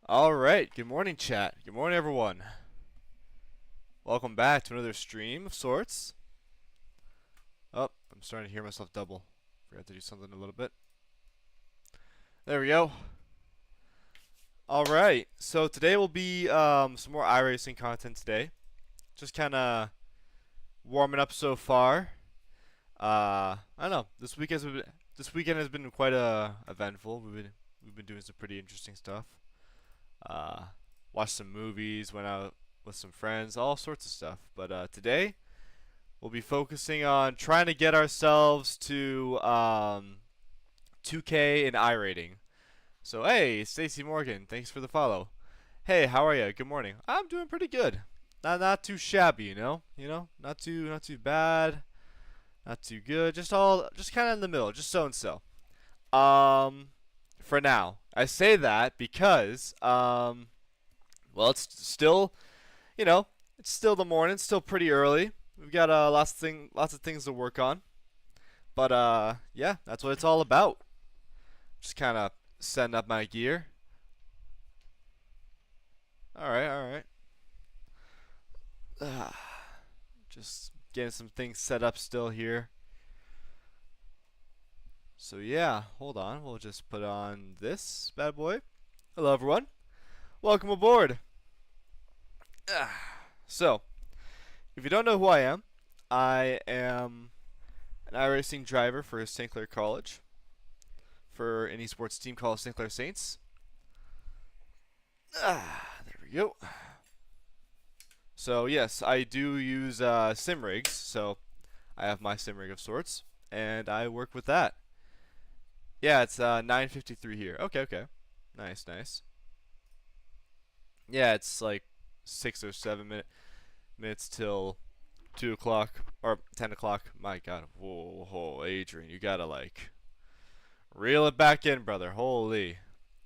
Alright, good morning chat. Good morning everyone. Welcome back to another stream of sorts. Oh, I'm starting to hear myself double. Forgot to do something a little bit. There we go. Alright, so today will be some more iRacing content today. Just kinda warming up so far. I don't know. This weekend has been quite eventful. We've been doing some pretty interesting stuff. Watched some movies, went out with some friends, all sorts of stuff. But today, we'll be focusing on trying to get ourselves to 2K in iRating. So hey, Stacy Morgan, thanks for the follow. Hey, how are you? Good morning. I'm doing pretty good. Not too shabby, you know. Not too bad, not too good. Just kind of in the middle, just so and so. For now, I say that because well, it's still, it's still the morning, it's still pretty early. We've got lots of things to work on. But yeah, that's what it's all about. Just kind of setting up my gear. All right. Just getting some things set up still here. So yeah, hold on. We'll just put on this bad boy. Hello everyone. Welcome aboard. So, if you don't know who I am an iRacing driver for St. Clair College, for an esports team called St. Clair Saints. There we go. So yes, I do use sim rigs. So I have my sim rig of sorts, and I work with that. Yeah, it's 9:53 here. Okay. Nice. Yeah, it's like 6 or 7 minutes till 2 o'clock or 10 o'clock. My God, whoa, Adrian, you gotta like reel it back in, brother. Holy.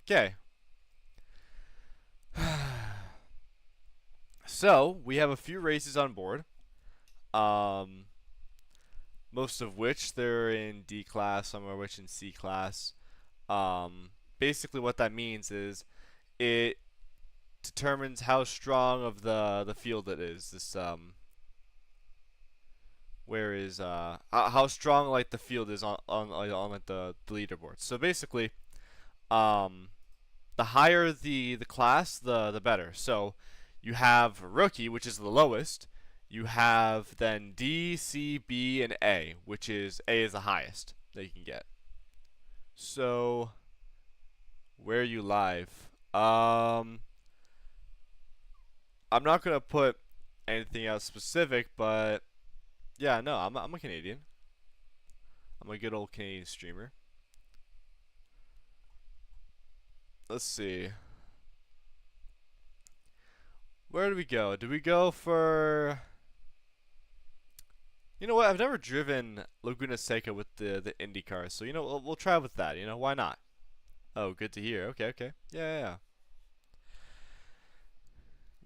Okay. So we have a few races on board. Most of which they're in D class, some of which in C class. Basically, what that means is it determines how strong of the field it is. This how strong like the field is on like the leaderboard. So basically, the higher the class, the better. So you have rookie, which is the lowest. You have then D, C, B, and A, which is A is the highest that you can get. So where are you live? I'm not gonna put anything else specific, but yeah, no, I'm a Canadian. I'm a good old Canadian streamer. Let's see. Where do we go? Do we go for? You know what? I've never driven Laguna Seca with the Indy cars, so we'll try with that. Why not? Oh, good to hear. Okay. Yeah.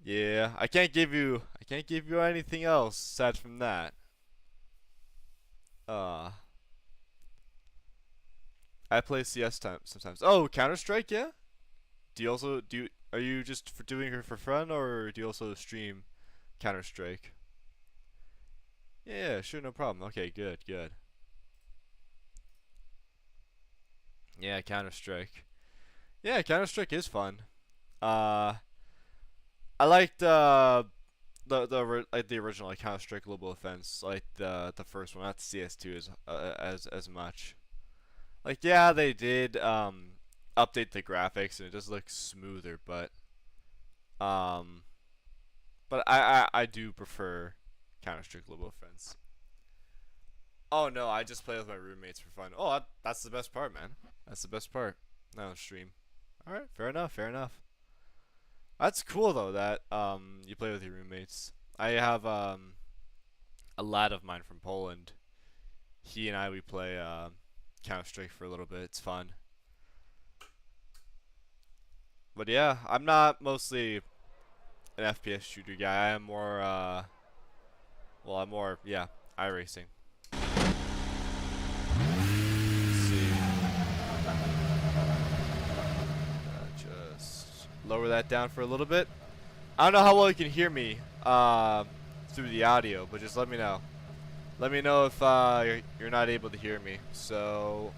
Yeah, I can't give you anything else aside from that. I play CS sometimes. Oh, Counter-Strike, yeah? Are you just doing it for fun, or do you also stream Counter-Strike? Yeah, sure, no problem. Okay, good. Yeah, Counter-Strike. Yeah, Counter-Strike is fun. I liked the original like Counter-Strike Global Offense, like the first one, not CS2 as much. Like yeah, they did update the graphics and it does look smoother, but I do prefer Counter-Strike Global Offense. Oh no, I just play with my roommates for fun. Oh, that's the best part, man. That's the best part. No stream. All right, fair enough. That's cool though that you play with your roommates. I have a lad of mine from Poland. He and we play Counter-Strike for a little bit. It's fun. But yeah, I'm not mostly an FPS shooter guy. I am more yeah, iRacing. Let's see. Just lower that down for a little bit. I don't know how well you can hear me through the audio, but just let me know. Let me know if you're not able to hear me. So,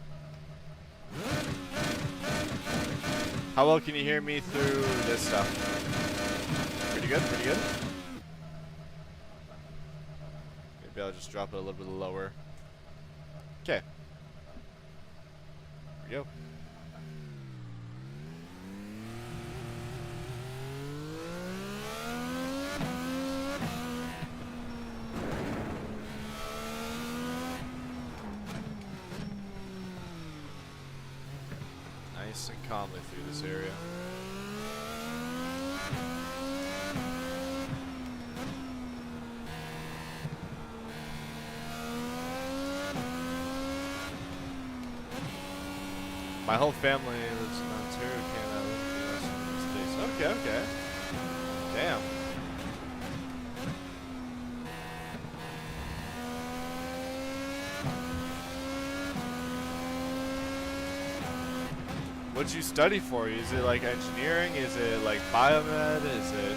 how well can you hear me through this stuff? Pretty good, pretty good. Maybe I'll just drop it a little bit lower. Okay. Here we go. Nice and calmly through this area. My whole family lives in Ontario, Canada, lives in the US and the States. Okay, okay. Damn. What'd you study for? Is it like engineering? Is it like biomed? Is it...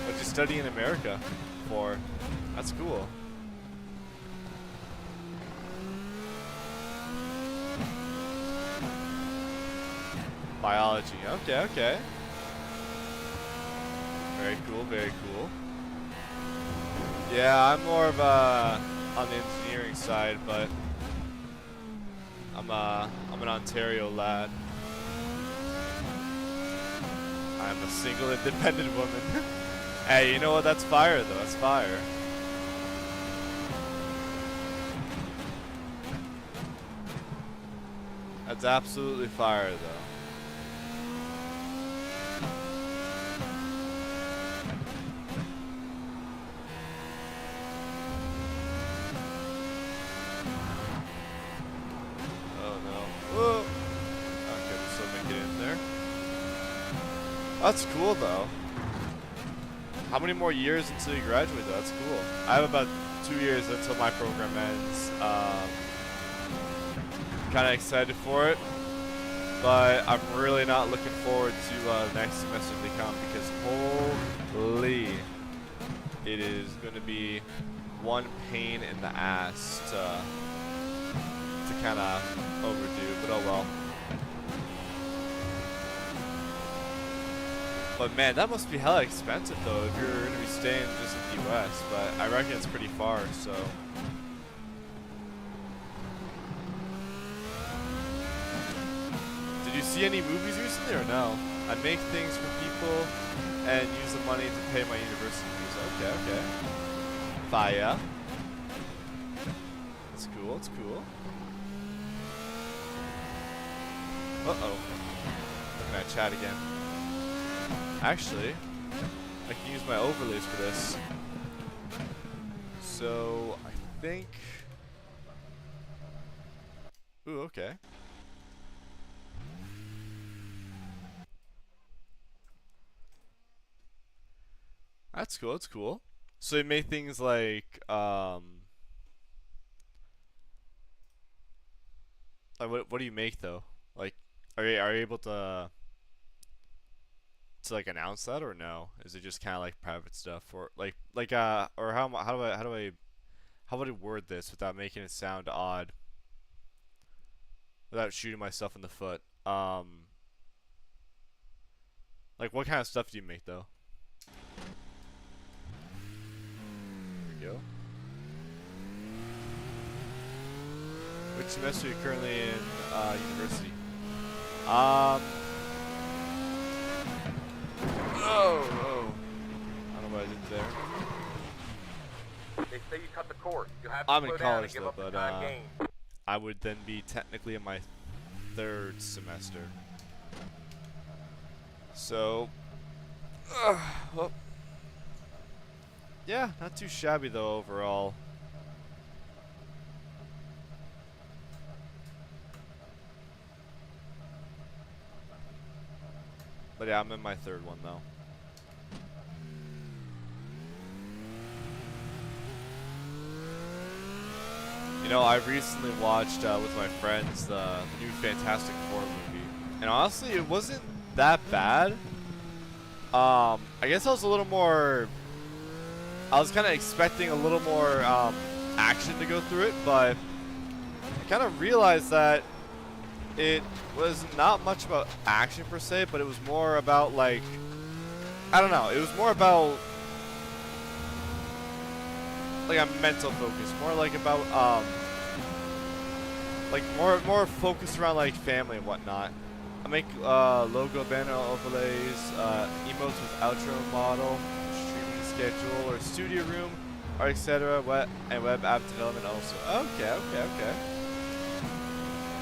What'd you study in America for? That's cool. Biology. Okay, okay. Very cool, very cool. Yeah, I'm more of a on the engineering side, but I'm an Ontario lad. I'm a single independent woman. Hey, you know what? That's fire though. That's fire. That's absolutely fire though. That's cool though. How many more years until you graduate though? That's cool. I have about 2 years until my program ends. Kind of excited for it, but I'm really not looking forward to the next semester to come because holy, it is going to be one pain in the ass to kind of overdo, but oh well. But man, that must be hella expensive though if you're going to be staying just in the US, but I reckon it's pretty far, so. Did you see any movies recently or no? I make things for people and use the money to pay my university fees. Okay, okay. Fire. It's cool, it's cool. Uh-oh. Looking at chat again. Actually, I can use my overlays for this. So, I think... Ooh, okay. That's cool, that's cool. So you make things like, what do you make though? Like, are you able to like announce that or no? Is it just kind of like private stuff or or how would I word this without making it sound odd? Without shooting myself in the foot. Like what kind of stuff do you make though? There we go. Which semester are you currently in university? Oh, I don't know what I did there. They say you cut the cord. You have to I'm in slow down college and give though, up the but time gained. I would then be technically in my 3rd semester. So, well, yeah, not too shabby though overall. But yeah, I'm in my 3rd one though. You know, I recently watched with my friends the new Fantastic Four movie. And honestly, it wasn't that bad. I guess I was a little more. I was kind of expecting a little more action to go through it, but I kind of realized that it was not much about action per se, but it was more about like, I don't know, it was more about like a mental focus, more like about like more focused around like family and whatnot. I make logo, banner overlays, emotes with outro model, streaming schedule or studio room, or etc. And web app development also. Okay.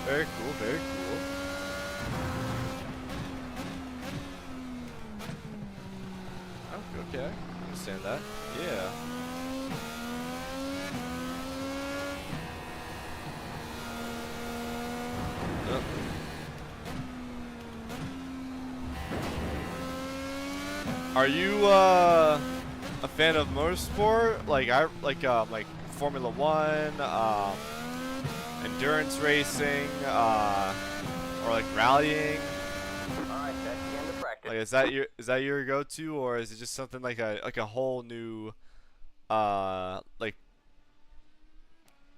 Very cool, very cool. Okay, I understand that. Yeah. Are you a fan of motorsport? Like like Formula One, endurance racing, or like rallying? Alright, that's the end of practice. Like is that your go-to, or is it just something like a whole new like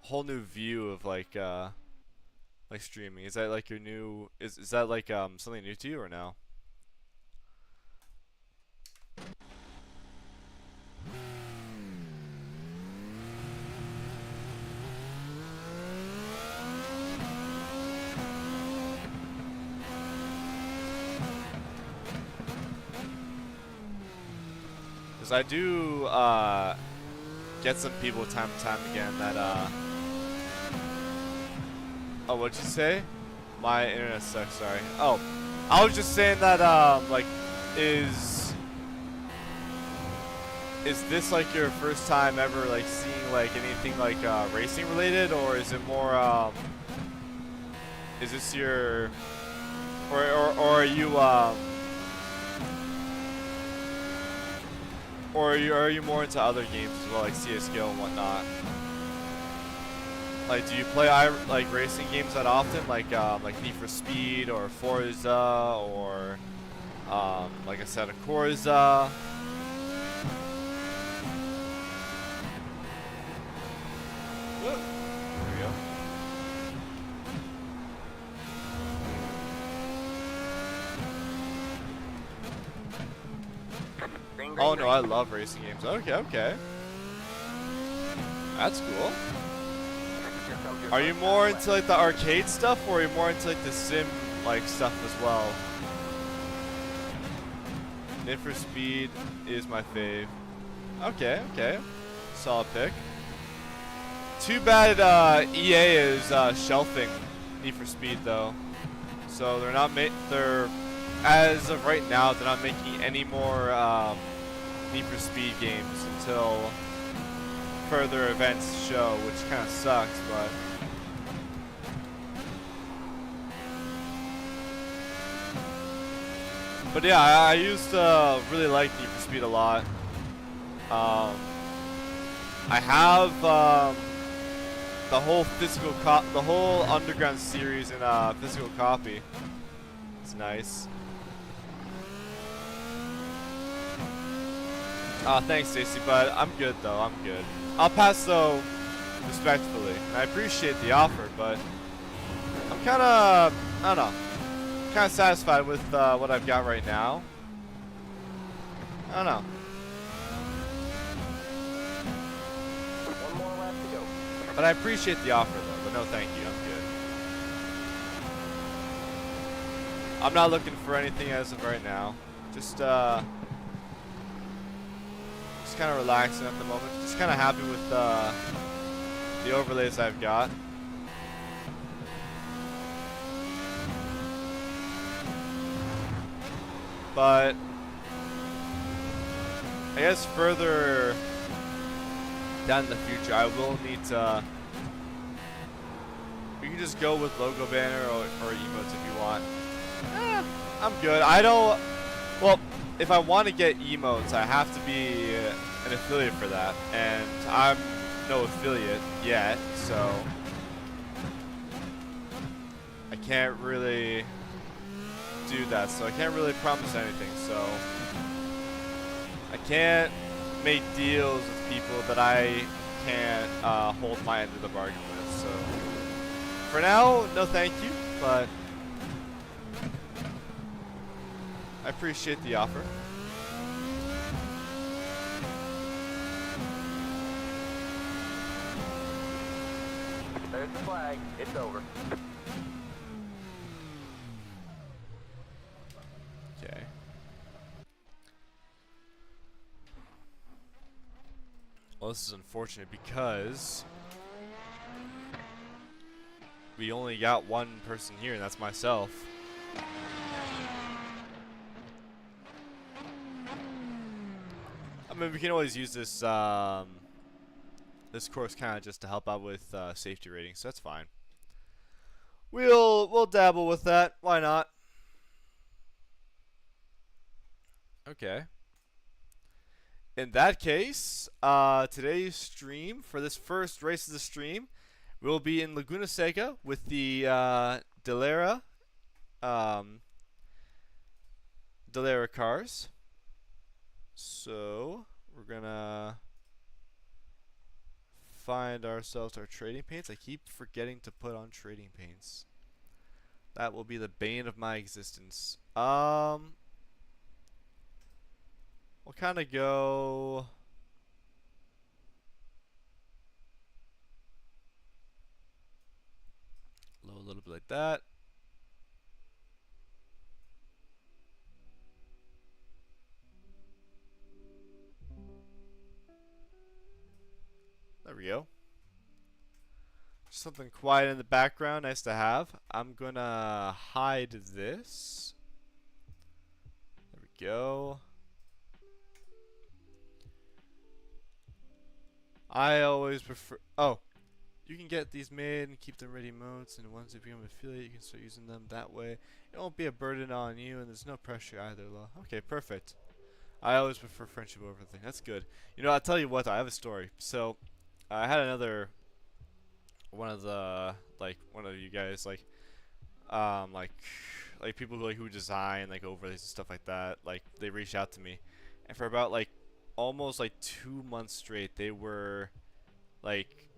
whole new view of like streaming? Is that like your new is that like something new to you or no? Because I do get some people time and time again that oh, what'd you say? My internet sucks, sorry. Oh, I was just saying that like is this like your first time ever like seeing like anything like racing related, or is it more is this your or are you or are you more into other games as well, like CS:GO and whatnot? Like, do you play like racing games that often, like Need for Speed or Forza or like I said, a Corza? Whoop. There we go. Oh no, I love racing games. Okay. That's cool. Are you more into like the arcade stuff, or are you more into like the sim like stuff as well? Need for Speed is my fave. Okay. Solid pick. Too bad EA is shelving Need for Speed though. So they're not they're as of right now they're not making any more Need for Speed games until further events show, which kind of sucks, but yeah, I used to really like Need for Speed a lot. I have the whole the whole Underground series in physical copy. It's nice. Thanks, Stacy, but I'm good though. I'm good. I'll pass though, respectfully. And I appreciate the offer, but I'm kind of, I don't know, kind of satisfied with what I've got right now. I don't know. One more lap to go. But I appreciate the offer though. But no, thank you. I'm good. I'm not looking for anything as of right now. Just kind of relaxing at the moment. Just kind of happy with the overlays I've got. But I guess further down in the future, I will need to. We can just go with logo banner or emotes if you want. I'm good. I don't. Well, if I want to get emotes, I have to be an affiliate for that, and I'm no affiliate yet, so I can't really do that, so I can't really promise anything. So I can't make deals with people that I can't hold my end of the bargain with. So for now, no thank you, but I appreciate the offer. There's the flag. It's over. Okay. Well, this is unfortunate because we only got one person here, and that's myself. I mean, we can always use this this course kind of just to help out with safety ratings, so that's fine. We'll dabble with that. Why not? Okay. In that case, today's stream for this first race of the stream will be in Laguna Seca with the Dallara cars. So we're gonna find ourselves our trading paints. I keep forgetting to put on trading paints. That will be the bane of my existence. We'll kind of go low a little bit like that. There we go. Something quiet in the background, nice to have. I'm gonna hide this. There we go. I always prefer. Oh, you can get these made and keep them ready modes, and once you become an affiliate, you can start using them that way. It won't be a burden on you, and there's no pressure either, Law. Okay, perfect. I always prefer friendship over everything. That's good. You know, I'll tell you what, I have a story. So, I had another one of you guys like people who design like overlays and stuff like that, like they reached out to me, and for about like almost like 2 months straight they were like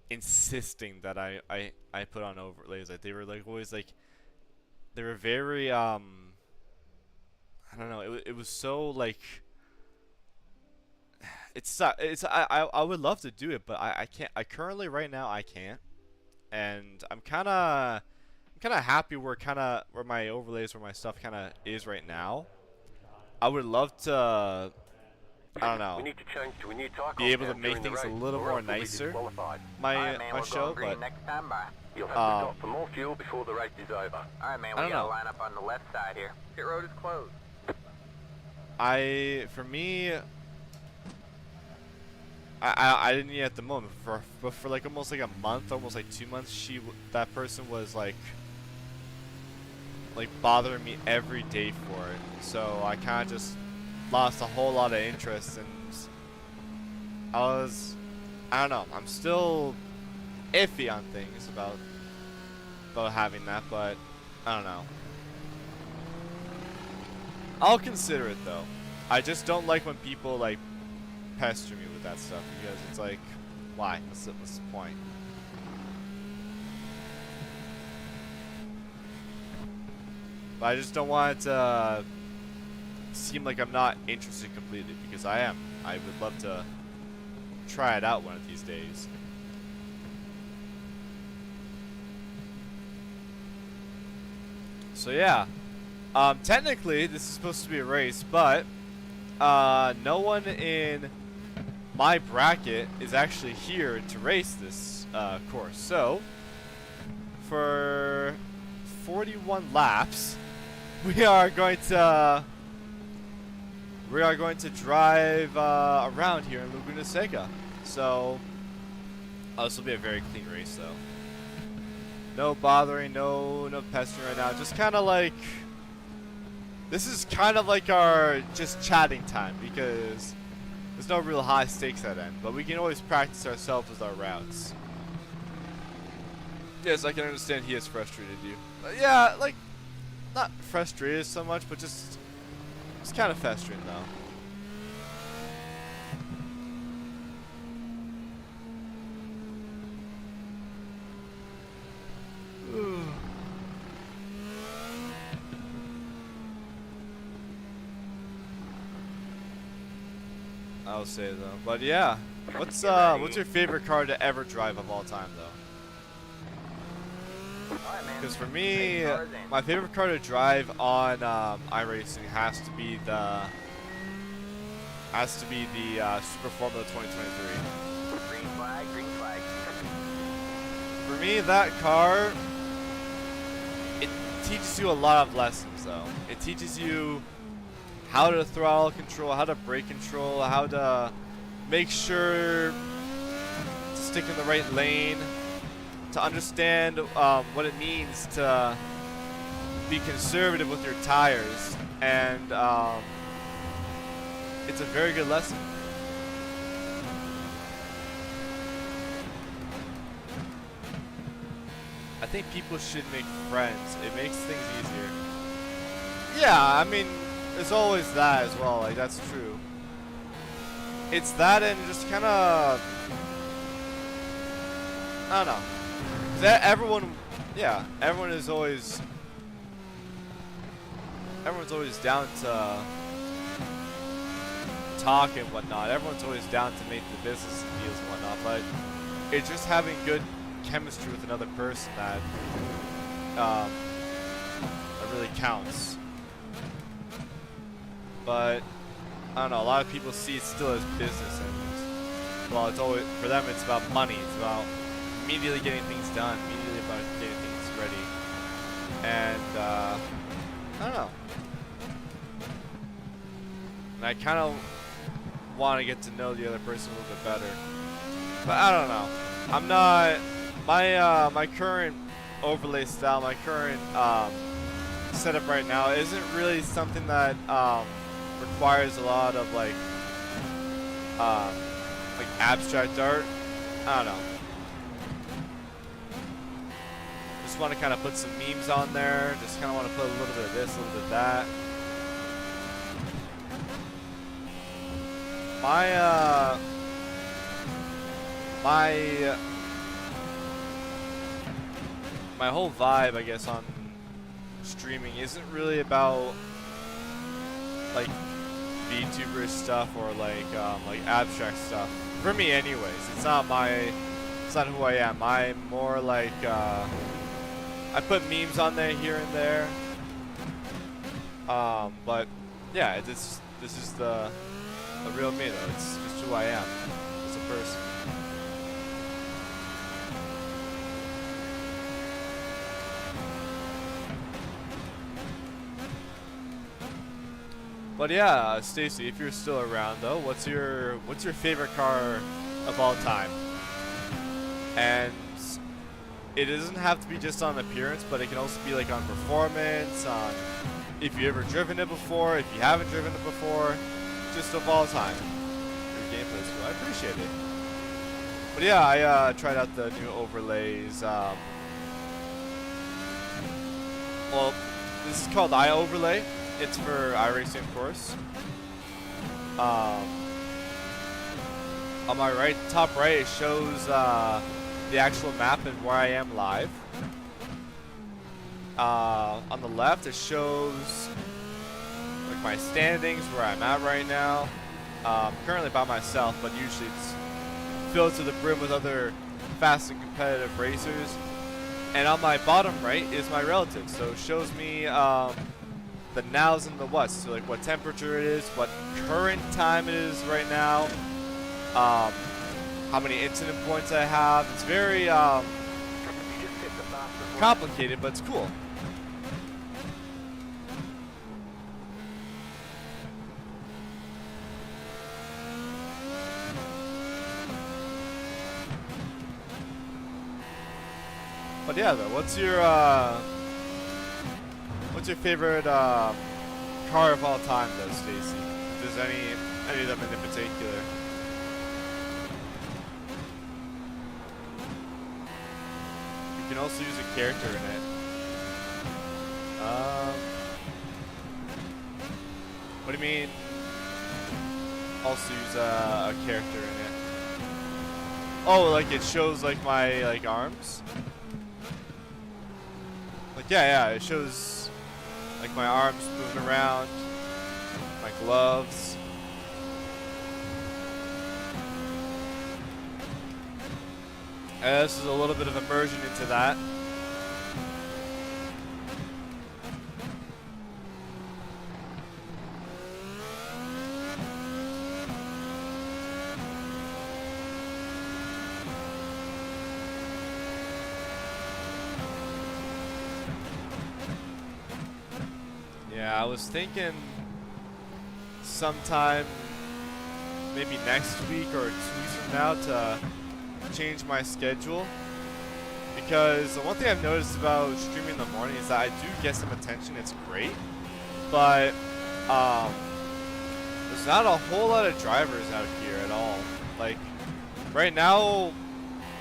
insisting that I put on overlays. Like they were like always like they were very I don't know, it was so like I would love to do it, but I can't. I currently right now I can't, and I'm kind of happy where my overlays, where my stuff kind of is right now. I would love to, I don't know, We need to change to a new taco be able to stand make during the things a race, little or more else we'll be nicer. disqualified. My show, but next time by. You'll have to stop for more fuel before the race is over. Alright, man, I we don't gotta know. line up on the left side here. Pit road is closed. for me, I didn't need it at the moment. But for like almost like a month, almost like 2 months, that person was like bothering me every day for it. So I kind of just lost a whole lot of interest, and I don't know. I'm still iffy on things about having that, but I don't know. I'll consider it though. I just don't like when people like pester me with that stuff, because it's like, why? What's the point? But I just don't want it to seem like I'm not interested completely, because I am. I would love to try it out one of these days. So yeah, technically this is supposed to be a race, but no one in my bracket is actually here to race this course. So for 41 laps, we are going to drive around here in Laguna Seca. So this will be a very clean race though. No bothering, no pestering right now. Just kind of like, this is kind of like our just chatting time, because there's no real high stakes at end, but we can always practice ourselves with our routes. Yes, I can understand he has frustrated you. But yeah, like, not frustrated so much, but just it's kind of festering though. I'll say though, but yeah, what's your favorite car to ever drive of all time though? Alright, man. Because for me, Same cars in. my favorite car to drive on iRacing has to be the Super Formula 2023. Green flag, green flag. For me, that car, it teaches you a lot of lessons though. It teaches you how to throttle control, how to brake control, how to make sure to stick in the right lane, to understand what it means to be conservative with your tires, and it's a very good lesson. I think people should make friends. It makes things easier. Yeah, I mean, there's always that as well. Like, that's true. It's that and just kind of, I don't know. 'Cause everyone is always, everyone's always down to talk and whatnot. Everyone's always down to make the business deals and whatnot. But it's just having good chemistry with another person that really counts. But I don't know, a lot of people see it still as business, and well, it's always, for them it's about money. It's about immediately getting things done, immediately about getting things ready. And I don't know. And I kind of want to get to know the other person a little bit better. But I don't know. I'm not, my current overlay style, my current setup right now isn't really something that requires a lot of like abstract art. I don't know. Just want to kind of put some memes on there. Just kind of want to put a little bit of this, a little bit of that. My whole vibe, I guess, on streaming isn't really about like VTuber stuff or like abstract stuff. For me, anyways, it's not who I am. I'm more like I put memes on there here and there. But yeah, this is the real me though. It's just who I am as a person. But yeah, Stacy, if you're still around though, what's your favorite car of all time? And it doesn't have to be just on appearance, but it can also be like on performance, on if you've ever driven it before, if you haven't driven it before, just of all time. Your gameplay is cool. I appreciate it. But yeah, I tried out the new overlays. Well, this is called iOverlay. It's for iRacing, of course. On my right, top right, it shows the actual map and where I am live. On the left, it shows like my standings, where I'm at right now. Currently by myself, but usually it's filled to the brim with other fast and competitive racers. And on my bottom right is my relatives, so it shows me the nows and the whats, so like what temperature it is, what current time it is right now, how many incident points I have. It's very complicated, but it's cool. But yeah, though, what's your favorite car of all time, though, Stacy? If there's any of them in particular. You can also use a character in it. What do you mean? Also use a character in it. Oh, like it shows like my like arms. Like yeah, it shows like my arms moving around, my gloves. And this is a little bit of immersion into that. Yeah, I was thinking sometime maybe next week or 2 weeks from now to change my schedule, because the one thing I've noticed about streaming in the morning is that I do get some attention. It's great, but there's not a whole lot of drivers out here at all. Like right now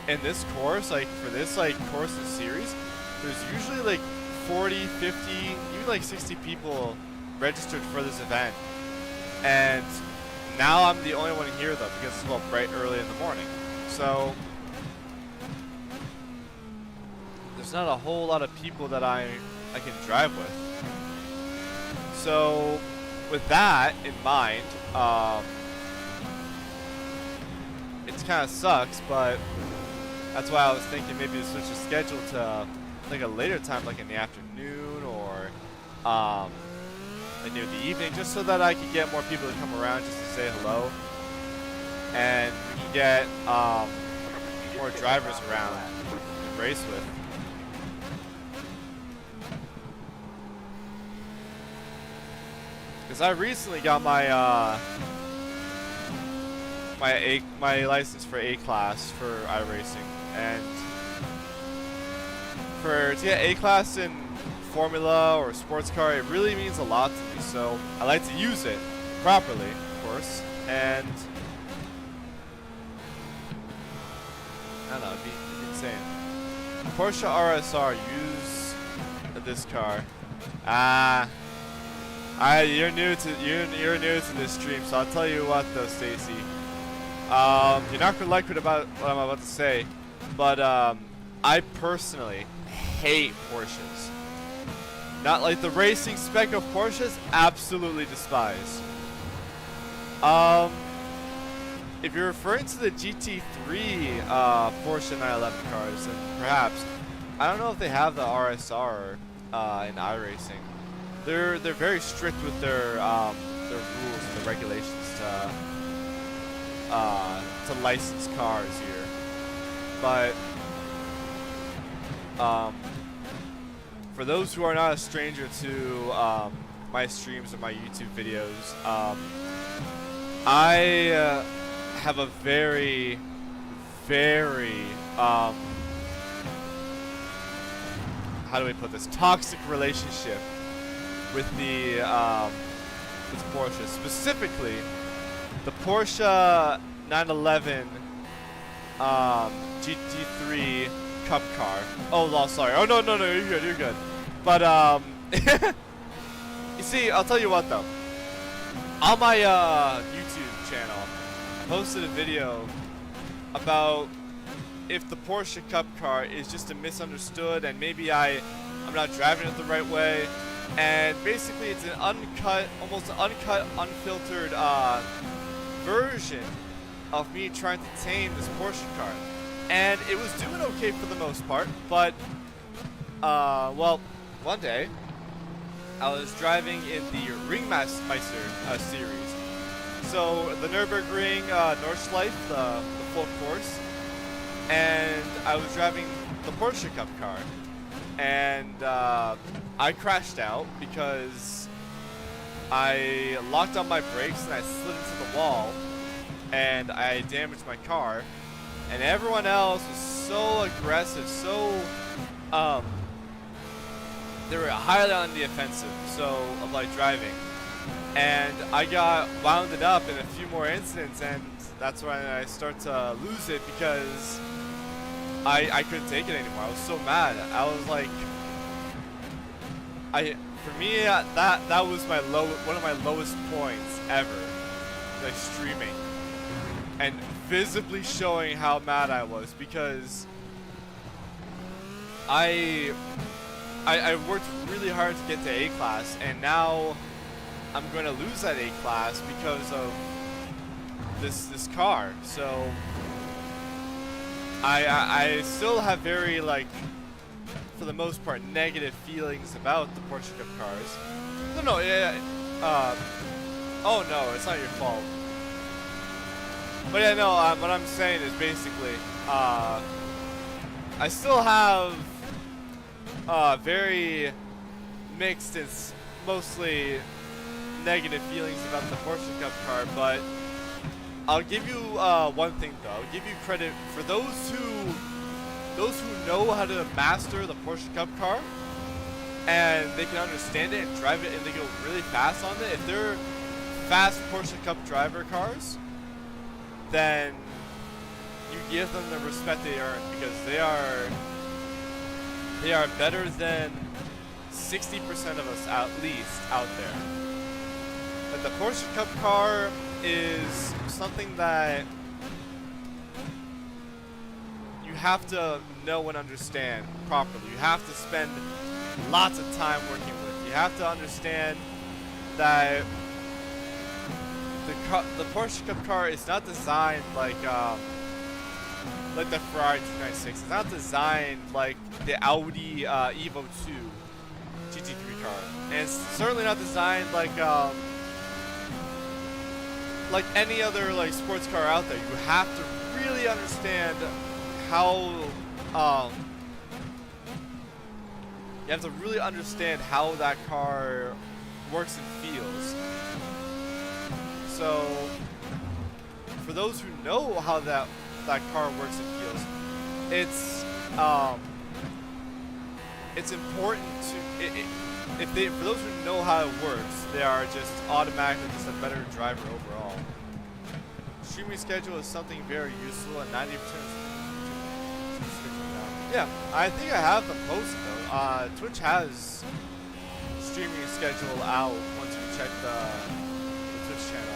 in this course, like for this like course and series, there's usually like 40, 50, even like 60 people registered for this event, and now I'm the only one here though, because it's well bright early in the morning. So there's not a whole lot of people that I can drive with. So with that in mind, it kind of sucks, but that's why I was thinking maybe to switch the schedule to like a later time, like in the afternoon or like near the evening, just so that I could get more people to come around just to say hello, and we can get more drivers around to race with. Because I recently got my my license for A class for iRacing, and to get A class in Formula or sports car, it really means a lot to me. So I like to use it properly, of course, and I don't know, it'd be insane. Porsche RSR, use this car. You're new to this stream, so I'll tell you what though, Stacy. You're not gonna like what I'm about to say, but I personally hate Porsches. Not like the racing spec of Porsches, absolutely despise. If you're referring to the GT3 Porsche 911 cars, then perhaps, I don't know if they have the RSR in iRacing. They're very strict with their rules and the regulations to license cars here. But for those who are not a stranger to my streams or my YouTube videos, I have a very how do we put this, toxic relationship with the with Porsche, specifically the Porsche 911 GT3 Cup car. Oh, sorry. Oh no, you're good. But you see, I'll tell you what though. On my YouTube channel, I posted a video about if the Porsche Cup car is just a misunderstood, and maybe I'm not driving it the right way. And basically it's an almost uncut, unfiltered version of me trying to tame this Porsche car. And it was doing okay for the most part, but well, one day I was driving in the Ringmeister series. So the Nürburgring Nordschleife, the full course, and I was driving the Porsche Cup car. And I crashed out because I locked on my brakes and I slid into the wall and I damaged my car, and everyone else was so aggressive, so they were highly on the offensive, so of like driving, and I got wounded up in a few more incidents, and that's when I start to lose it because I couldn't take it anymore. I was so mad. I was like, for me that was one of my lowest points ever, like streaming, and visibly showing how mad I was because I worked really hard to get to A class, and now I'm going to lose that A class because of this car. So I still have very, like, for the most part, negative feelings about the Porsche Cup cars. No, yeah, oh no, it's not your fault. But yeah, no, what I'm saying is basically, I still have very mixed and mostly negative feelings about the Porsche Cup car, but I'll give you one thing though. I'll give you credit for those who know how to master the Porsche Cup car and they can understand it and drive it and they go really fast on it. If they're fast Porsche Cup driver cars, then you give them the respect they earn because they are better than 60% of us at least out there. But the Porsche Cup car is something that you have to know and understand properly. You have to spend lots of time working with. You have to understand that the Porsche Cup car is not designed like the Ferrari 296. It's not designed like the Audi Evo 2 GT3 car, and it's certainly not designed like any other like sports car out there. You have to really understand how you have to really understand how that car works and feels. So for those who know how that car works and feels, it's important to for those who know how it works, they are just automatically just a better driver overall. Streaming schedule is something very useful, and 90% yeah, I think I have them posted though. Twitch has streaming schedule out once you check the Twitch channel.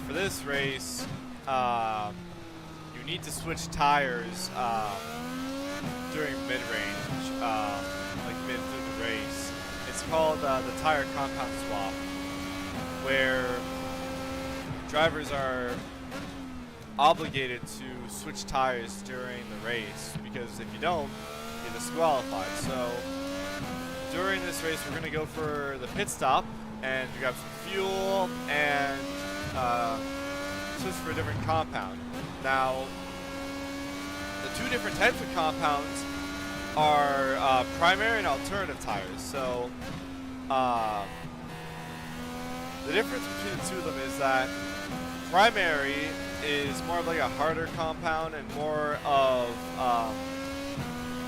For this race, you need to switch tires during mid-range, like mid through the race. It's called the tire compound swap, where drivers are obligated to switch tires during the race, because if you don't, you're disqualified. So during this race, we're going to go for the pit stop and grab some fuel and switch for a different compound. Now, the two different types of compounds are primary and alternative tires. So, the difference between the two of them is that primary is more of like a harder compound and more of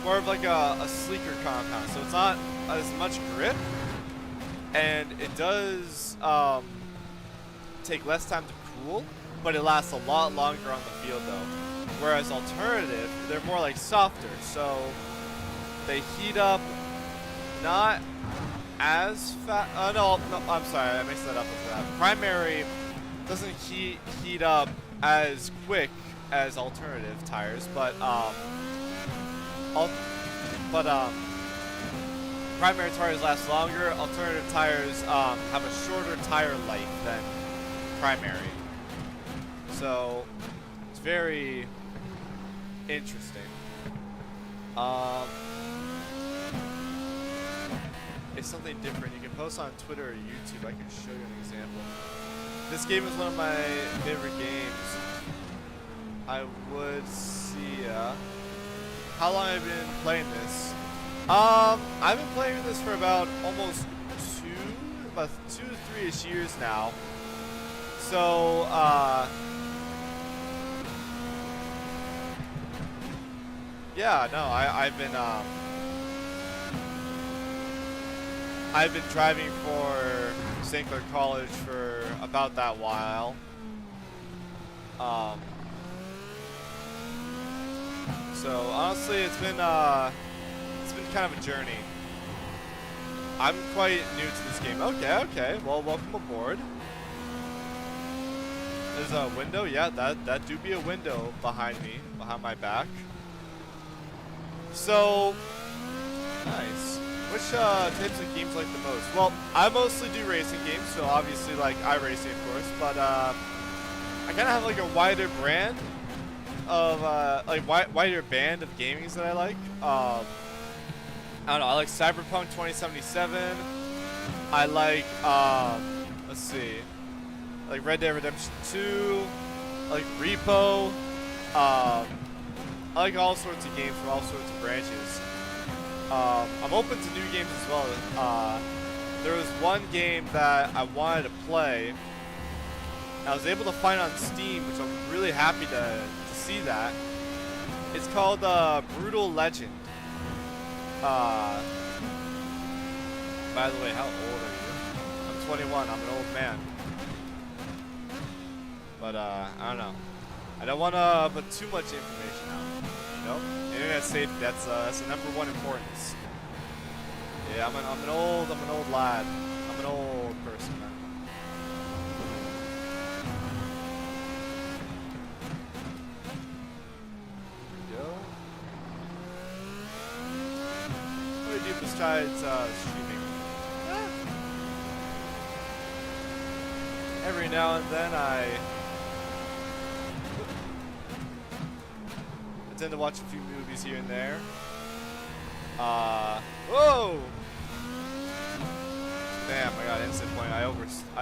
more of like a sleeker compound, so it's not as much grip, and it does take less time to cool, but it lasts a lot longer on the field though. Whereas alternative, they're more like softer, so they heat up not as fast. No, I'm sorry, I mixed that up with that. Primary doesn't heat up as quick as alternative tires, but primary tires last longer. Alternative tires have a shorter tire life than primary, so it's very interesting. It's something different. You can post on Twitter or YouTube. I can show you an example. This game is one of my favorite games. I would see. How long have I been playing this? I've been playing this for about almost about 2 to 3-ish years now. So, yeah, no, I've been driving for St. Clair College for about that while. So honestly, it's been kind of a journey. I'm quite new to this game. Okay. Well, welcome aboard. There's a window. Yeah, that do be a window behind me, behind my back. So nice. Which types of games like the most? Well, I mostly do racing games, so obviously like iRating, of course. But I kind of have like a wider brand of wider band of gamings that I like. I don't know. I like Cyberpunk 2077. I like let's see, like Red Dead Redemption 2. I like Repo. I like all sorts of games from all sorts of branches. I'm open to new games as well. There was one game that I wanted to play. I was able to find on Steam, which I'm really happy to see that. It's called Brutal Legend. By the way, how old are you? I'm 21. I'm an old man. But I don't know. I don't want to put too much information out. Nope. Internet safety. That's the #1 importance. Yeah, I'm an old lad. I'm an old person, man. What do you do besides streaming? Every now and then I tend to watch a few movies here and there. Whoa! Damn, I got instant point. I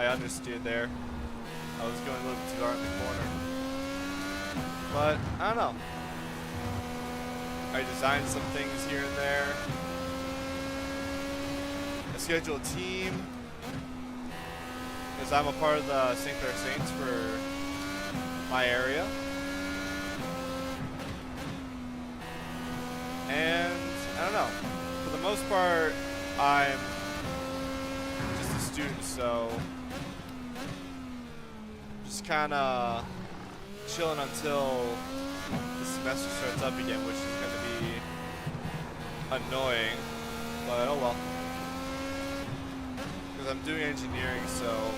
understeered there. I was going a little bit too hard in the corner. But I don't know. I designed some things here and there. I scheduled a team because I'm a part of the St. Clair Saints for my area. And I don't know. For the most part, I'm just a student, so just kind of chilling until the semester starts up again, which is going to be annoying. But oh well. Because I'm doing engineering, so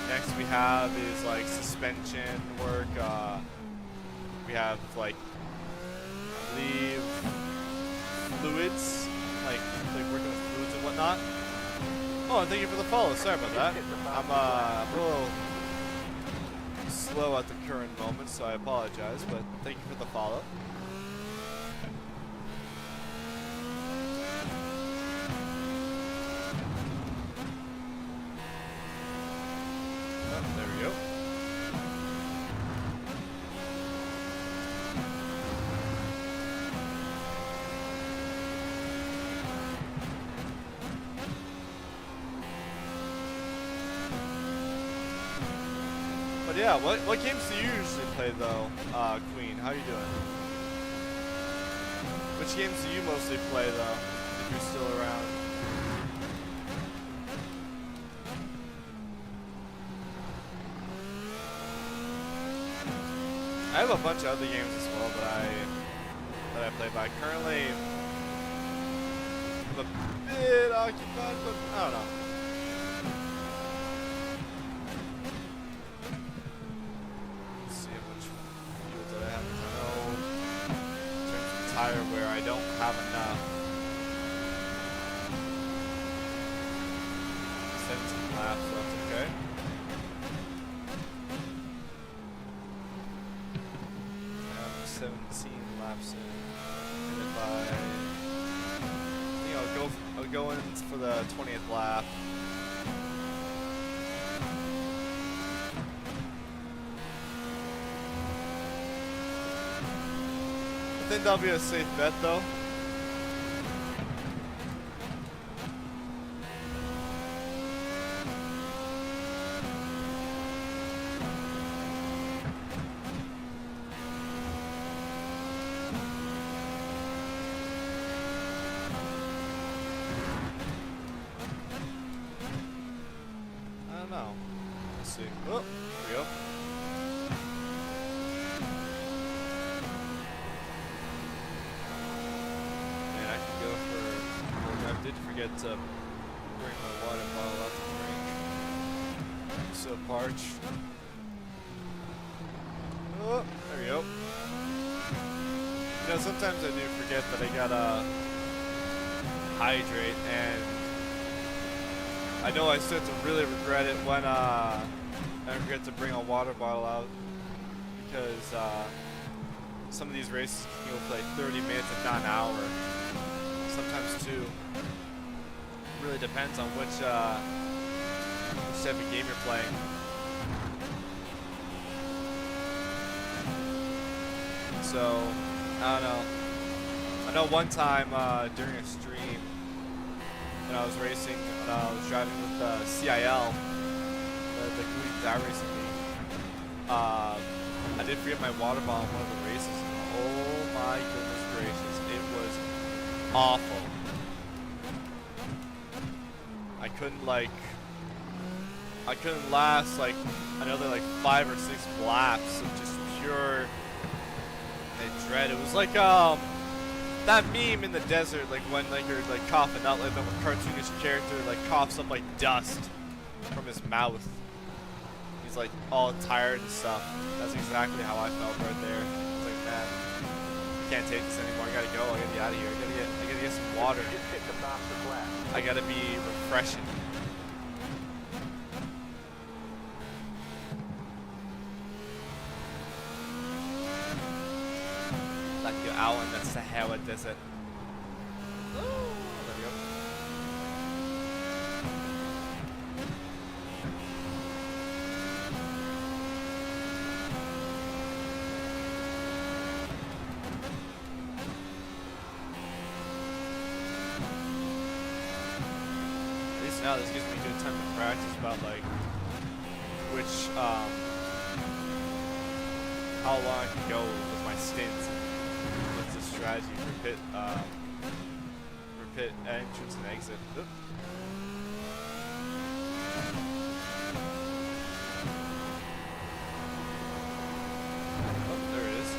next we have is like suspension work. We have like, I believe, fluids, like working with fluids and whatnot. Oh, and thank you for the follow. Sorry about that. I'm a little slow at the current moment, so I apologize, but thank you for the follow. Oh, there we go. But yeah, what games do you usually play though, Queen? How you doing? Which games do you mostly play though, if you're still around? I have a bunch of other games as well that I play, but currently I'm a bit occupied, but I don't know. Let's see how much fuel that I have. I know in terms of tire wear, I don't have enough. 17 laps, so that's okay. I have 17 laps in, and if I'll go in for the 20th lap. I think that'll be a safe bet though. I don't know. Let's see. Oh, here we go. Man, I can go for. I did forget to bring my water bottle out to drink. I'm so parched. Oh, there we go. You know, sometimes I do forget that I gotta hydrate, and I know I start to really regret it when I forget to bring a water bottle out, because some of these races can go for like 30 minutes if not an hour, sometimes two. Really depends on which type of game you're playing. So, I don't know. I know one time during a stream, when I was racing, when I was driving with CIL, the Community iRating League, I did forget my water bottle in one of the races. Oh my goodness gracious, it was awful. I couldn't last like another like 5 or 6 laps of just pure dread. It was like that meme in the desert, like when like you're like coughing out, like the cartoonish character like coughs up like dust from his mouth. He's like all tired and stuff. That's exactly how I felt right there. I was like, man, I can't take this anymore. I gotta go. I gotta be out of here. I gotta get some water. I gotta be refreshing. Like you're out in the Sahara Desert. There we go. At least now this gives me a good time to practice about like which how long I can go with my stints. What's the strategy for pit entrance and exit? Oop. Oh, there it is.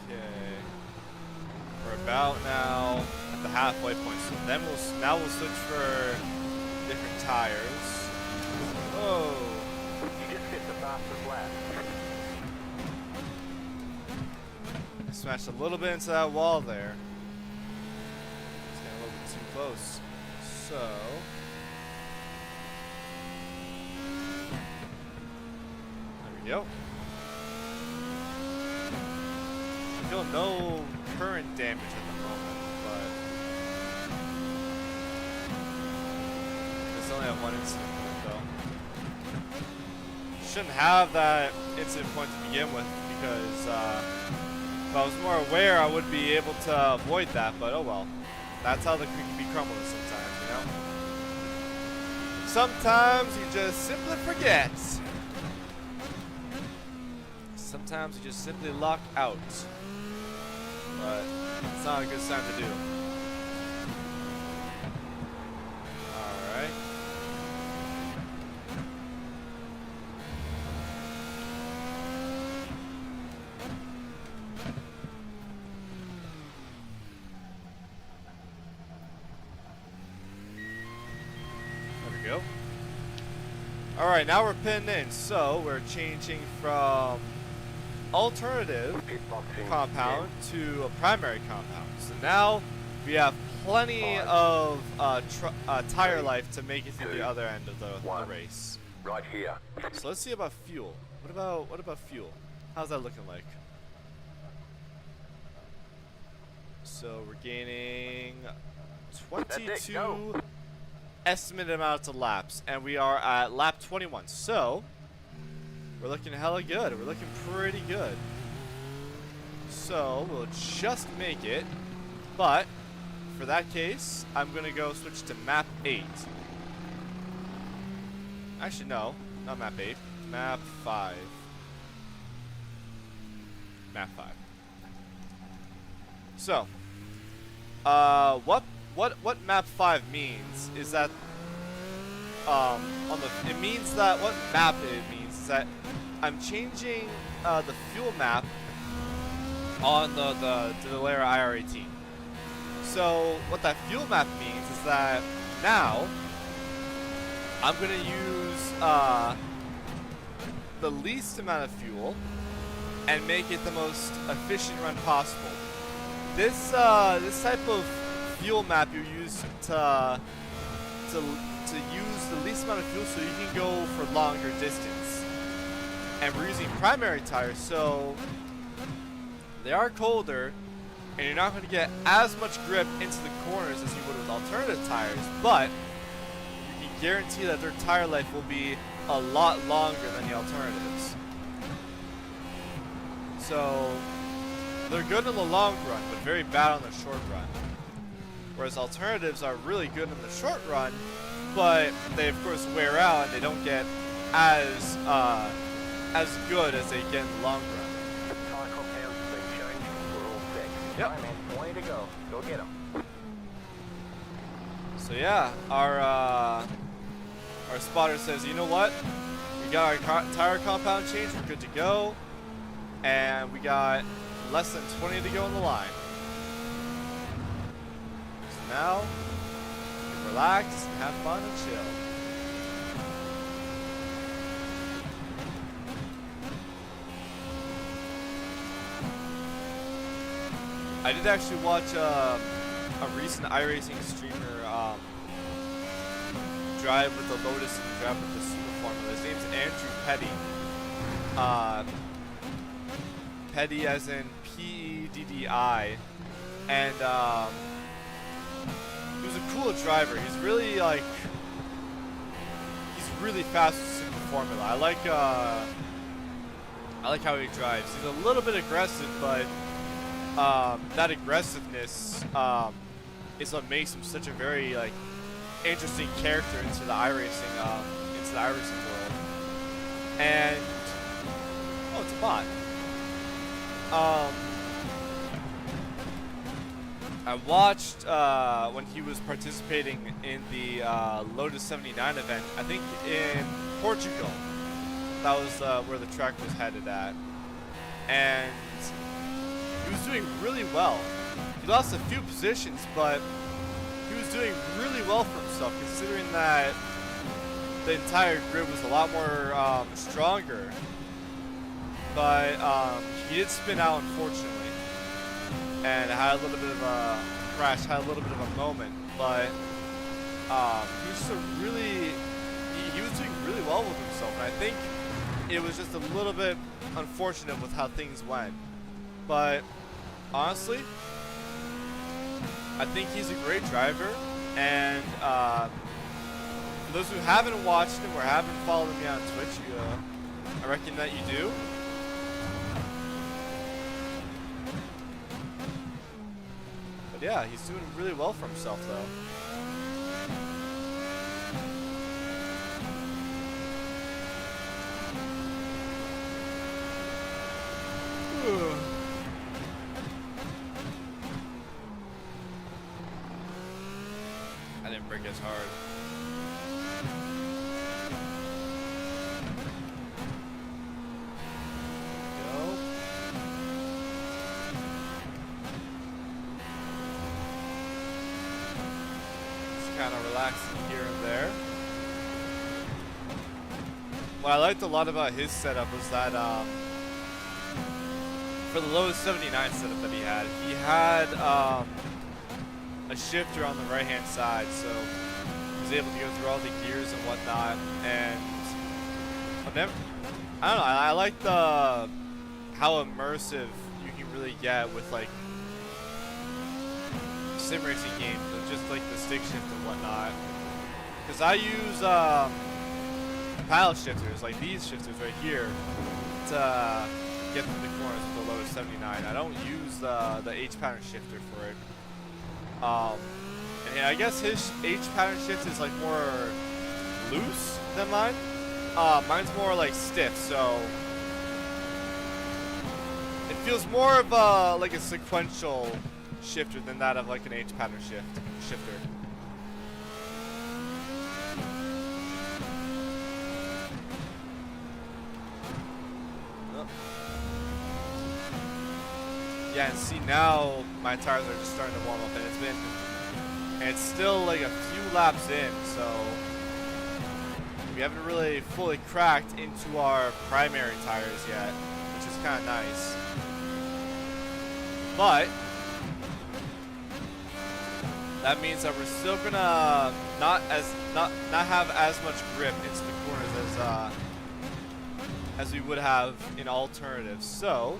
Okay, we're about now at the halfway point. So then we'll switch for different tires. Oh. You just hit the fastest lap. Smashed a little bit into that wall there. It's getting a little bit too close. So. There we go. I feel no current damage at the moment, but. It's only at one incident point though. Shouldn't have that incident point to begin with, because if I was more aware, I would be able to avoid that, but oh well. That's how the cookie can be crumbled sometimes, you know? Sometimes you just simply forget. sometimes you just simply lock out. But it's not a good sign to do. Alright. There we go. Alright, now we're pinned in, so we're changing from alternative compound to a primary compound. So now we have plenty of tire life to make it to the other end of the race. Right here. So let's see about fuel. What about fuel? How's that looking like? So we're gaining 22 estimated amounts of laps, and we are at lap 21. So we're looking hella good. We're looking pretty good. So we'll just make it, but for that case, I'm gonna go switch to map 8. Actually, no, not map 8. Map 5. Map 5. So, what map 5 means is that it means that what map it means is that I'm changing the fuel map on the Valera iRating. So what that fuel map means is that now I'm gonna use the least amount of fuel and make it the most efficient run possible. This type of fuel map you use to use the least amount of fuel so you can go for longer distance. And we're using primary tires, so they are colder, and you're not going to get as much grip into the corners as you would with alternative tires, but you can guarantee that their tire life will be a lot longer than the alternatives. So they're good in the long run, but very bad on the short run. Whereas alternatives are really good in the short run, but they of course wear out and they don't get as good as they get in the long run. Tire compound's been changed. We're all set. Yep. Right, man. 20 to go. Go get 'em. So yeah, our spotter says, you know what? We got our tire compound changed. We're good to go, and we got less than 20 to go on the line. So now, you can relax and have fun and chill. I did actually watch a recent iRacing streamer drive with the Lotus and drive with the Super Formula. His name's Andrew Petty. Petty as in P-E-D-D-I. And he was a cool driver. He's really he's really fast with Super Formula. I like how he drives. He's a little bit aggressive, but that aggressiveness is what makes him such a very interesting character into the iRacing world. And oh, it's a bot. I watched when he was participating in the Lotus 79 event. I think in Portugal. That was where the track was headed at, and he was doing really well. He lost a few positions, but he was doing really well for himself, considering that the entire grid was a lot more stronger. But he did spin out, unfortunately, and had a little bit of a crash, had a little bit of a moment. But he was just he was doing really well with himself, and I think it was just a little bit unfortunate with how things went. But honestly, I think he's a great driver, and for those who haven't watched him or haven't followed me on Twitch, I reckon that you do. But yeah, he's doing really well for himself, though. I didn't brake as hard. Go. Just kind of relaxing here and there. What I liked a lot about his setup was that for the lowest 79 setup that he had a shifter on the right hand side, so he was able to go through all the gears and whatnot. And I don't know, I like how immersive you can really get with like sim racing games, with just like the stick shift and whatnot. Because I use paddle shifters, like these shifters right here, to get through the corners with the lowest 79. I don't use the H pattern shifter for it. And I guess his H pattern shift is like more loose than mine. Mine's more like stiff, so it feels more of like a sequential shifter than that of like an H pattern shifter. Yeah, and see now my tires are just starting to warm up, and it's still like a few laps in, so we haven't really fully cracked into our primary tires yet, which is kind of nice. But that means that we're still gonna not have as much grip into the corners as we would have in alternatives. So,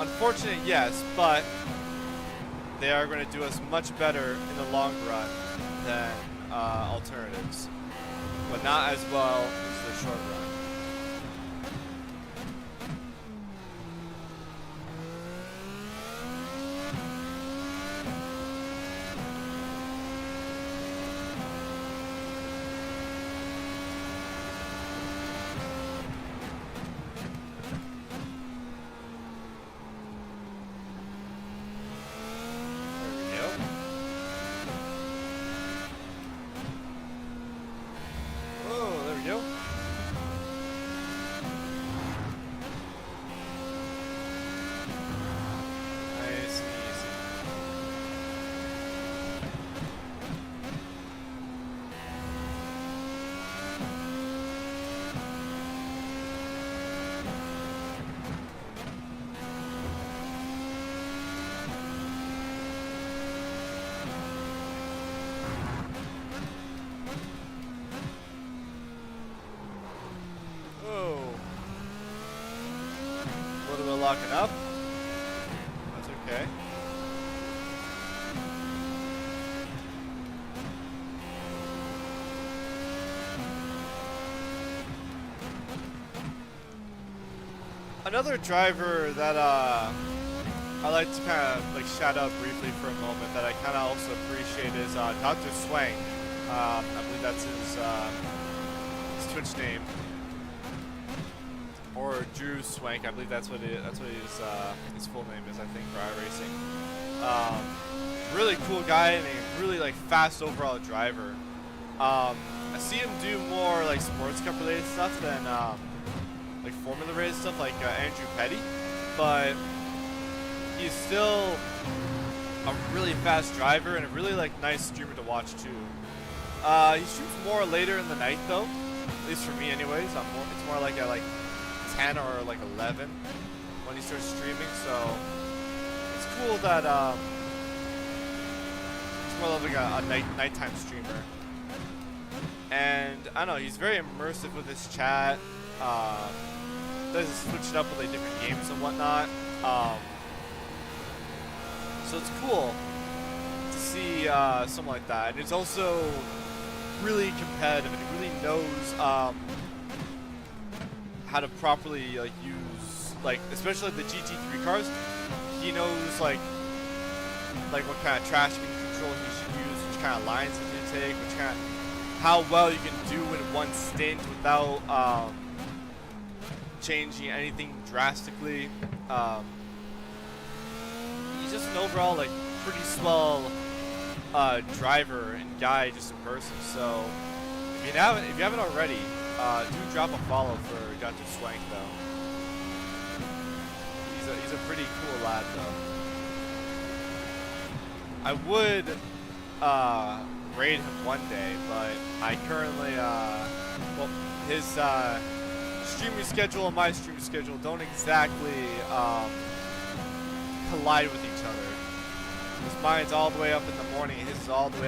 unfortunate, yes, but they are going to do us much better in the long run than alternatives, but not as well as the short run. Locking up. That's okay. Another driver that I like to kind of like shout out briefly for a moment that I kind of also appreciate is Dr. Swank. I believe that's his Twitch name. Or Drew Swank, I believe that's what his full name is, I think, for iRacing. Really cool guy and a really like fast overall driver. I see him do more like sports cup related stuff than like formula related stuff like Andrew Petty, but he's still a really fast driver and a really like nice streamer to watch too. He shoots more later in the night though, at least for me anyways. It's more like at 10 or like 11 when he starts streaming, so it's cool that it's more like a nighttime streamer. And I don't know, he's very immersive with his chat. Does switch it up with like different games and whatnot. So it's cool to see something like that. And it's also really competitive and he really knows how to properly like use like especially the GT3 cars. He knows like what kind of traction control he should use, which kind of lines he should take, which kind of how well you can do in one stint without changing anything drastically. He's just an overall like pretty swell driver and guy just in person. So if you haven't already, do drop a follow for Dr. Swank though. He's a pretty cool lad though. I would raid him one day, but I currently well, his streaming schedule and my streaming schedule don't exactly collide with each other. Because mine's all the way up in the morning, and his is all the way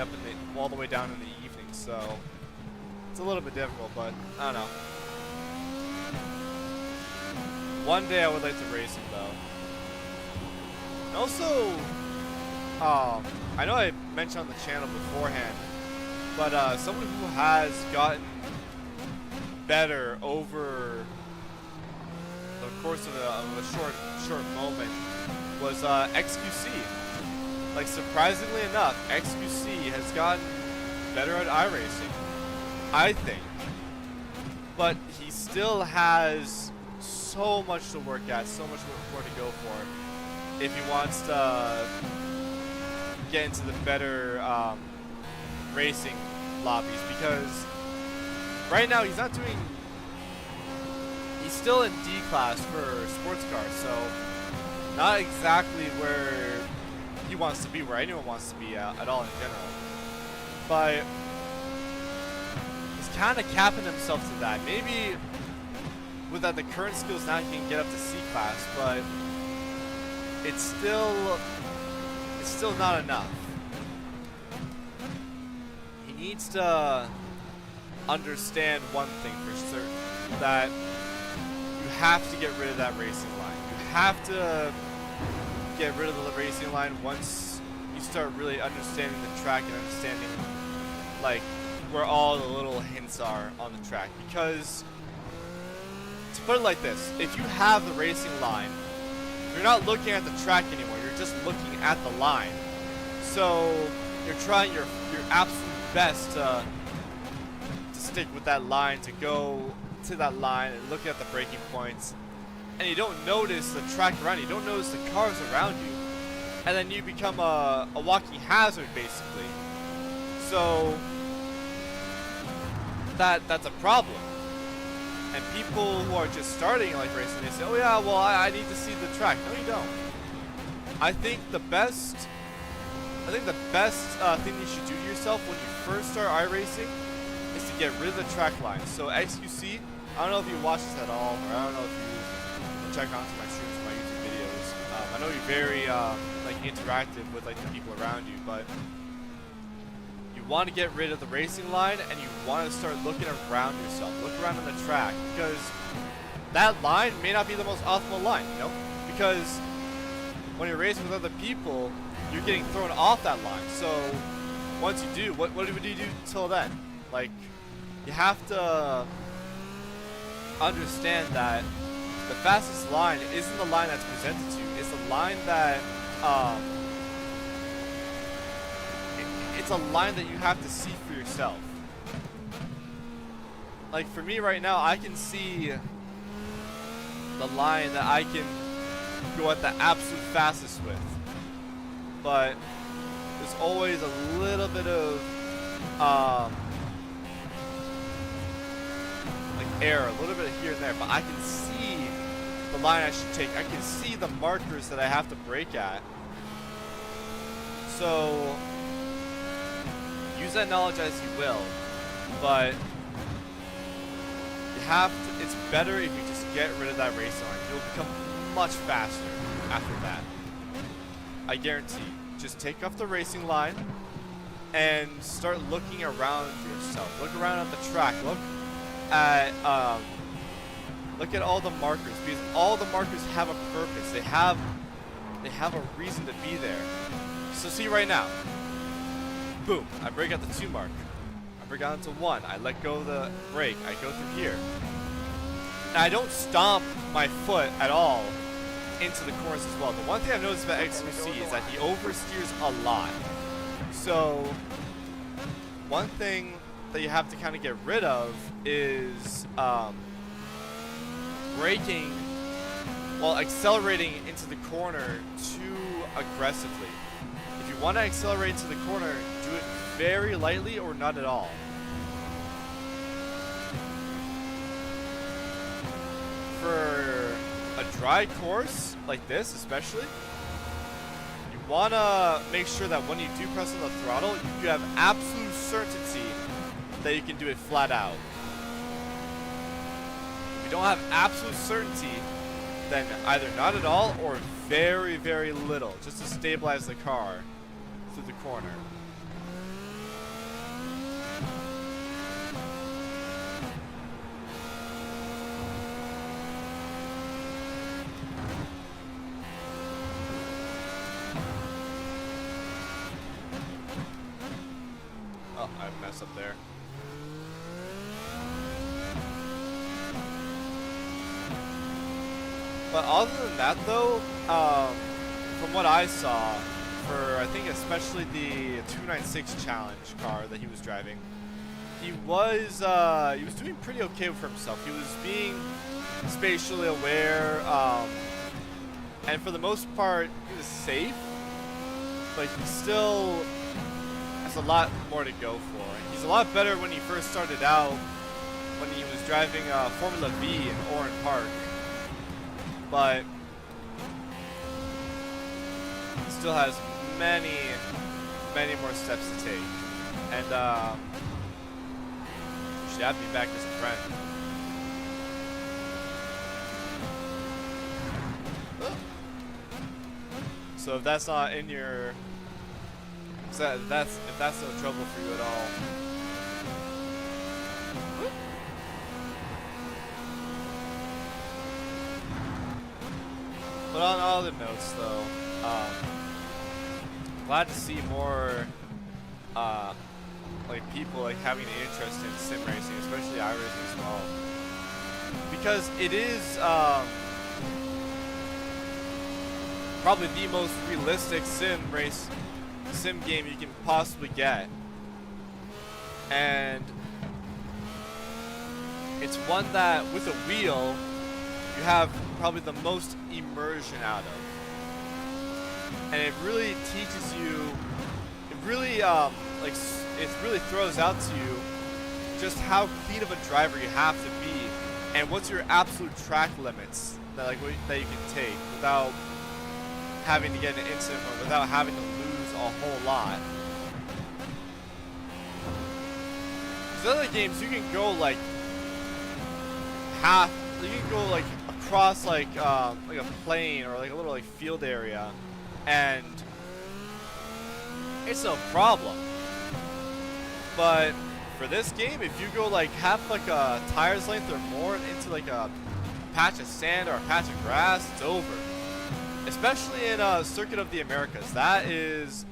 down in the evening. So it's a little bit difficult, but I don't know. One day I would like to race him though. And also, I know I mentioned on the channel beforehand, but someone who has gotten better over the course of a short moment was XQC. Like, surprisingly enough, XQC has gotten better at iRacing, I think. But he still has so much to work at, so much more to go for if he wants to get into the better racing lobbies, because right now he's still in D class for sports cars, so not exactly where he wants to be, where anyone wants to be at all in general. But he's kind of capping himself to that. Maybe without the current skills now he can get up to C class, but it's still not enough. He needs to understand one thing for certain, that you have to get rid of that racing line. You have to get rid of the racing line once you start really understanding the track and understanding like where all the little hints are on the track. Because to put it like this, if you have the racing line, you're not looking at the track anymore, you're just looking at the line. So you're trying your absolute best to stick with that line, to go to that line and look at the braking points, and you don't notice the track around you, you don't notice the cars around you, and then you become a walking hazard basically. So that's a problem. And people who are just starting like racing, they say, oh yeah, well I need to see the track. No, you don't. I think the best thing you should do to yourself when you first start iRacing is to get rid of the track line. So XQC, I don't know if you watch this at all, or I don't know if you check onto my streams, my YouTube videos. I know you're very like interactive with like the people around you, but you want to get rid of the racing line and you want to start looking around yourself. Look around on the track, because that line may not be the most optimal line, you know? Because when you're racing with other people, you're getting thrown off that line. So once you do, what do you do till then? Like, you have to understand that the fastest line isn't the line that's presented to you. It's the line that it's a line that you have to see for yourself. Like for me right now, I can see the line that I can go at the absolute fastest with, but there's always a little bit of like error, a little bit here and there, but I can see the line I should take. I can see the markers that I have to brake at. So use that knowledge as you will, but you have to, it's better if you just get rid of that race line. You'll become much faster after that. I guarantee. Just take off the racing line and start looking around yourself. Look around at the track. Look at all the markers, because all the markers have a purpose. They have a reason to be there. So see right now. Boom, I brake at the 2 mark. I brake onto 1. I let go of the brake. I go through here. Now I don't stomp my foot at all into the corners as well. The one thing I've noticed about XQC is that he oversteers a lot. So one thing that you have to kind of get rid of is braking while accelerating into the corner too aggressively. If you want to accelerate into the corner, do it very lightly or not at all. For a dry course like this especially, you want to make sure that when you do press on the throttle, you have absolute certainty that you can do it flat out. If you don't have absolute certainty, then either not at all or very, very little, just to stabilize the car through the corner. Oh, I messed up there. But other than that, though, from what I saw, for I think especially the 296 challenge car that he was driving, he was doing pretty okay for himself. He was being spatially aware, and for the most part, he was safe. But he still has a lot more to go for. He's a lot better when he first started out, when he was driving Formula V in Oran Park. But he still has many, many more steps to take. And should have me back as a friend. So if that's not in your, if that's no trouble for you at all. But on other notes, though, glad to see more like people like having an interest in sim racing, especially iRacing as well, because it is probably the most realistic sim game you can possibly get, and it's one that with a wheel you have probably the most immersion out of, and it really teaches you, it really it really throws out to you just how clean of a driver you have to be, and what's your absolute track limits that that you can take without having to get an incident or without having to lose a whole lot. These other games you can go like half, you can go like across like a plane or like a little like field area, and it's no problem. But for this game, if you go like half like a tire's length or more into like a patch of sand or a patch of grass, it's over. Especially in Circuit of the Americas, that is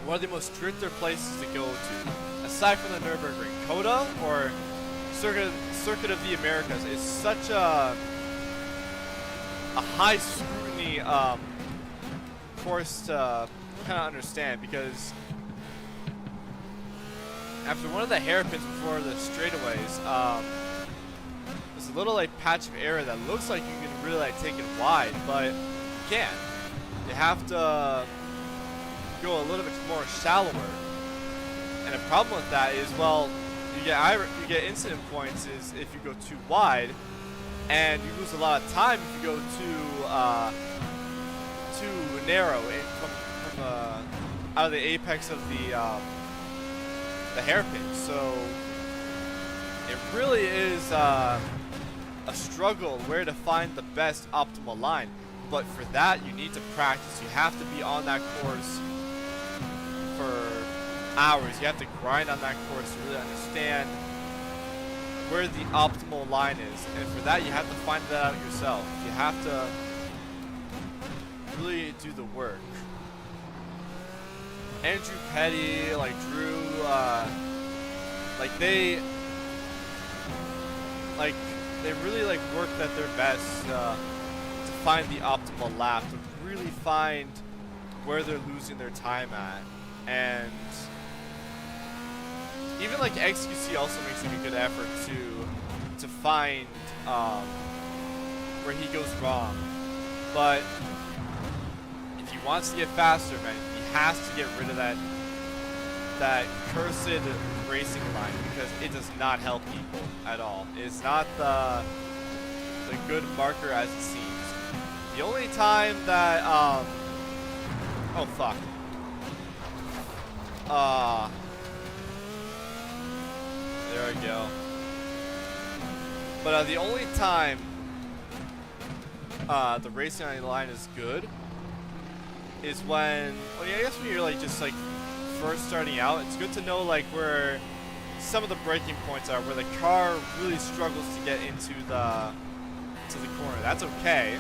one of the most stricter places to go to, aside from the Nürburgring. COTA or Circuit of the Americas is such a high scrutiny course to kind of understand, because after one of the hairpins before the straightaways, there's a little like patch of area that looks like you can really like take it wide, but you can't. You have to go a little bit more shallower. And the problem with that is, well, you get incident points is if you go too wide, and you lose a lot of time if you go too narrow from out of the apex of the hairpin. So it really is a struggle where to find the best optimal line. But for that, you need to practice. You have to be on that course for hours. You have to grind on that course to really understand where the optimal line is. And for that, you have to find that out yourself. You have to really do the work. Andrew Petty, like Drew, they really like worked at their best to find the optimal lap, to really find where they're losing their time at. And even like XQC also makes like a good effort to to find where he goes wrong. But if he wants to get faster, man, he has to get rid of that cursed racing line, because it does not help people at all. It's not the good marker as it seems. The only time that oh fuck. There we go. But the only time the racing line is good is when, well, yeah, I guess when you're like just like first starting out. It's good to know like where some of the braking points are, where the car really struggles to get into the corner. That's okay.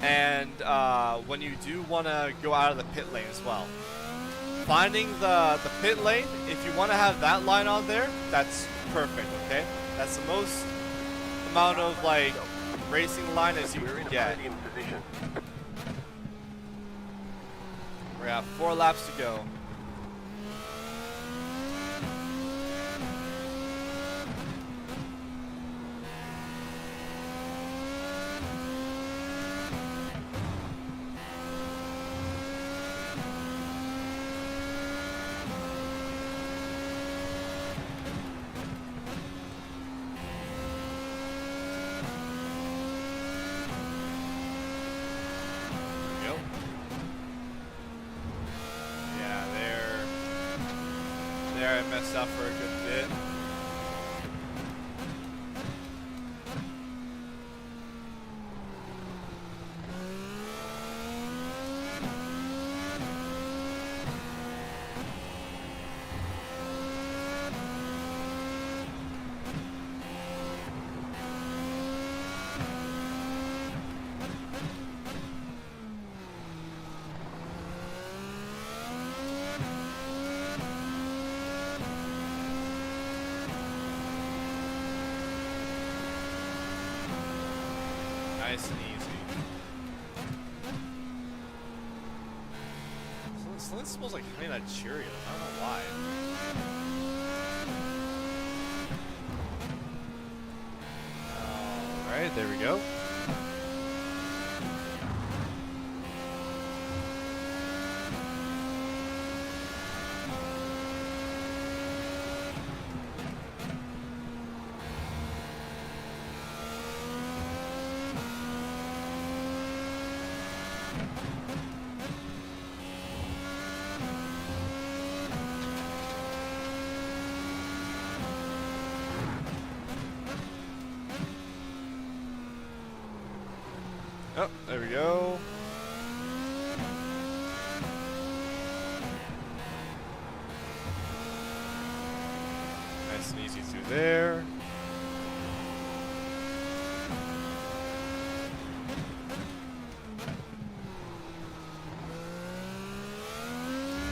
And when you do want to go out of the pit lane as well, finding the pit lane, if you want to have that line on there, that's perfect. Okay, that's the most amount of like racing line as you can get. We have 4 laps to go. I messed up for a good bit. Nice and easy. Something smells like Honey Nut Cheerios. I don't know why. Alright, there we go. Oh, there we go. Nice and easy through there.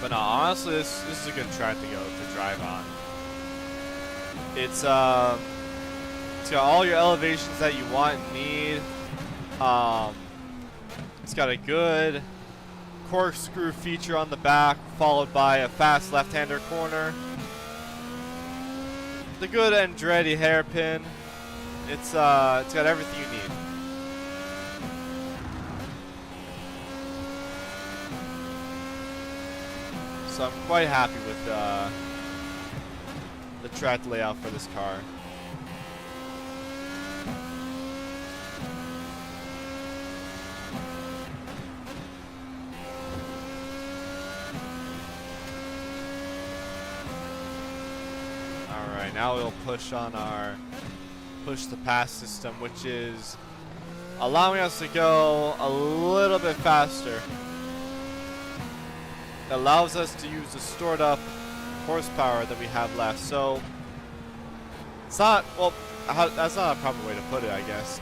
But no, honestly, this is a good track to drive on. It's got all your elevations that you want and need. It's got a good corkscrew feature on the back, followed by a fast left-hander corner. The good Andretti hairpin. It's got everything you need. So I'm quite happy with the track layout for this car. Alright, now we'll push on our push the pass system, which is allowing us to go a little bit faster. It allows us to use the stored up horsepower that we have left. So it's not, well, that's not a proper way to put it, I guess.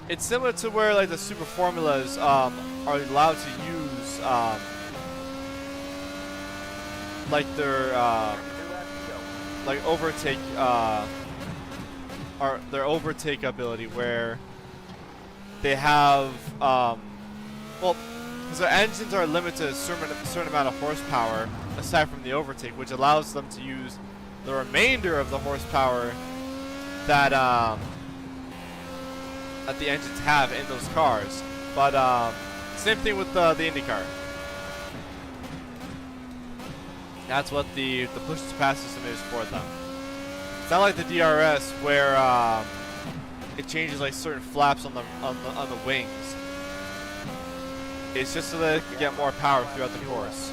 It's similar to where like the super formulas are allowed to use like their like overtake or their overtake ability, where they have well, Because our engines are limited to a certain amount of horsepower, aside from the overtake, which allows them to use the remainder of the horsepower that that the engines have in those cars. But same thing with the IndyCar. That's what the push-to-pass system is for them. It's not like the DRS where it changes like certain flaps on the wings. It's just so that it can get more power throughout the course.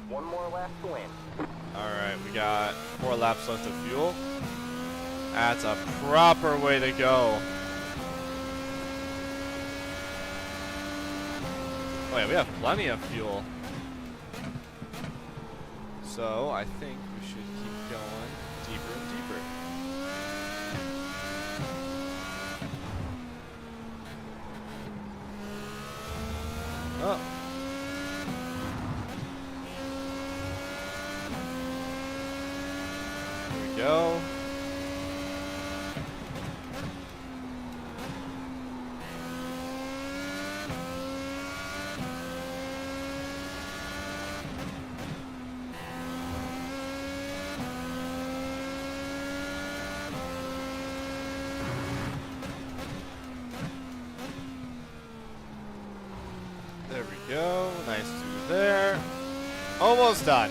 One more lap to win. Alright, we got 4 laps left of fuel. That's a proper way to go. Oh yeah, we have plenty of fuel. So I think we should keep going deeper and deeper. Oh. Here we go. There we go. Nice through there. Almost done.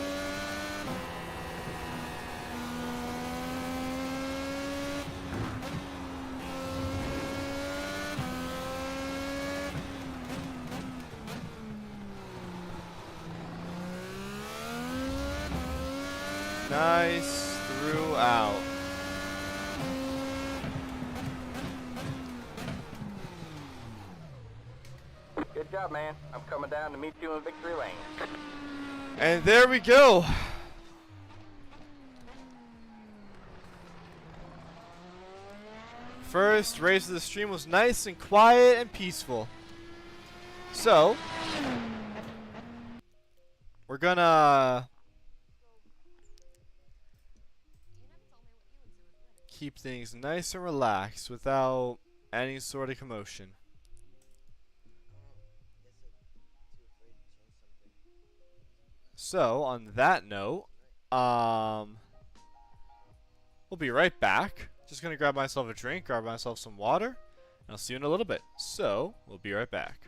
Nice throughout. Good job, man. I'm coming down to meet you in victory lane. And there we go. First race of the stream was nice and quiet and peaceful. So, we're gonna keep things nice and relaxed without any sort of commotion. So, on that note, we'll be right back. Just gonna grab myself a drink, grab myself some water, and I'll see you in a little bit. So, we'll be right back.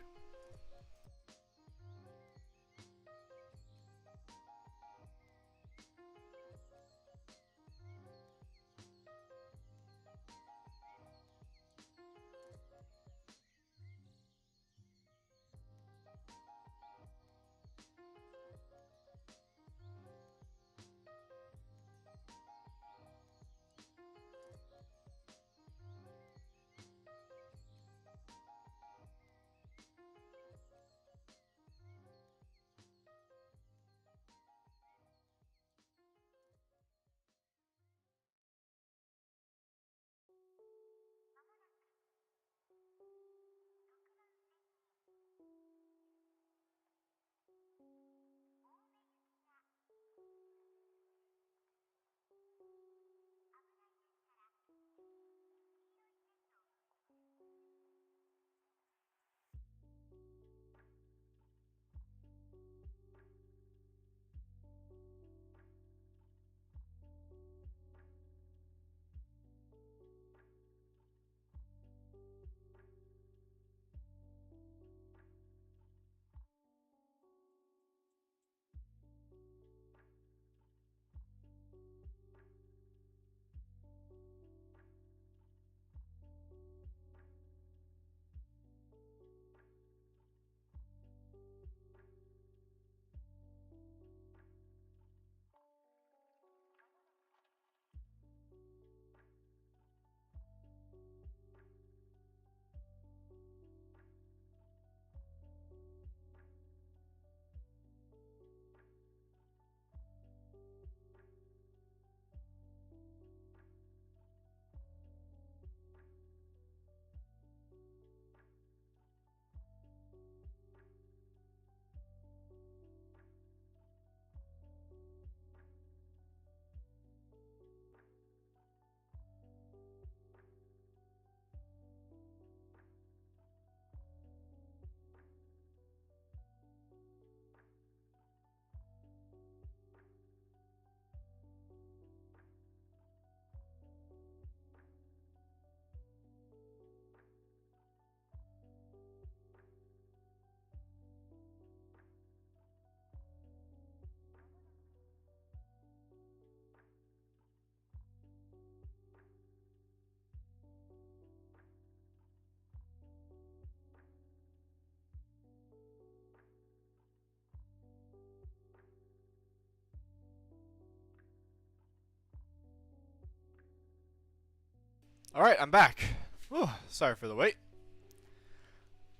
Alright, I'm back. Whew, sorry for the wait.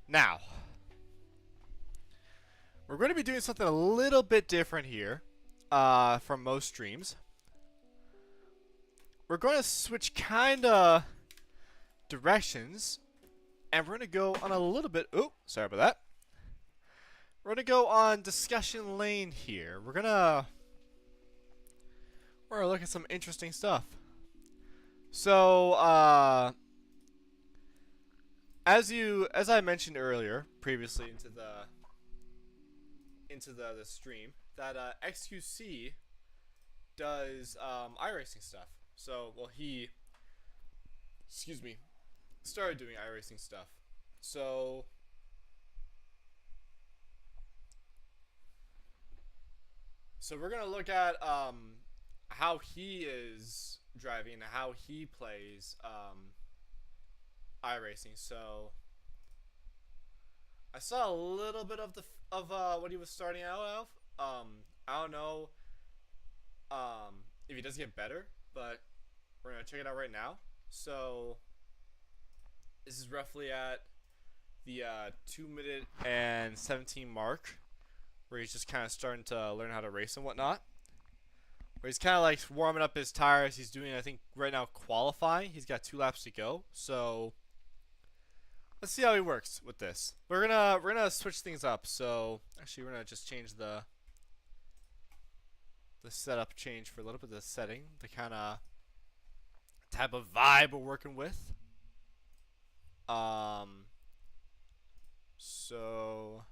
Now, we're going to be doing something a little bit different here from most streams. We're going to switch kind of directions, and we're going to go on a little bit... Oh, sorry about that. We're going to go on discussion lane here. We're going to look at some interesting stuff. So, as I mentioned earlier, previously into the stream, that XQC does iRacing stuff. So, well, he, excuse me, started doing iRacing stuff. So, we're gonna look at how he is driving and how he plays iRacing. So I saw a little bit of what he was starting out of. I don't know if he does get better, but we're gonna check it out right now. So this is roughly at the 2 minute and 17 mark, where he's just kind of starting to learn how to race and whatnot. Where he's kind of like warming up his tires. He's doing, I think, right now qualifying. He's got 2 laps to go. So let's see how he works with this. We're gonna switch things up. So actually, we're gonna just change the setup change for a little bit of the setting, the kind of type of vibe we're working with. So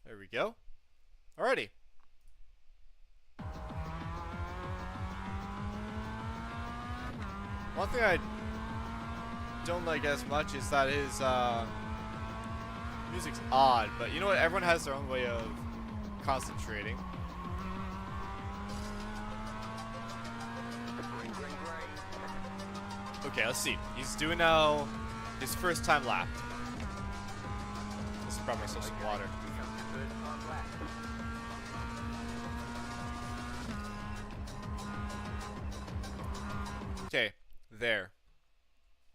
there we go. Alrighty. One thing I don't like as much is that his music's odd, but you know what? Everyone has their own way of concentrating. Okay, let's see. He's doing now his first time lap. Let's grab myself some water. Okay, there.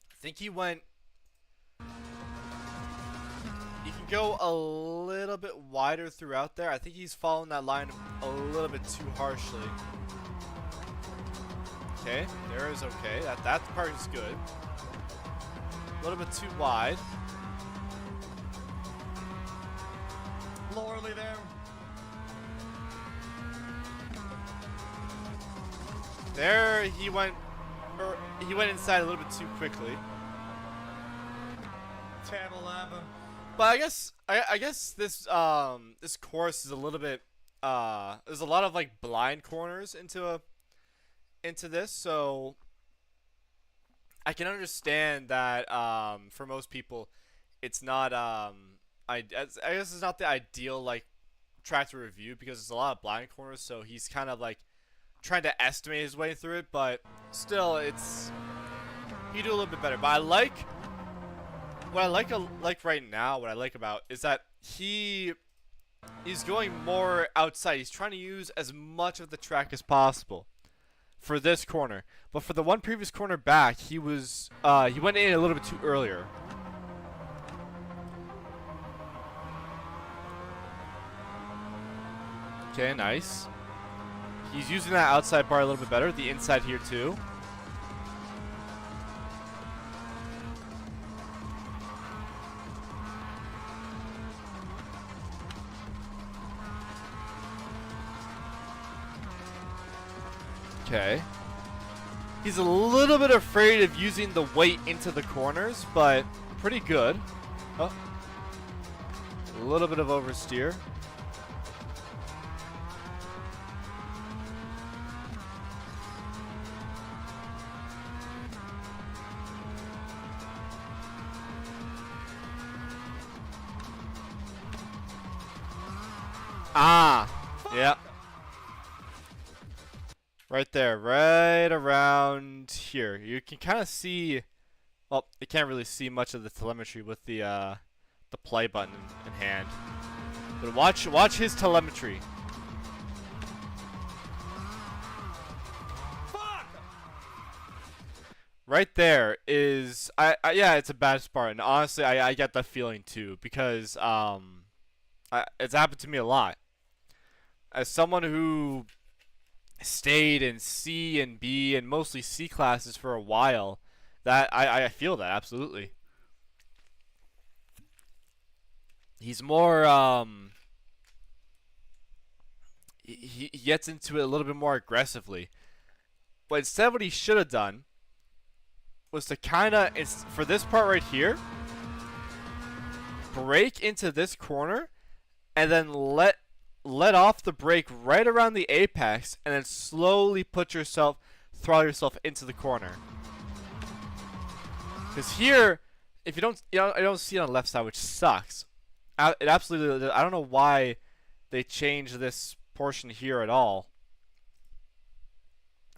I think he went... You can go a little bit wider throughout there. I think he's following that line a little bit too harshly. Okay, there is okay. That part is good. A little bit too wide. Lowerly there. There he went inside a little bit too quickly. Tabalaba. But I guess this this course is a little bit there's a lot of like blind corners into this, so I can understand that for most people it's not I guess it's not the ideal like track to review because there's a lot of blind corners, so he's kind of like trying to estimate his way through it, but still it's you do a little bit better. But I like what I like right now, what I like about is that he's going more outside. He's trying to use as much of the track as possible for this corner. But for the one previous corner back, he went in a little bit too earlier. Okay, nice. He's using that outside bar a little bit better. The inside here too. Okay. He's a little bit afraid of using the weight into the corners, but pretty good. Oh. A little bit of oversteer. Ah, yeah. Right there, right around here. You can kind of see, well, you can't really see much of the telemetry with the play button in hand. But watch his telemetry. right there is yeah, it's a bad spot, and honestly, I get that feeling too because it's happened to me a lot. As someone who stayed in C and B and mostly C classes for a while, that I feel that absolutely. He's more he gets into it a little bit more aggressively. But instead, what he should have done was to kind of, for this part right here, brake into this corner and then let off the brake right around the apex and then slowly throttle yourself into the corner. Because here, if you don't, I don't see it on the left side, which sucks. It absolutely, I don't know why they changed this portion here at all.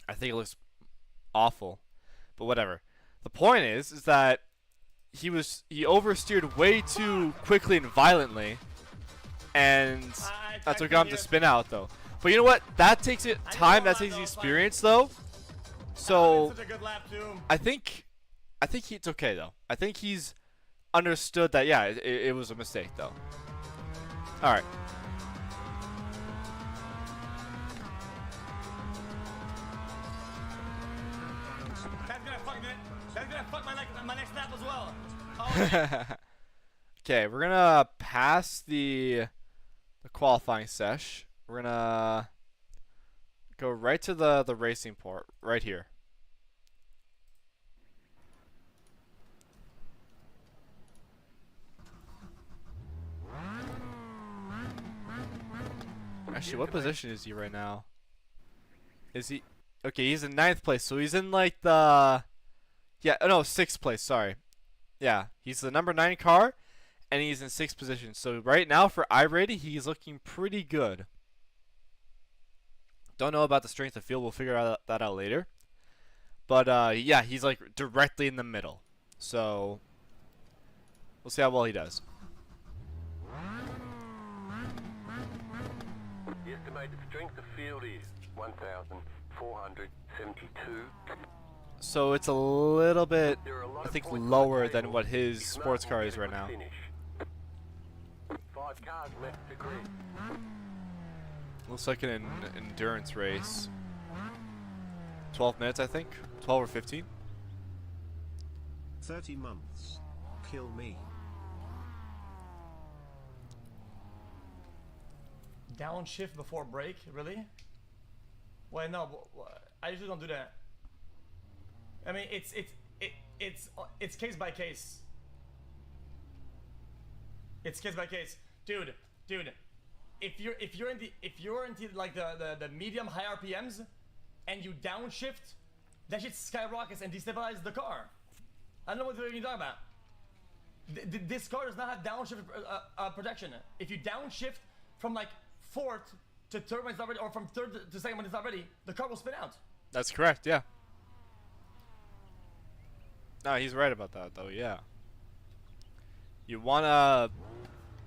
I think it looks awful, but whatever. The point is that he oversteered way too quickly and violently, and that's what got him to spin out though. But you know what? That takes it time. That takes experience though. So I think it's okay though. I think he's understood that yeah, it was a mistake though. All right. That's gonna fuck my next snap as well. Oh, okay, we're gonna pass the qualifying sesh. We're gonna go right to the racing port right here. Actually, what position is he right now? Is he okay? He's in 9th place, so he's in like the no 6th place. Sorry, yeah, he's the number 9 car, and he's in 6th position. So right now for iRating, he's looking pretty good. Don't know about the strength of field. We'll figure that out later. But yeah, he's like directly in the middle. So we'll see how well he does. The estimated strength of field is 1,472. So it's a little bit, I think, lower than what his sports car is right now. 5 cars left to grid. Looks like an endurance race. 12 minutes, I think. 12 or 15. 30 months. Kill me. downshift before brake, really? Wait, no, I usually don't do that. I mean, it's case by case. It's case by case, dude. If you're into like the medium high RPMs, and you downshift, that shit skyrockets and destabilizes the car. I don't know what you're talking about. This car does not have downshift protection. If you downshift from like fourth to third when it's not ready, or from third to second when it's not ready, the car will spin out. That's correct, yeah. No, he's right about that, though, yeah. You wanna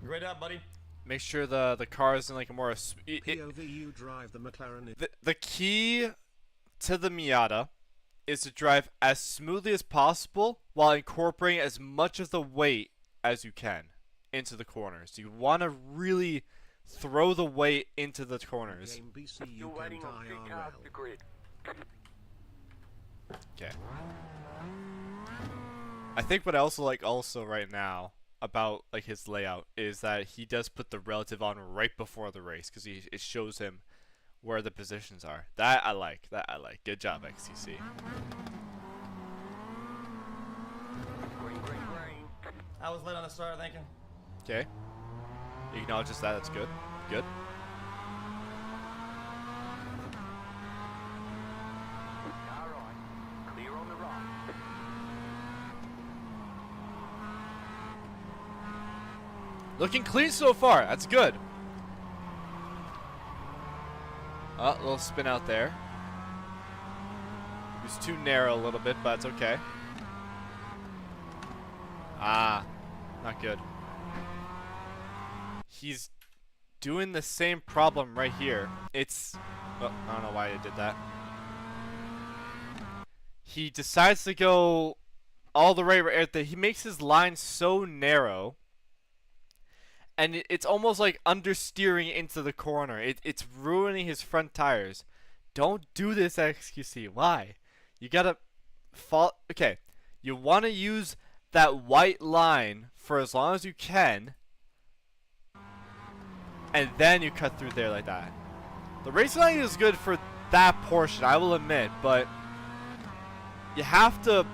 Great up, buddy. make sure the car is in like a more... POV, you drive the McLaren. The key to the Miata is to drive as smoothly as possible while incorporating as much of the weight as you can into the corners. You want to really throw the weight into the corners. Game BC, you You're waiting can on 3 IRL. cars to grid. Okay. I think what I also like right now about like his layout is that he does put the relative on right before the race because it shows him where the positions are. That I like. Good job, XTC. Green. I was late on the start, thank you. Okay. You acknowledge that. That's good. Good. Car right. Clear on the right. Looking clean so far. That's good. Oh, a little spin out there. It was too narrow a little bit, but it's okay. Ah, not good. He's doing the same problem right here. It's... Oh, I don't know why I did that. he decides to go all the way right there. He makes his line so narrow, and it's almost like understeering into the corner. It's ruining his front tires. Don't do this, XQC. Why? You gotta fall. Okay, you want to use that white line for as long as you can, and then you cut through there like that. The racing line is good for that portion, I will admit, but you have to,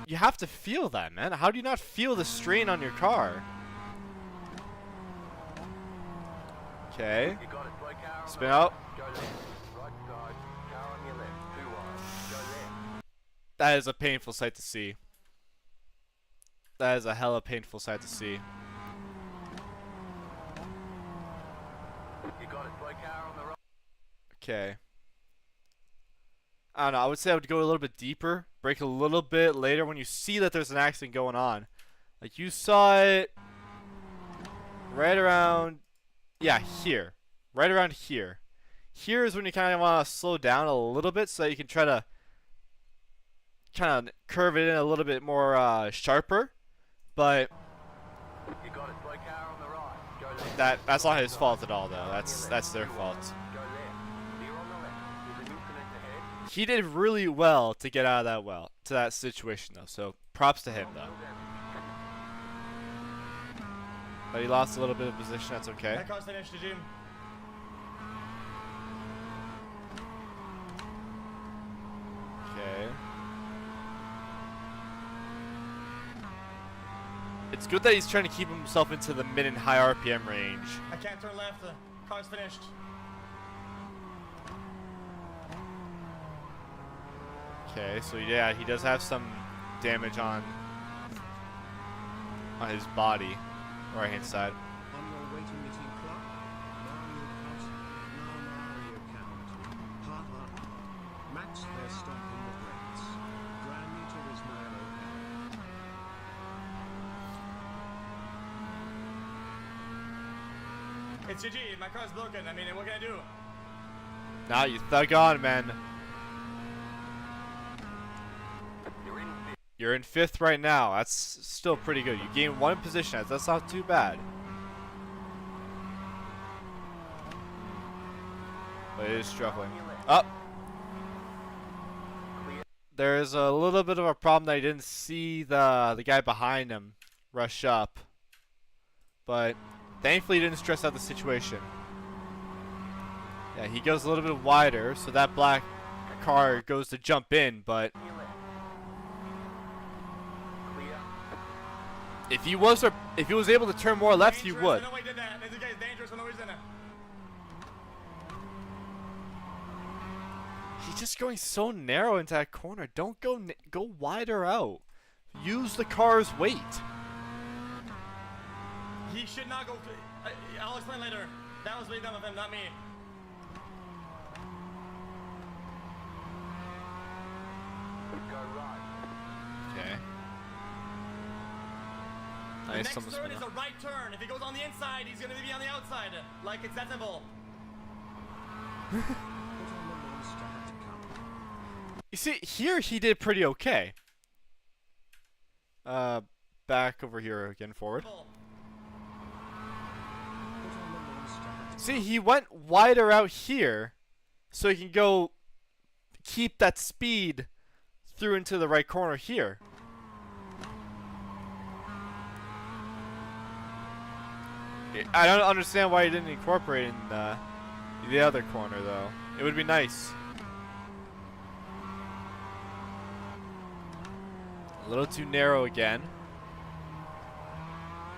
you have to feel that, man. How do you not feel the strain on your car? Okay. You got it. Slow car on Spin the out. right. Go left. Right side. Car on your left. Too wide. Go left. That is a painful sight to see. That is a hella painful sight to see. You got it. Slow car on the right. Okay. I don't know. I would say I would go a little bit deeper. Brake a little bit later when you see that there's an accident going on. Like you saw it right around, yeah, here. Right around here. Here is when you kind of want to slow down a little bit so that you can try to kind of curve it in a little bit more sharper. But You got it. Slow car on the right. Go left. that's not his fault at all, though. That's their fault. Go left. You're on the left. There's a new connect ahead. He did really well to get out of that situation, though. So props to him, though. But he lost a little bit of position. That's okay. That car's finished, Jim. Okay. It's good that he's trying to keep himself into the mid and high RPM range. I can't turn left. The car's finished. Okay, so yeah, he does have some damage on his body, right hand side. On your way to meeting club? Mario Kart. Now Mario Kart. Ha ha. Max, they're stomping the brakes. Granita is Mario Kart. It's GG. My car's broken. I mean, what can I do? Nah, you thug on, man. You're in fifth right now. That's still pretty good. You gained one position. That's not too bad. But it is struggling. Up. There's a little bit of a problem that he didn't see the guy behind him rush up. But thankfully he didn't stress out the situation. Yeah, he goes a little bit wider, so that black car goes to jump in, but if he was able to turn more left, he would. No way did that. This guy's dangerous for no reason. He's just going so narrow into that corner. Don't go wider out. Use the car's weight. He should not go. I'll explain later. That was way done with him, not me. Go right. Okay. The Nice. next turn is a right turn. If he goes on the inside, he's gonna be on the outside. Like it's that simple. Put on the monster hat to come. You see, here he did pretty okay. Back over here again, forward. Put on the monster hat. See, he went wider out here, so he can go keep that speed through into the right corner here. I don't understand why he didn't incorporate in the other corner, though. It would be nice. A little too narrow again.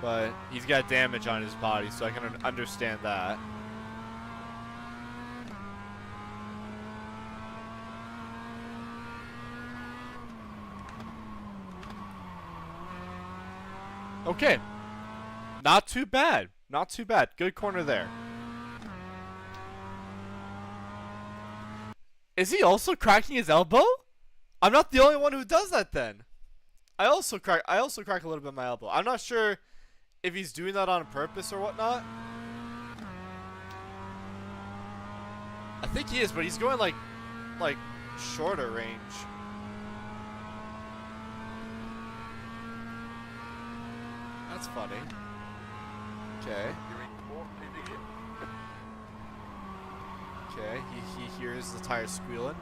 But he's got damage on his body, so I can understand that. Okay. Not too bad. Not too bad. Good corner there. Is he also cracking his elbow? I'm not the only one who does that then. I also crack a little bit of my elbow. I'm not sure if he's doing that on purpose or whatnot. I think he is, but he's going like shorter range. That's funny. Okay. You're in fourth position. Okay, he hears the tires squealing.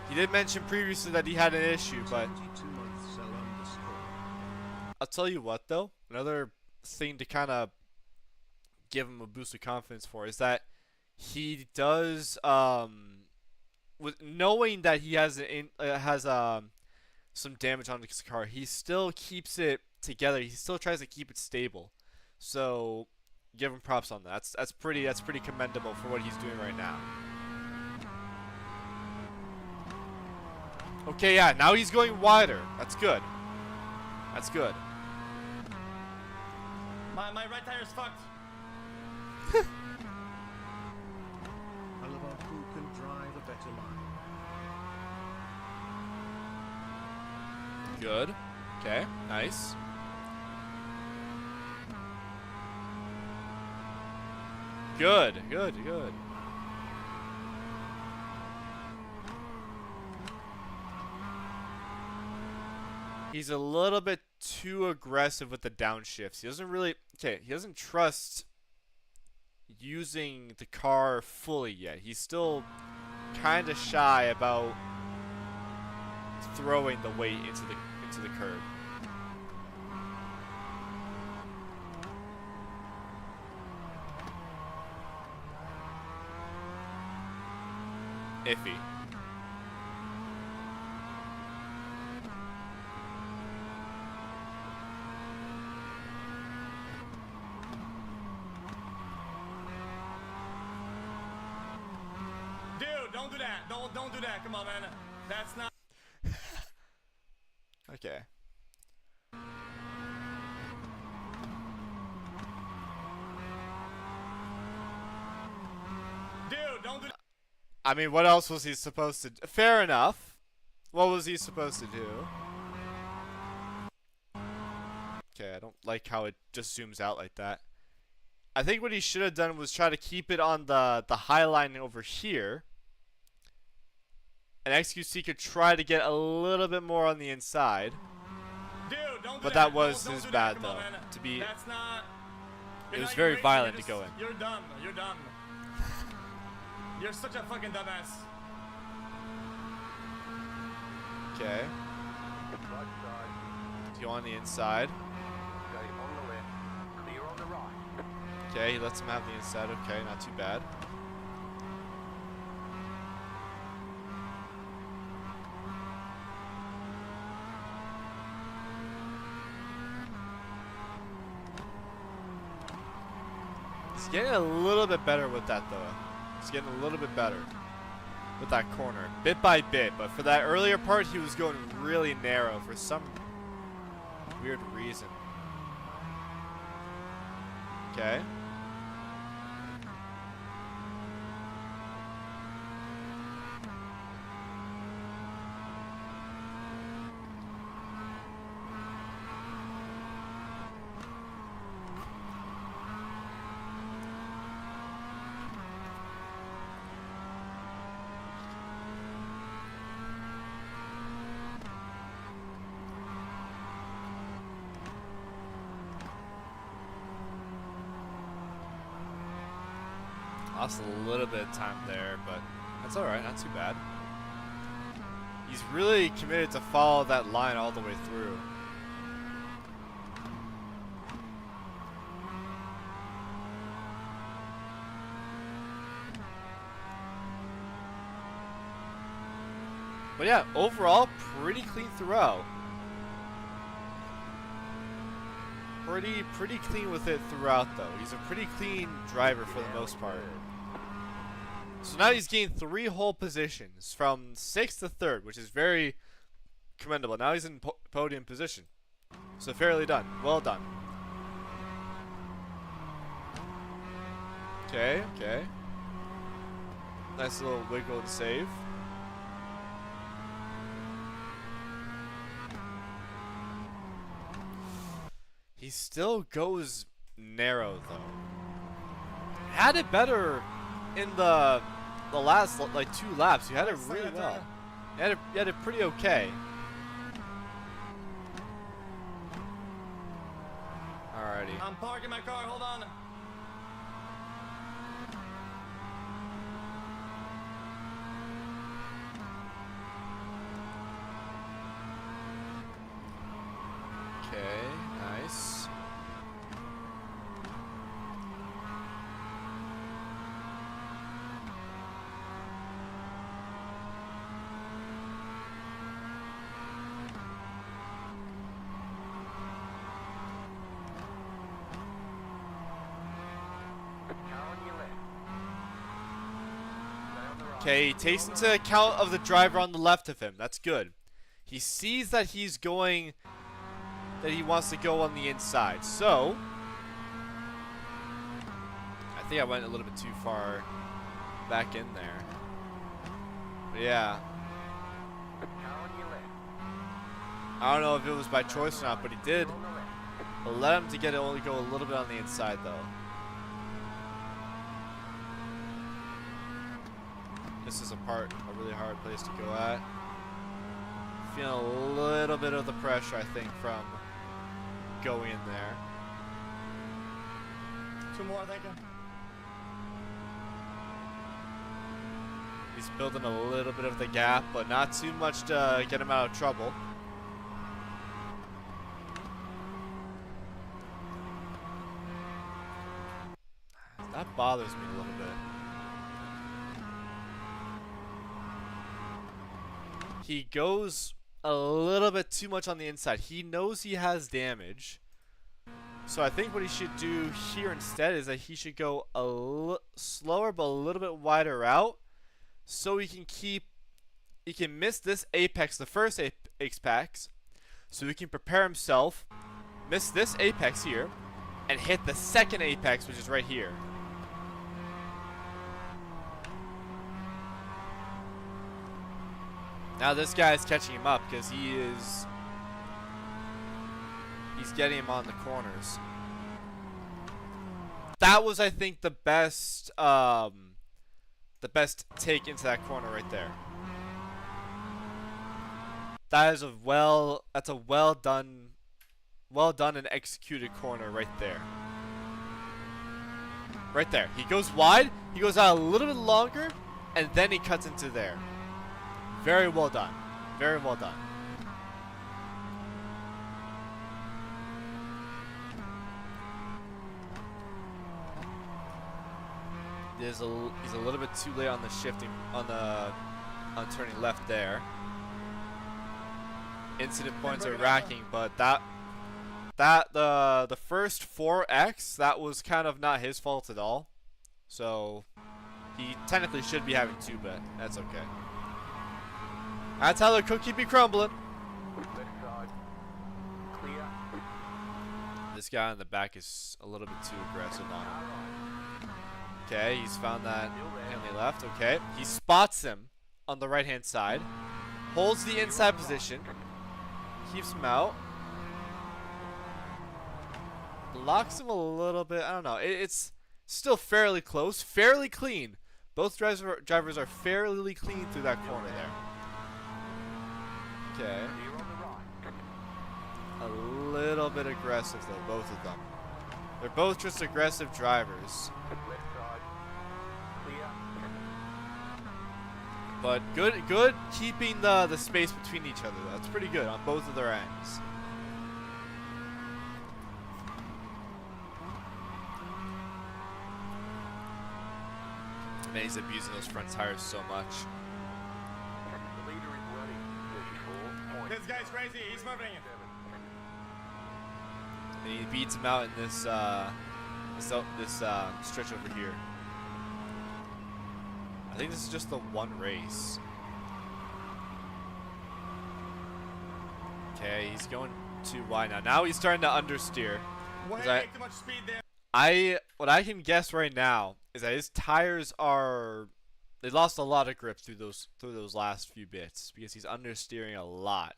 He did mention previously that he had an issue, but 22 months L underscore. I'll tell you what though, another thing to kind of give him a boost of confidence for is that he does, with knowing that he has some damage on his car, he still keeps it together. He still tries to keep it stable. So give him props on that. That's pretty commendable for what he's doing right now. Okay, yeah, now he's going wider. That's good. That's good. My right tire's fucked. Alaba who can drive a better line. Good. Okay, nice. Good, good, good. He's a little bit too aggressive with the downshifts. He doesn't really, he doesn't trust using the car fully yet. He's still kind of shy about throwing the weight into the curb. Iffy. Dude, don't do that. Don't do that. Come on, man. That's not. Okay. Dude, don't do that. I mean, what else was he supposed to do? Fair enough. What was he supposed to do? Okay, I don't like how it just zooms out like that. I think what he should have done was try to keep it on the high line over here. And XQC could try to get a little bit more on the inside. Dude, don't do But that. that was Don't his do bad, that. Come on, though, man. to be- That's not. It You're was not very racing, violent you're to go in. You're dumb. You're dumb. You're such a fucking dumbass. Okay. Right side. Go on the inside. Okay, on the left. Clear on the right. Okay, he lets him have the inside. Okay, not too bad. He's getting a little bit better with that, though. He's getting a little bit better with that corner, bit by bit. But for that earlier part, he was going really narrow for some weird reason. Okay. Lost a little bit of time there, but that's alright, not too bad. He's really committed to follow that line all the way through. But yeah, overall, pretty clean throughout. Pretty clean with it throughout, though. He's a pretty clean driver for the most part. So now he's gained 3 whole positions from 6th to 3rd, which is very commendable. Now he's in podium position. So fairly done. Well done. Okay, okay. Nice little wiggle and save. He still goes narrow, though. Had it better in the the last like 2 laps. You had it Nice, really second well. turn. You had it pretty okay. Alrighty. I'm parking my car. Hold on. Okay, nice. Car on your left. Stay on the right. Okay, he takes into account of the driver on the left of him. That's good. He sees that he's going, that he wants to go on the inside. So, I think I went a little bit too far back in there. But yeah, Car on your left. I don't know if it was by choice or not, but he did. On the left. But let him to get it only go a little bit on the inside though. This is a really hard place to go at. Feeling a little bit of the pressure, I think, from going in there. 2 more, thank you. He's building a little bit of the gap, but not too much to get him out of trouble. That bothers me a little bit. He goes a little bit too much on the inside. He knows he has damage. So I think what he should do here instead is that he should go a slower but a little bit wider out, so he can miss this apex, the first apex, so he can prepare himself, miss this apex here, and hit the second apex, which is right here. Now this guy is catching him up because he's getting him on the corners. That was, I think, the best take into that corner right there. That's a well done and executed corner right there. Right there. He goes wide, he goes out a little bit longer, and then he cuts into there. Very well done. Very well done. He's a little bit too late on the shifting on turning left there. Incident points are racking, but the first 4x, that was kind of not his fault at all. So he technically should be having 2, but that's okay. That's how the cookie be crumbling. Left side. Clear. This guy in the back is a little bit too aggressive on him. Car right. Okay, he's found that Hanley left. Okay, he spots him on the right-hand side, holds the inside position, keeps him out, blocks him a little bit. I don't know. It's still fairly close, fairly clean. Both drivers are fairly clean through that corner there. Okay. Clear on the right. A little bit aggressive though, both of them. They're both just aggressive drivers. Left side. Clear. But good keeping the space between each other. That's pretty good on both of their ends. Man, he's abusing those front tires so much. The leader is running. 34 points. This guy's crazy. He's moving. And he beats him out in this stretch over here. I think this is just the one race. Okay, he's going too wide now. Now he's starting to understeer. Way too much speed there. What I can guess right now is that his tires they lost a lot of grip through those last few bits because he's understeering a lot.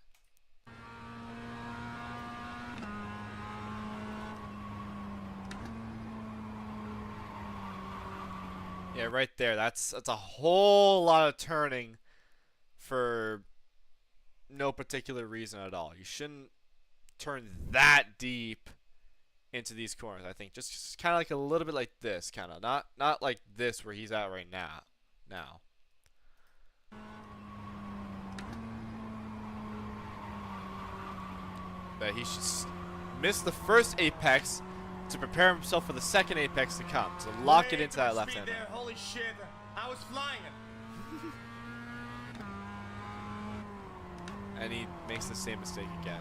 Yeah, right there. That's a whole lot of turning for no particular reason at all. You shouldn't turn that deep into these corners. I think just kind of like a little bit like this, kind of not like this where he's at right now. Now. But he should miss the first apex to prepare himself for the second apex to come. To lock it into that left hand. Holy shit! I was flying. And he makes the same mistake again.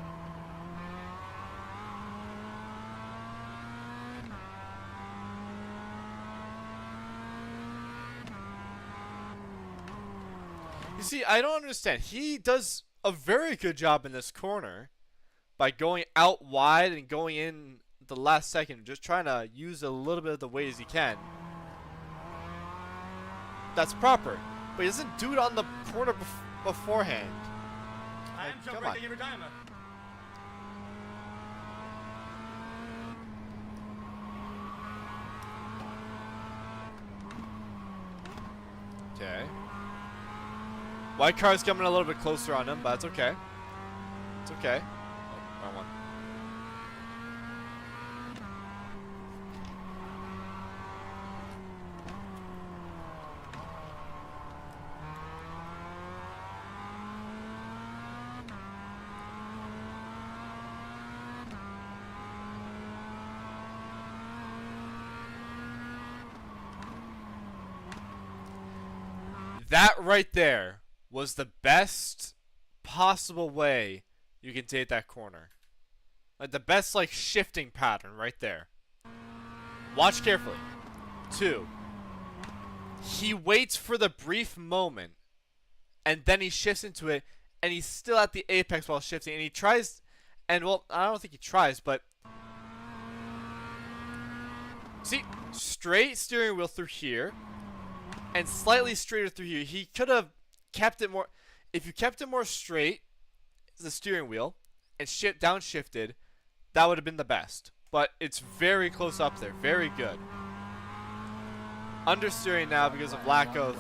You see, I don't understand. He does a very good job in this corner by going out wide and going in the last second, just trying to use a little bit of the weight as he can. That's proper. But he doesn't do it on the corner beforehand. I am jump braking every time. Okay. White car's coming a little bit closer on him, but it's okay. It's okay. Oh, wrong one. That right there was the best possible way you can take that corner. Like the best like shifting pattern right there. Watch carefully. 2. He waits for the brief moment and then he shifts into it and he's still at the apex while shifting and he tries and well, I don't think he tries, but see, straight steering wheel through here and slightly straighter through here. He could have kept it more. If you kept it more straight, the steering wheel, and downshifted, that would have been the best. But it's very close up there. Very good. Understeering now because of lack of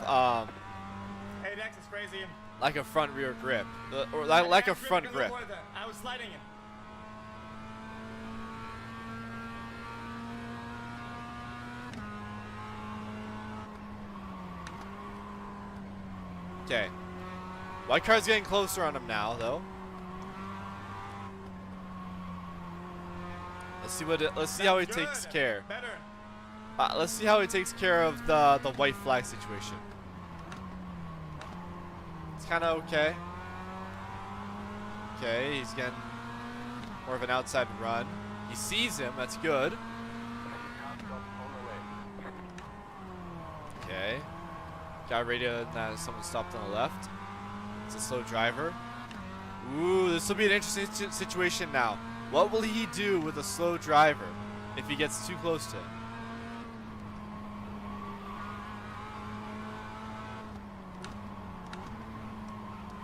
Hey, Dex is crazy. like a front rear grip, or like a front grip. I was sliding it. Okay. White car's getting closer on him now, though. Let's see how he takes care. Better. Let's see how he takes care of the white flag situation. It's kind of okay. Okay, he's getting more of an outside run. He sees him. That's good. Okay. Got radio that someone stopped on the left. It's a slow driver. Ooh, this will be an interesting situation now. What will he do with a slow driver if he gets too close to him?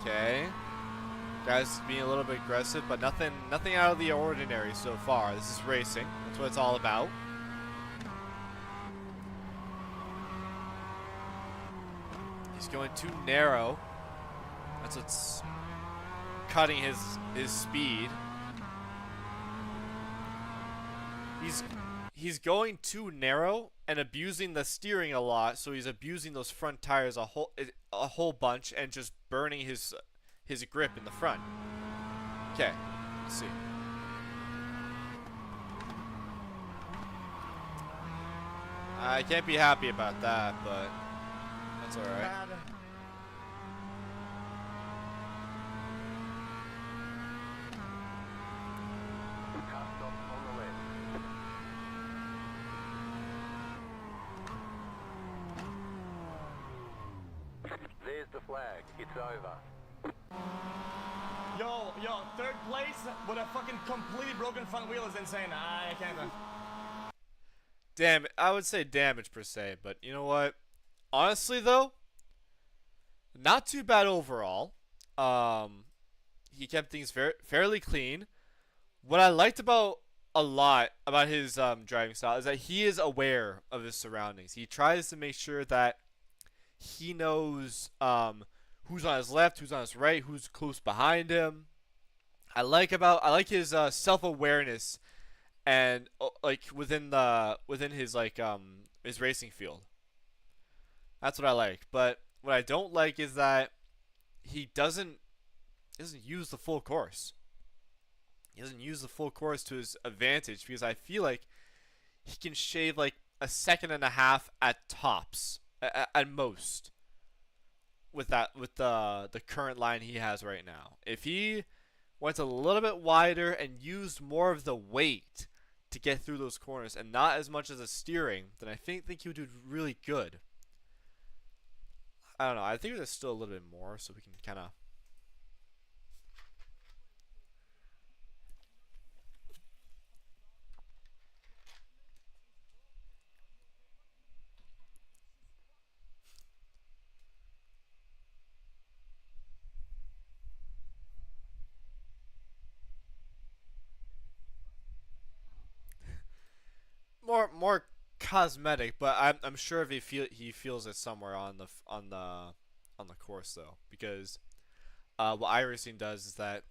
Okay. Guys being a little bit aggressive, but nothing out of the ordinary so far. This is racing. That's what it's all about. He's going too narrow. That's what's cutting his speed. He's going too narrow and abusing the steering a lot, so he's abusing those front tires a whole bunch and just burning his grip in the front. Okay, let's see. I can't be happy about that, but that's alright. Bad. Car stop on the left. There's the flag. It's over. Yo, third place with a fucking completely broken front wheel is insane. I can't. I would say damage per se, but you know what? Honestly though, not too bad overall. He kept things fairly clean. What I liked about a lot about his driving style is that he is aware of his surroundings. He tries to make sure that he knows who's on his left, who's on his right, who's close behind him. I like his self awareness and like within his racing field. That's what I like. But what I don't like is that he doesn't use the full course. He doesn't use the full course to his advantage because I feel like he can shave like a second and a half at tops at most with the current line he has right now. If he went a little bit wider and used more of the weight to get through those corners and not as much as the steering, then I think he would do really good. I don't know. I think there's still a little bit more, so we can kind of. More cosmetic, but I'm sure if he feels it somewhere on the course though, because what iRacing does is that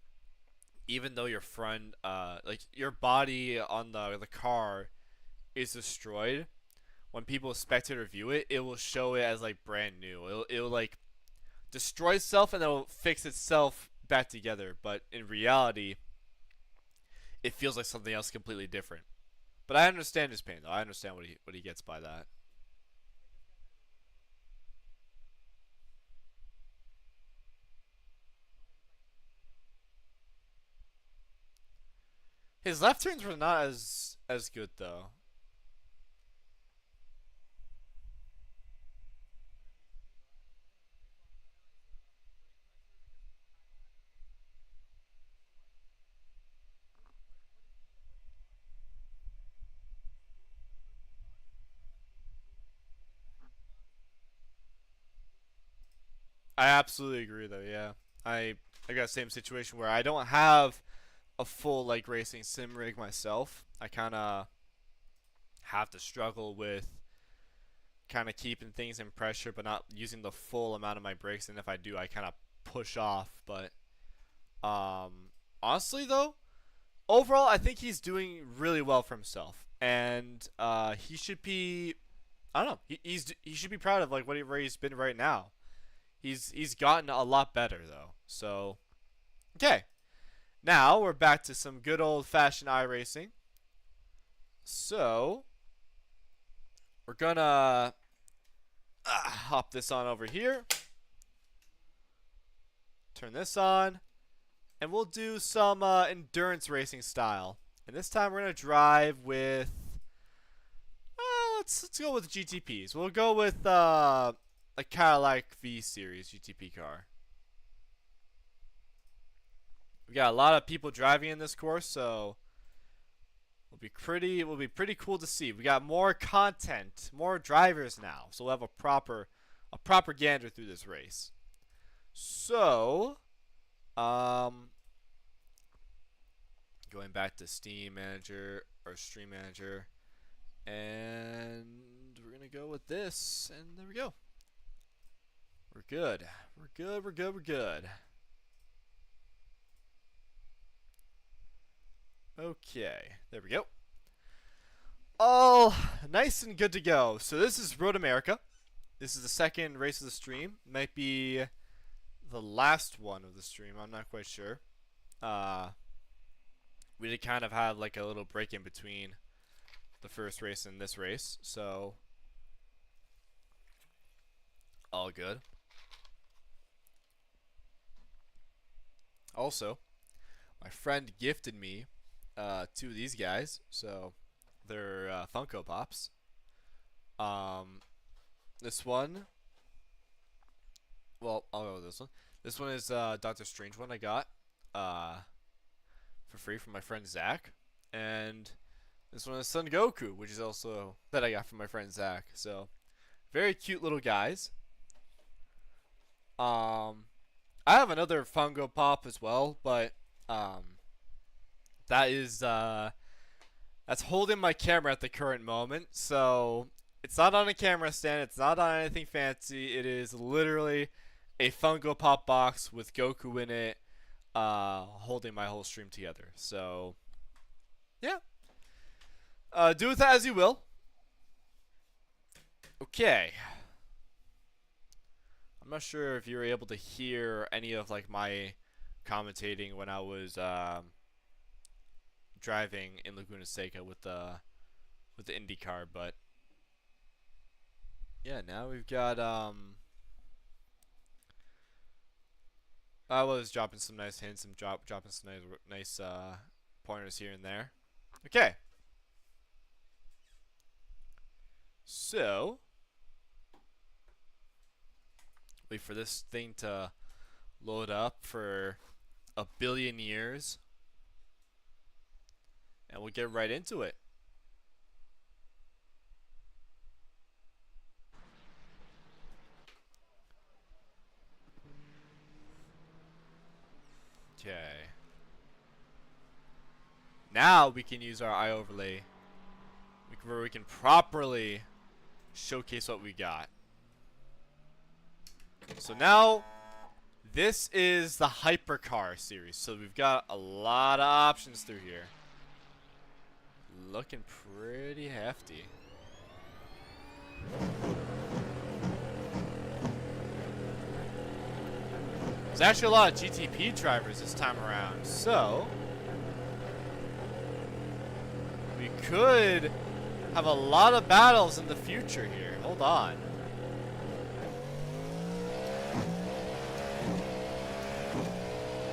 even though your front like your body on the car is destroyed, when people spectator view it, it will show it as like brand new. It'll like destroy itself and it'll fix itself back together, but in reality, it feels like something else completely different. But I understand his pain though. I understand what he gets by that. His left turns were not as good though. I absolutely agree though. Yeah, I got the same situation where I don't have a full like racing sim rig myself. I kind of have to struggle with kind of keeping things in pressure, but not using the full amount of my brakes. And if I do, I kind of push off. But honestly though, overall, I think he's doing really well for himself, and he should be. I don't know. He should be proud of like where he's been right now. He's gotten a lot better though. So okay, now we're back to some good old fashioned iRacing. So we're gonna hop this on over here. Turn this on, and we'll do some endurance racing style. And this time we're gonna drive with. Let's go with GTPs. We'll go with a Cadillac V Series GTP car. We got a lot of people driving in this course, so it will be pretty cool to see. We got more content, more drivers now, so we'll have a proper gander through this race. So, going back to Steam Manager or Stream Manager, and we're gonna go with this, and there we go. We're good. We're good. We're good. We're good. Okay, there we go. All nice and good to go. So this is Road America. This is the second race of the stream. Might be the last one of the stream. I'm not quite sure. We did kind of have like a little break in between the first race and this race, so all good. Also, my friend gifted me two of these guys, so they're Funko Pops. This one, well, I'll go with this one. This one is Doctor Strange one I got for free from my friend Zach, and this one is Son Goku, which is also that I got from my friend Zach. So very cute little guys. I have another Funko Pop as well, but that is that's holding my camera at the current moment. So it's not on a camera stand. It's not on anything fancy. It is literally a Funko Pop box with Goku in it, holding my whole stream together. So yeah, do with that as you will. Okay. I'm not sure if you were able to hear any of like my commentating when I was driving in Laguna Seca with the IndyCar, but yeah, now we've got I was dropping some nice hints and dropping some nice pointers here and there. Okay. So wait for this thing to load up for a billion years, and we'll get right into it. Okay. Now we can use our eye overlay where we can properly showcase what we got. So now this is the hypercar series. So we've got a lot of options through here. Looking pretty hefty. There's actually a lot of GTP drivers this time around, so we could have a lot of battles in the future here. Hold on.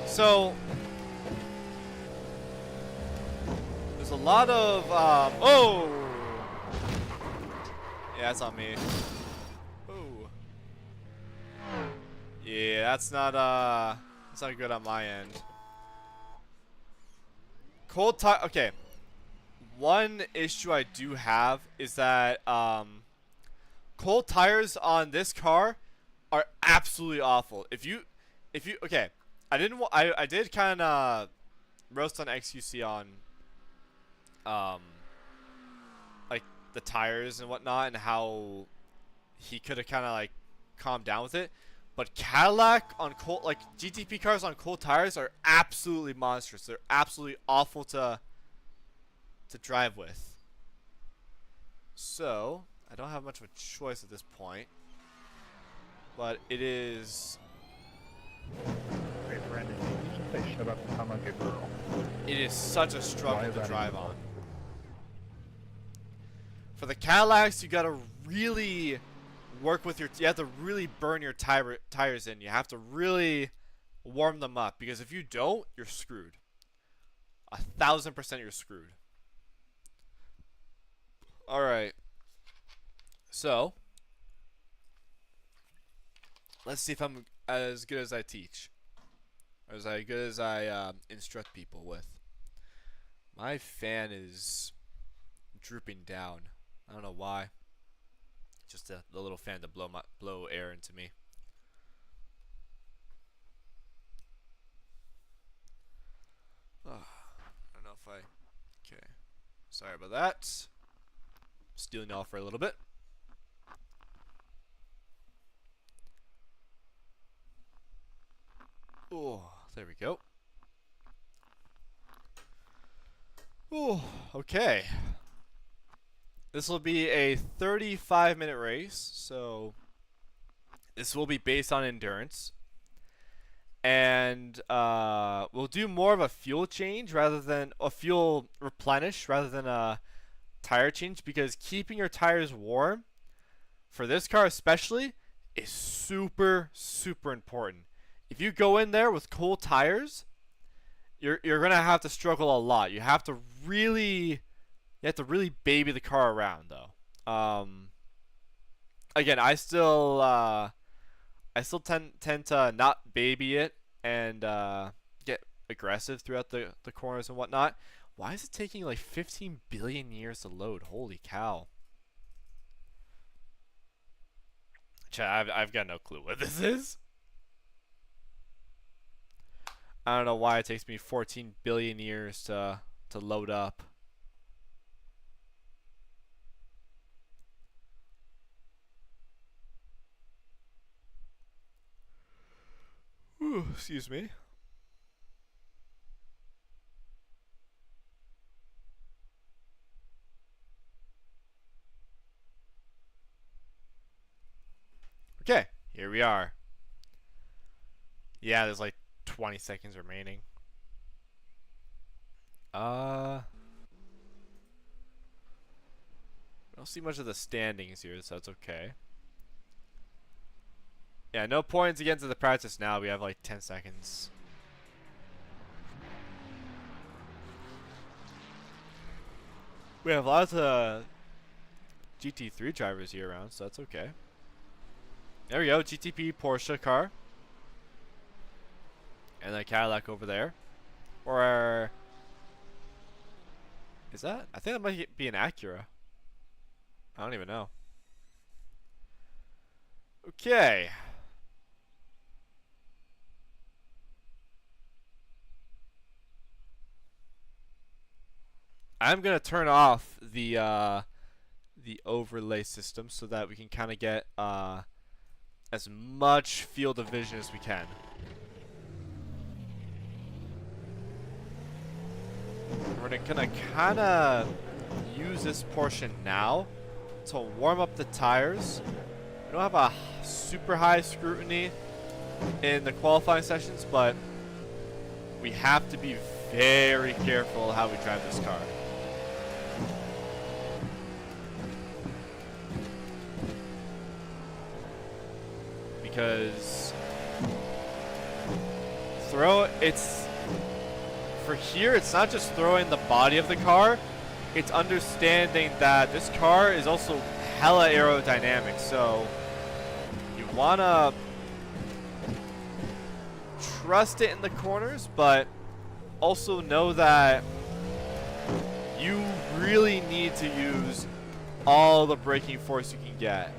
So there's a lot of oh yeah, that's on me. Yeah, that's not good on my end. Cold tire. Okay. One issue I do have is that cold tires on this car are absolutely awful. If you okay, I did kind of roast on XQC on like the tires and whatnot and how he could have kind of like calmed down with it. But Cadillac on cold, like GTP cars on cold tires are absolutely monstrous. They're absolutely awful to drive with. So I don't have much of a choice at this point. But it is. Hey Brandon, you just say shut up and sound like a girl. It is such a struggle to that drive even on. For the Cadillacs, you gotta really work with you have to really burn your tires in. You have to really warm them up, because if you don't, you're screwed. 1000% you're screwed. Alright. So let's see if I'm as good as I teach. Or as good as I instruct people with. My fan is drooping down. I don't know why. Just the little fan to blow air into me. Oh, I don't know if I. Okay, sorry about that. Stealing off for a little bit. Oh, there we go. Oh, okay. This will be a 35-minute race, so this will be based on endurance. And we'll do more of a fuel change rather than a fuel replenish rather than a tire change, because keeping your tires warm for this car especially is super important. If you go in there with cold tires, you're gonna have to struggle a lot. You have to really baby the car around, though. Again, I still tend to not baby it and get aggressive throughout the corners and whatnot. Why is it taking like 15 billion years to load? Holy cow! I've got no clue what this is. I don't know why it takes me 14 billion years to load up. Excuse me. Okay, here we are. Yeah, there's like 20 seconds remaining. I don't see much of the standings here, so that's okay. Yeah, no points against the practice now. We have like 10 seconds. We have lots of GT3 drivers here around, so that's okay. There we go, GTP Porsche car. And the Cadillac over there. Or is that? I think that might be an Acura. I don't even know. Okay. I'm gonna turn off the overlay system so that we can kind of get as much field of vision as we can. We're gonna kind of use this portion now to warm up the tires. We don't have a super high scrutiny in the qualifying sessions, but we have to be very careful how we drive this car. Because for here, it's not just throwing the body of the car, it's understanding that this car is also hella aerodynamic, so you wanna trust it in the corners, but also know that you really need to use all the braking force you can get.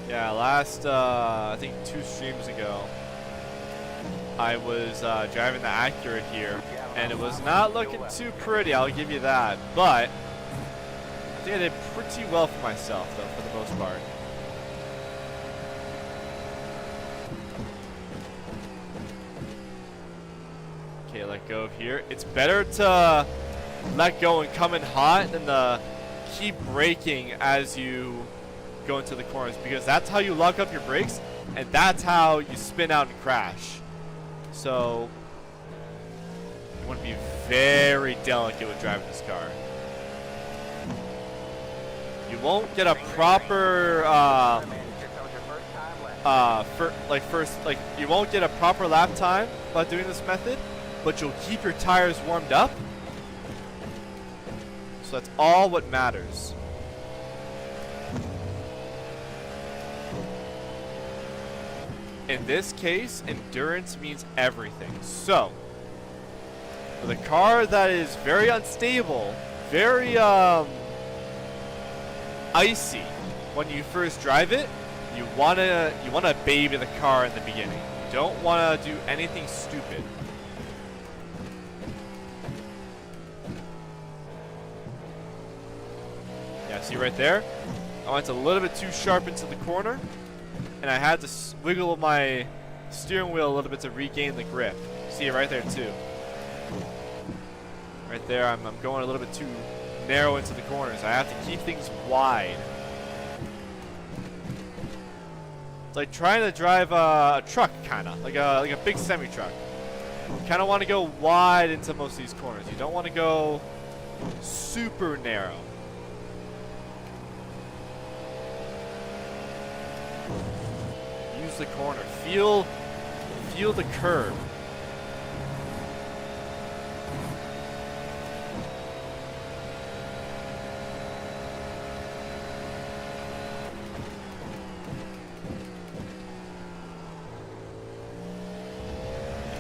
Yeah, last, I think 2 streams ago, I was driving the Acura here, and it was not looking too pretty, I'll give you that, but I think I did pretty well for myself, though, for the most part. Okay, let go of here. It's better to let go and come in hot than to keep braking as you go into the corners, because that's how you lock up your brakes and that's how you spin out and crash. So you want to be very delicate with driving this car. You won't get a proper you won't get a proper lap time by doing this method, but you'll keep your tires warmed up. So that's all what matters. In this case, endurance means everything. So, with a car that is very unstable, very icy when you first drive it, you wanna baby the car in the beginning. You don't wanna do anything stupid. Yeah, see right there? I went a little bit too sharp into the corner, and I had to wiggle my steering wheel a little bit to regain the grip. See it right there too. Right there, I'm going a little bit too narrow into the corners. I have to keep things wide. It's like trying to drive a truck, kinda like a big semi truck. You kind of want to go wide into most of these corners. You don't want to go super narrow. Use the corner. Feel the curve.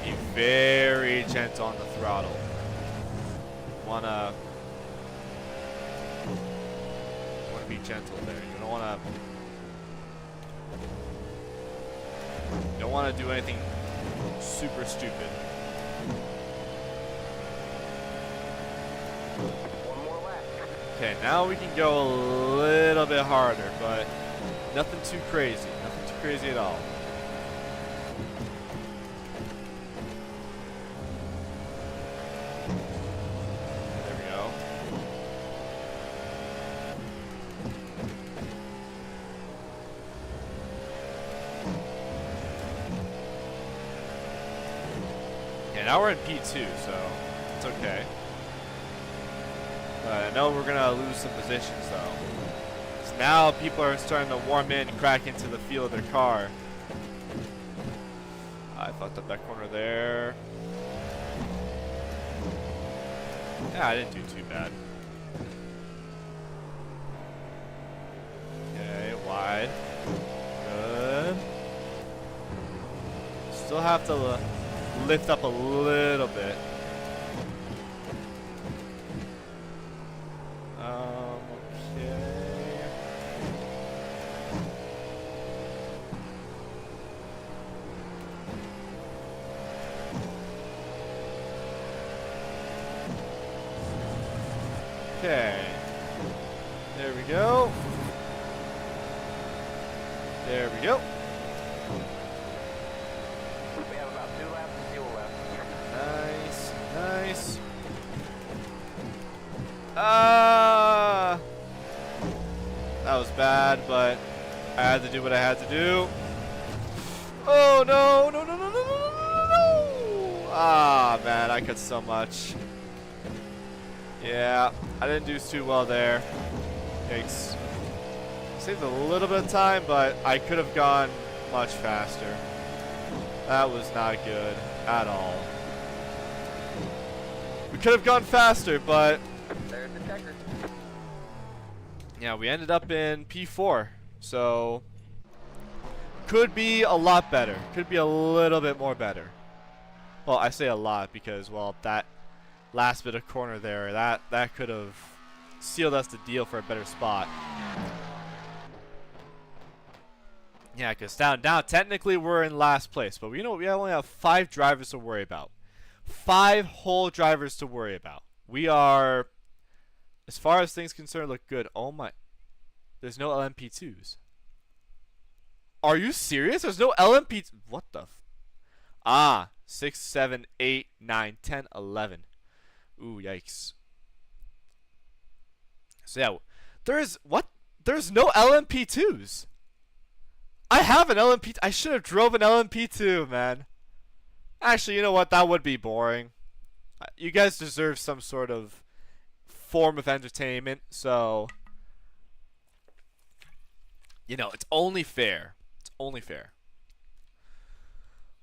Be very gentle on the throttle. wanna be gentle there. You don't wanna do anything super stupid. One more lap. Okay, now we can go a little bit harder, but nothing too crazy. Nothing too crazy at all. There we go. Okay, now we're in P2, so it's okay. I know we're gonna lose some positions though. So now people are starting to warm in and crack into the feel of their car. I fucked up that corner there. Yeah, I didn't do too bad. Okay, wide. Good. Still have to lift up a little bit. Okay. There we go. There we go. We have about 2 laps of fuel left. Nice, nice. That was bad, but I had to do what I had to do. Oh no, no, no, no, no, no, no, no. Ah, man, I cut so much. Yeah, I didn't do too well there. Yikes. Saved a little bit of time, but I could have gone much faster. That was not good at all. We could have gone faster, but There's the checker. yeah, we ended up in P4. So could be a lot better. Could be a little bit more better. Well, I say a lot because, well, that last bit of corner there, that could have sealed us the deal for a better spot. Yeah, because now technically we're in last place, but we only have 5 drivers to worry about. 5 whole drivers to worry about. We are, as far as things concerned, look good. Oh my, there's no LMP2s. Are you serious? There's no LMP. What the? 6, 7, 8, 9, 10, 11. Ooh, yikes. So yeah, there's no LMP2s. I have an LMP. I should have drove an LMP2, man. Actually, you know what? That would be boring. You guys deserve some sort of form of entertainment, so you know, it's only fair. It's only fair.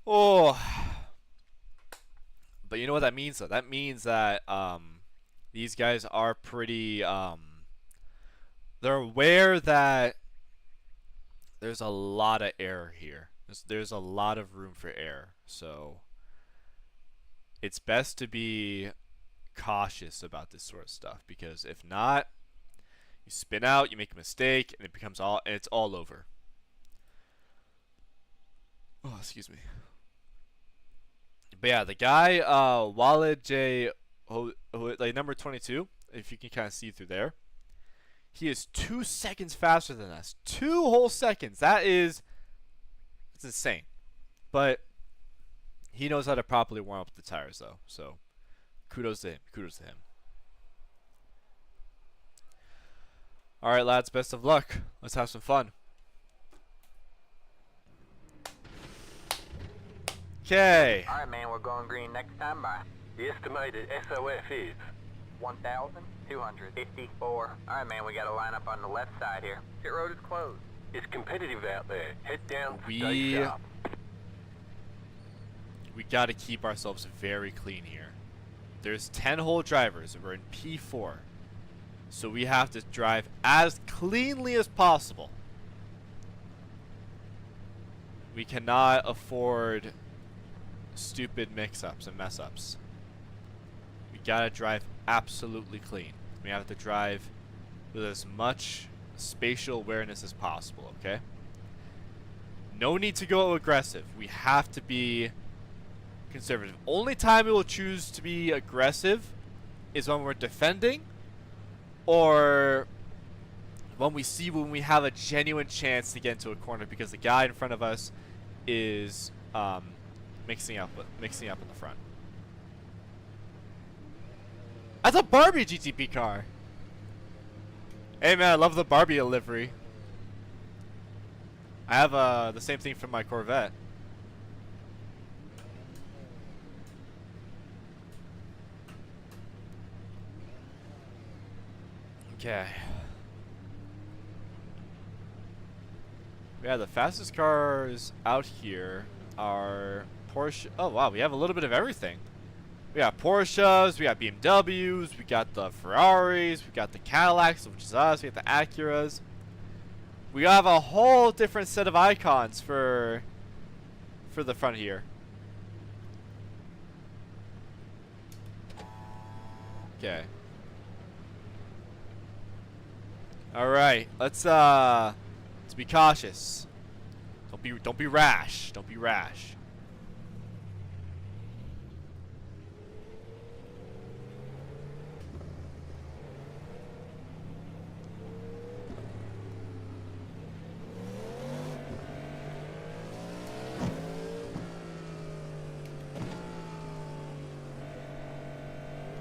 Oh. But you know what that means, though? That means that these guys are pretty they're aware that there's a lot of error here. There's a lot of room for error. So it's best to be cautious about this sort of stuff, because if not, you spin out, you make a mistake, and it's all over. Oh, excuse me. But yeah, the guy Walid J, like number 22, if you can kind of see through there, he is 2 seconds faster than us. 2 whole seconds. It's insane. But he knows how to properly warm up the tires, though. So kudos to him. Kudos to him. All right, lads. Best of luck. Let's have some fun. Okay. Alright, man, we're going green next time by The estimated SOF is 1,254. Alright, man, we got to line up on the left side here. Pit road is closed. it's competitive out there. Head down, stay We sharp. got to keep ourselves very clean here. There's 10 whole drivers, and we're in P4. So we have to drive as cleanly as possible. We cannot afford stupid mix-ups and mess-ups. We got to drive absolutely clean. We have to drive with as much spatial awareness as possible, okay? No need to go aggressive. We have to be conservative. Only time we will choose to be aggressive is when we're defending, or when we have a genuine chance to get into a corner because the guy in front of us is mixing up in the front. That's a Barbie GTP car. Hey man, I love the Barbie livery. I have the same thing for my Corvette. Okay. Yeah, the fastest cars out here are Porsche. Oh wow, we have a little bit of everything. We got Porsches, we got BMWs, we got the Ferraris, we got the Cadillacs, which is us, we got the Acuras. We have a whole different set of icons for the front here. Okay. All right, let's be cautious. Don't be rash. Don't be rash.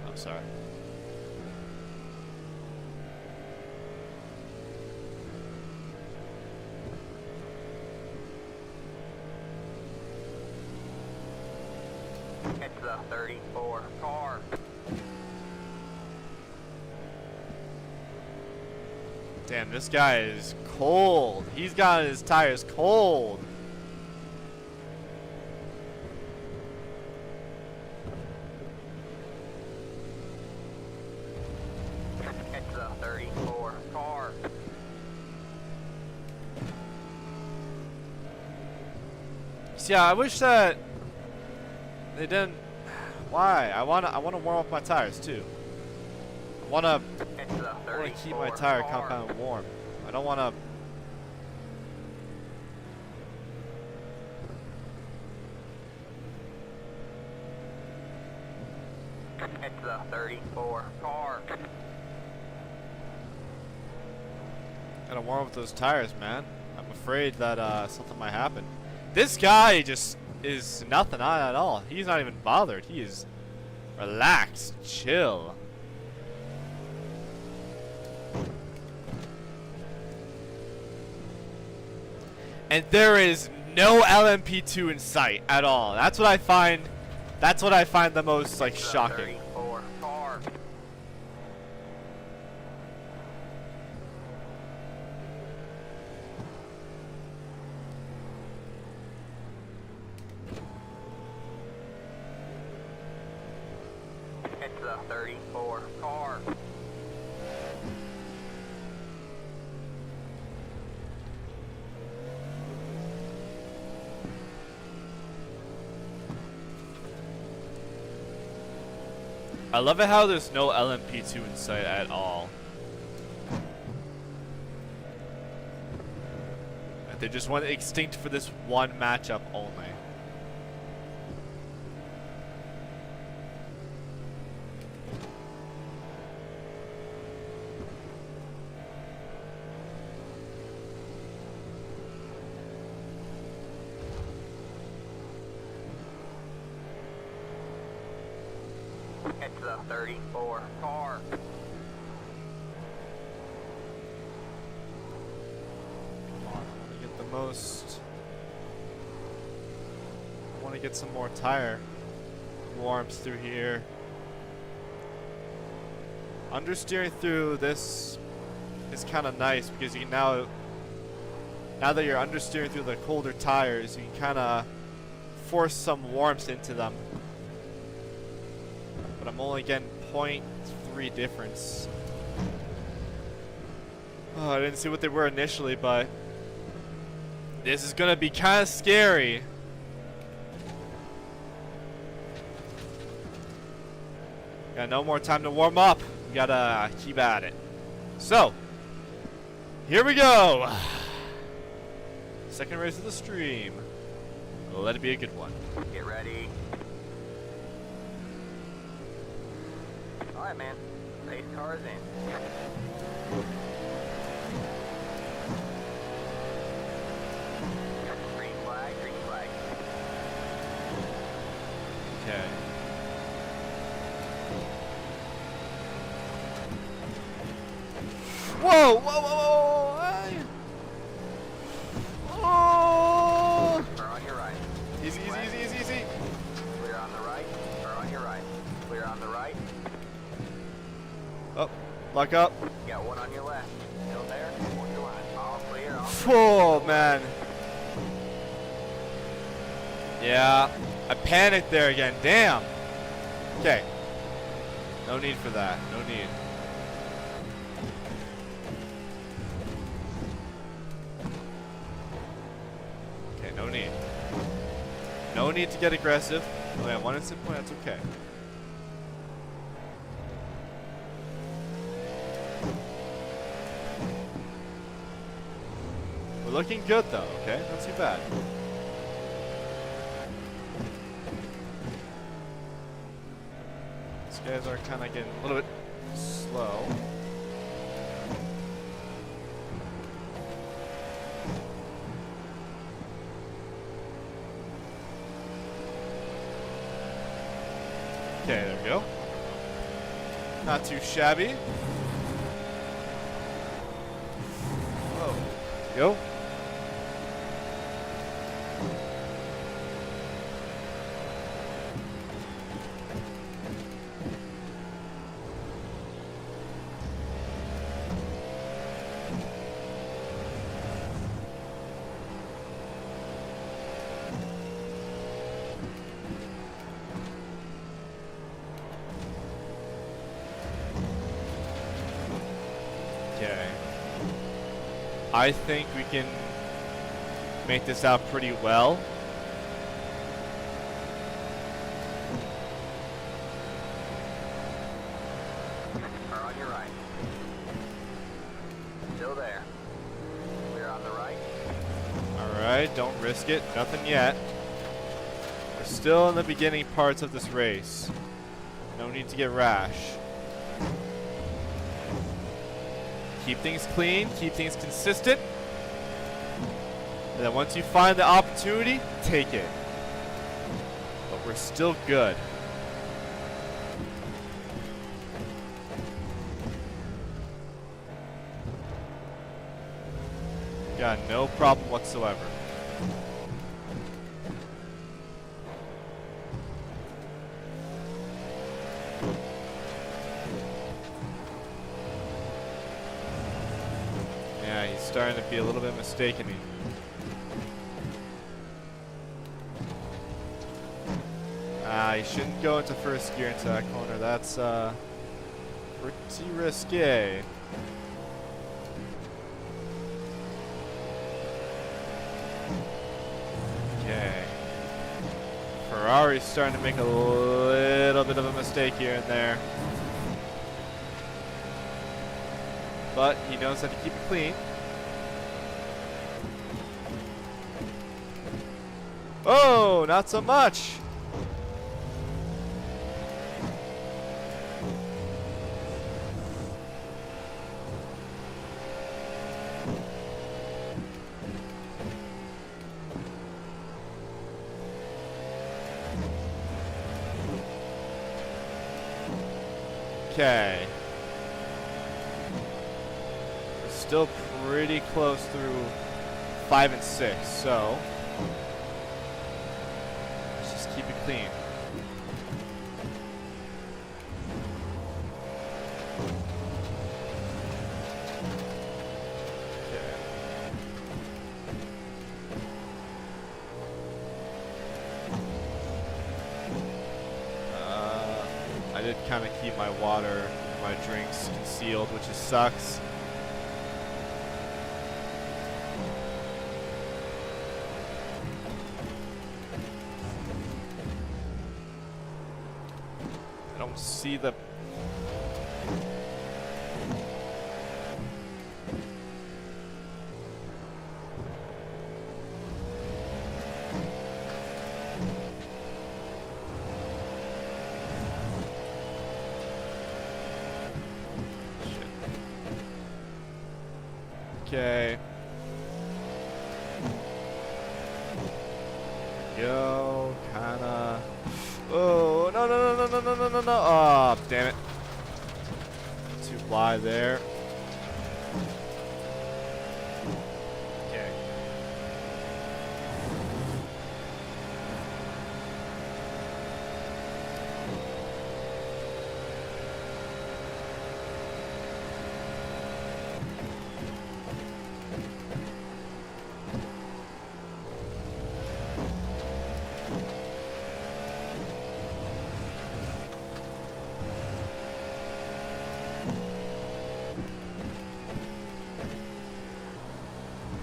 I'm sorry. It's the 34 car. Damn, this guy is cold. He's got his tires cold. It's the 34 car. See, I wish that they didn't. Why? I wanna warm up my tires too. I wanna It's the 34 keep my tire car. compound warm. I don't wanna. It's the 34 car. Gotta warm up those tires, man. I'm afraid that something might happen. This guy just is nothing on at all. He's not even bothered. He is relaxed, chill. And there is no LMP2 in sight at all. That's what I find. That's what I find the most like It's the shocking. 34 car. It's the 34 car. I love it how there's no LMP2 in sight at all. Like they just went extinct for this one matchup only. It's the 34 car. Come on, I want to get the most. I want to get some more tire warmth through here. Understeering through this is kind of nice because you can now that you're understeering through the colder tires, you can kind of force some warmth into them. But I'm only getting 0.3 difference. Oh, I didn't see what they were initially, but this is gonna be kind of scary. Got no more time to warm up. We gotta keep at it. So, here we go. Second race of the stream. Let it be a good one. Get ready. Alright, man. Pace car is in. Green flag, green flag. Okay. Whoa! Whoa! Whoa! Whoa! Hey. Oh! Or on your right. Easy, easy, easy, easy, easy. Clear on the right, or on your right. Clear on the right. Oh, lock up. Got one on your left. Still there? Hold your line. All clear, all clear. Oh man. Yeah, I panicked there again. Damn. Okay. No need for that. No need. Okay, no need. No need to get aggressive. Oh yeah, one instant point, that's okay. We're looking good though, okay? Not too bad. These guys are kind of getting a little bit slow. Okay, there we go. Not too shabby. Whoa. Go. Okay. I think we can make this out pretty well. Or on your right. Still there. Clear on the right. Alright, don't risk it. Nothing yet. We're still in the beginning parts of this race. No need to get rash. Keep things clean, keep things consistent. And then once you find the opportunity, take it. But we're still good. Got no problem whatsoever. Yeah, he's starting to be a little bit mistaken. He shouldn't go into first gear into that corner. That's pretty risque. Okay. Ferrari's starting to make a little bit of a mistake here and there. But he knows how to keep it clean. Oh, not so much. Okay. We're still pretty close through 5 and 6, so let's just keep it clean. Okay. I did kind of keep my water, my drinks concealed, which just sucks. I don't see the Okay. Yo, kinda. Oh, no, no, no, no, no, no, no, no. Oh, damn it. Too wide there. Okay.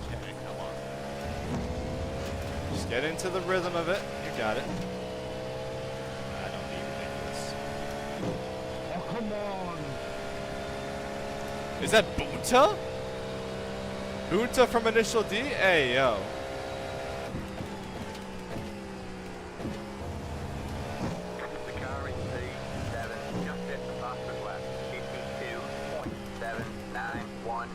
Okay, come on. Just get into the rhythm of it. You got it. I don't be ridiculous. Oh, come on! Is that Boonta? Boonta from Initial D? Hey, yo. The car in P7 just hit the fastest lap. 52.791.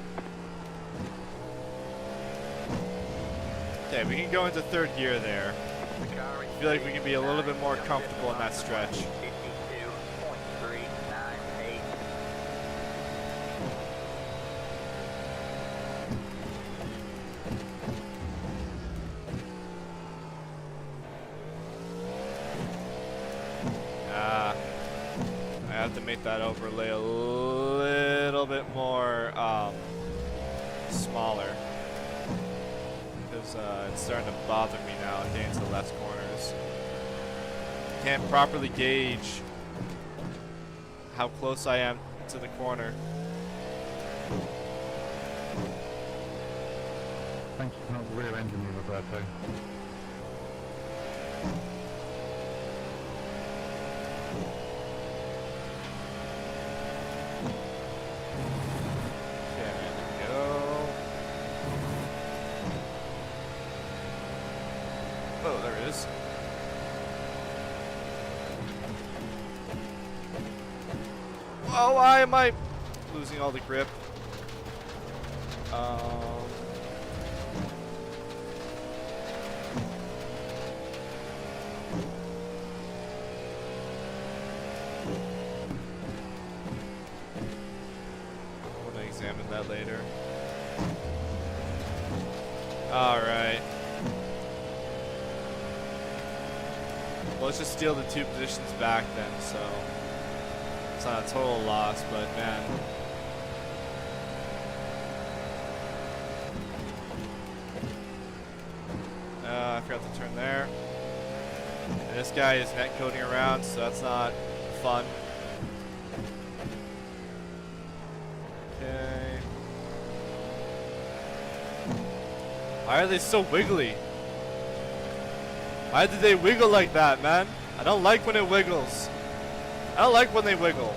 Okay, we can go into third gear there. The car in I feel like we can be a little bit more just hit comfortable the in that fastest lap. stretch. 52.398. I have to make that overlay a little bit more smaller because it's starting to bother me now getting into the left corners. Can't properly gauge how close I am to the corner. Thank you for not rear-ending me, Roberto. Okay, there we go. Oh, there it is. Oh, why am I losing all the grip? I want to examine that later. Alright. Well, let's just steal the 2 positions back then, so it's not a total loss, but man. I forgot to turn there. And this guy is net coding around, so that's not fun. Okay. Why are they so wiggly? Why did they wiggle like that, man? I don't like when it wiggles. I don't like when they wiggle.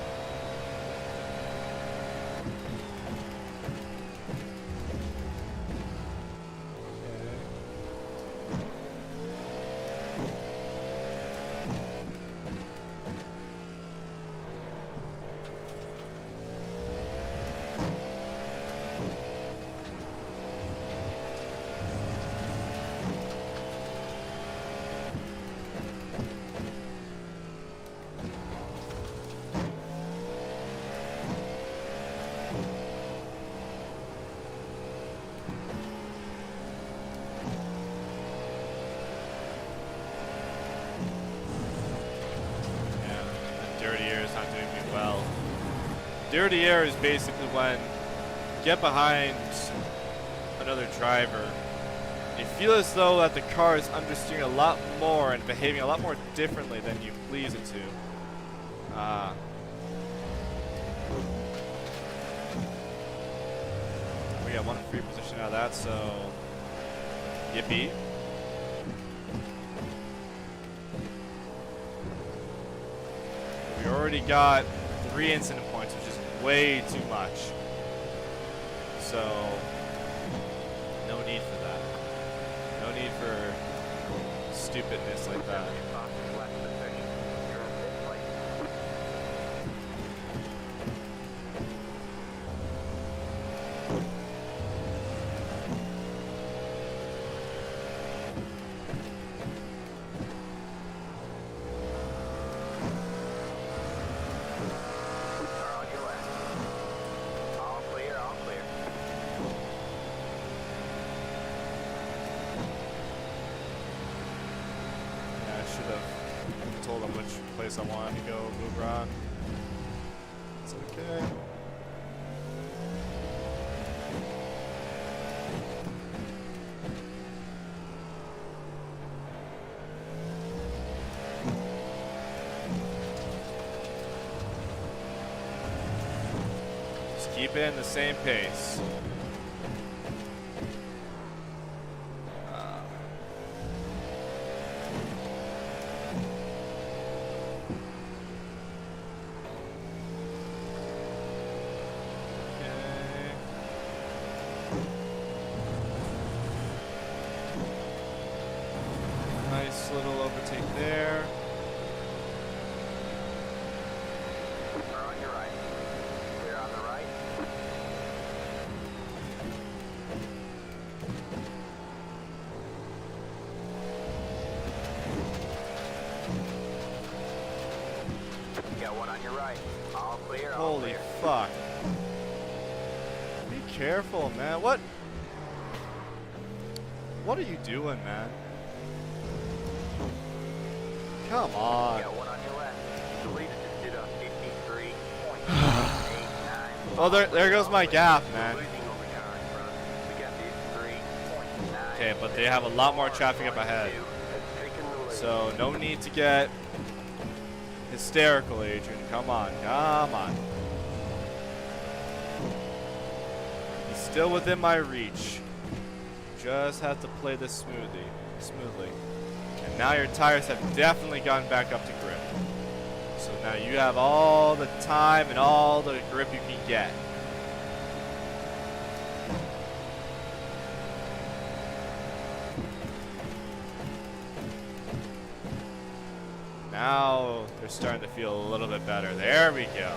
Dirty air is not doing me well. Dirty air is basically when you get behind another driver. You feel as though that the car is understeering a lot more and behaving a lot more differently than you please it to. We got one free position out of that, so yippee. We already got 3 incident points, which is way too much. So, no need for that. No need for stupidness like that. Fastest lap position. You're in fifth place. which place I wanted to go move around. It's okay. Just keep it in the same pace. Nice little overtake there. Car on your right. Clear on the right. You got one on your right. All clear, all Holy clear. fuck. Be careful, man. What are you doing, man? Come You on. got one on your left. The lead just did a 53.89. Oh, there goes my gap, man. Losing over car in front. We got 53.9. Okay, but they have a lot more traffic up ahead. So no need to get hysterical, Adrian. Come on, come on. He's still within my reach. Just have to play this smoothly. And now your tires have definitely gone back up to grip. So now you have all the time and all the grip you can get. Now they're starting to feel a little bit better. There we go.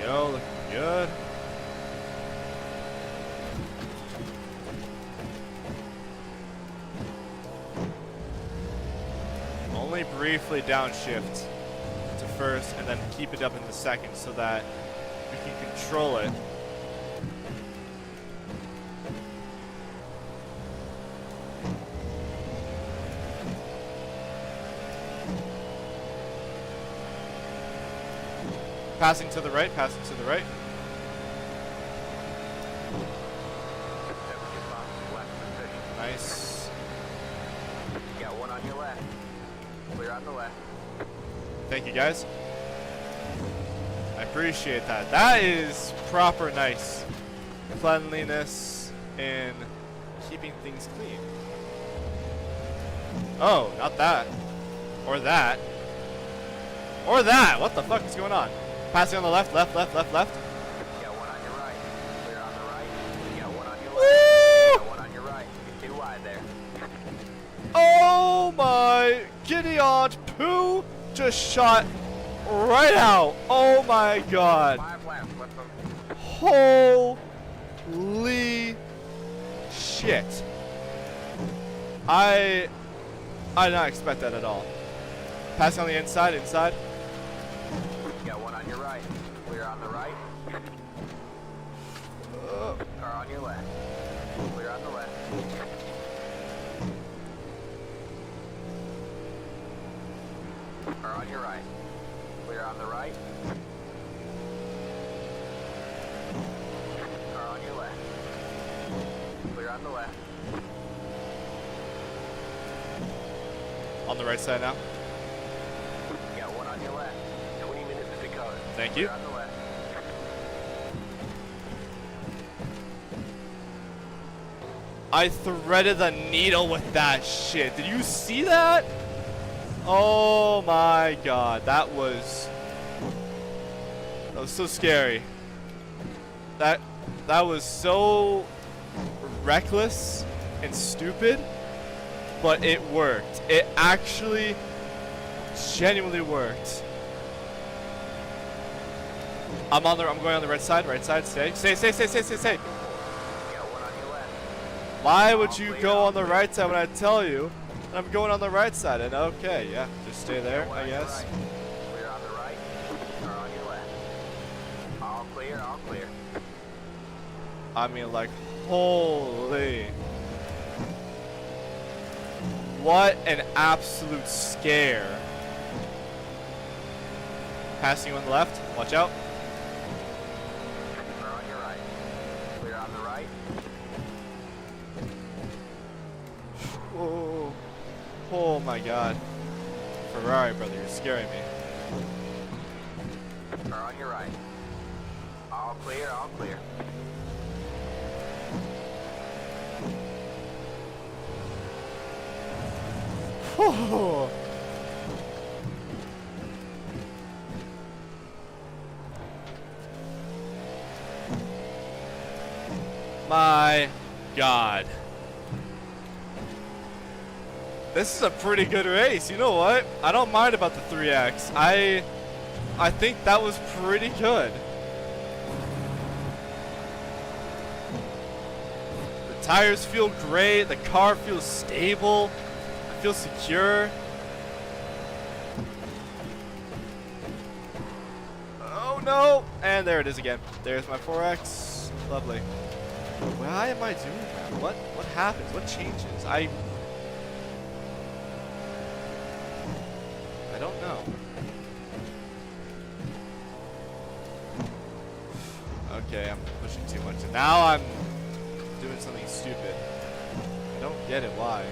Yo, looking good. Only briefly downshift to first and then keep it up in the second so that we can control it. Passing to the right, passing to the right. Nice. You got one on your left. Clear on the left. Thank you, guys. I appreciate that. That is proper nice cleanliness and keeping things clean. Oh, not that. Or that. Or that. What the fuck is going on? Passing on the left, left. You got one on your right. Clear on the right. You got one on your left. Woo! You got one on your right. You're too wide there. Oh my Gideon poo just shot right out. Oh my god. 5 laps. Let's go. Holy shit. I did not expect that at all. Passing on the inside. You got one on your right. Clear on the right. Car on your left. Clear on the left. Car on your right. Clear on the right. Car on your left. Clear on the left. On the right side now. You got one on your left. 20 minutes to go. Thank you. Clear on the left. I threaded the needle with that shit. Did you see that? Oh my god. That was so scary. That was so reckless and stupid, but it worked. It actually genuinely worked. I'm going on the right side. Stay. Got one on your left. Why would you go on the right side when I tell you that I'm going on the right side? And okay, yeah, just stay there, One I on your guess. right. Clear on the right. Or on your left. All clear, all clear. I mean, like, holy. What an absolute scare. Passing you on the left. Watch out. Or on your right. Clear on the right. Whoa. Oh my god. Ferrari, brother, you're scaring me. Or on your right. All clear, all clear. Oh. My god. This is a pretty good race. You know what? I don't mind about the 3X. I think that was pretty good. The tires feel great. The car feels stable. I feel secure. Oh no! And there it is again. There's my 4X. Lovely. Why am I doing that? What happens? What changes? I don't know. Okay, I'm pushing too much. And now I'm doing something stupid. I don't get it. Why?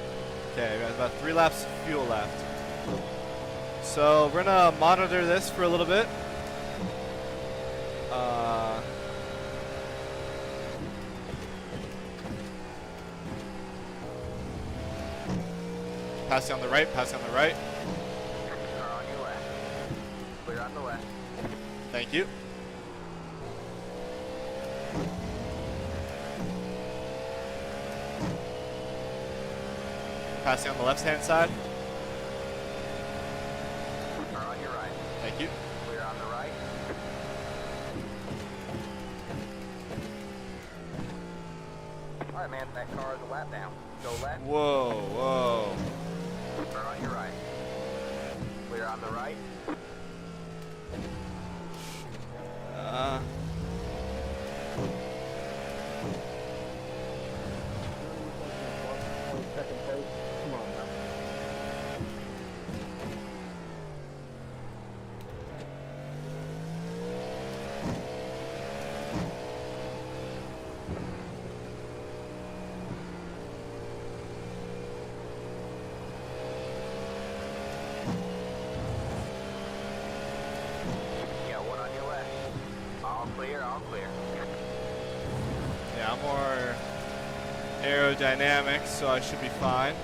Okay, we got about 3 laps of fuel left. So we're gonna monitor this for a little bit. Passing on the right, passing on the right. Or on your left. Clear on the left. Thank you. Passing on the left-hand side. Or on your right. Thank you. Clear on the right. Alright, man, that car is a lap down. Go left. Whoa, whoa. Or on your right. Clear on the right. Second place. Come on now. Got one on your left. All clear, all clear. Yeah, I'm more aerodynamic, so I should be fine.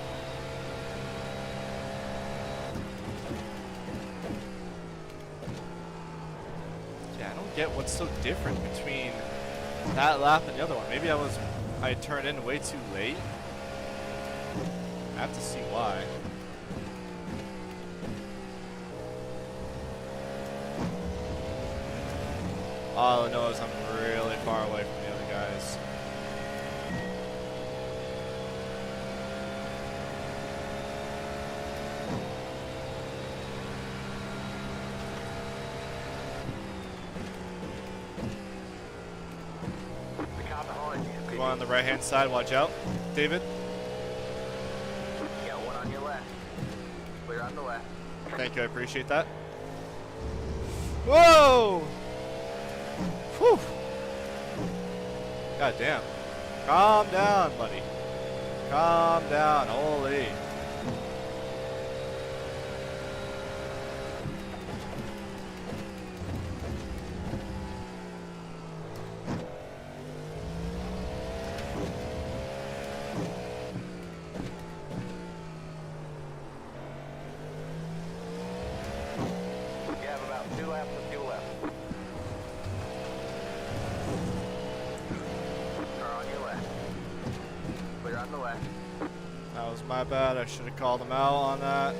Yeah, I don't get what's so different between that lap and the other one. Maybe I turned in way too late. I have to see why. All I know is I'm really far away from the other guys. The car behind you. Go on the right hand side, watch out. David, Got one on your left. Clear on the left. thank you, I appreciate that. Whoa! Whew! God damn. Calm down, buddy. Calm down, holy. You have about 2 laps of fuel left. left. That was my bad. I should have called him out on that.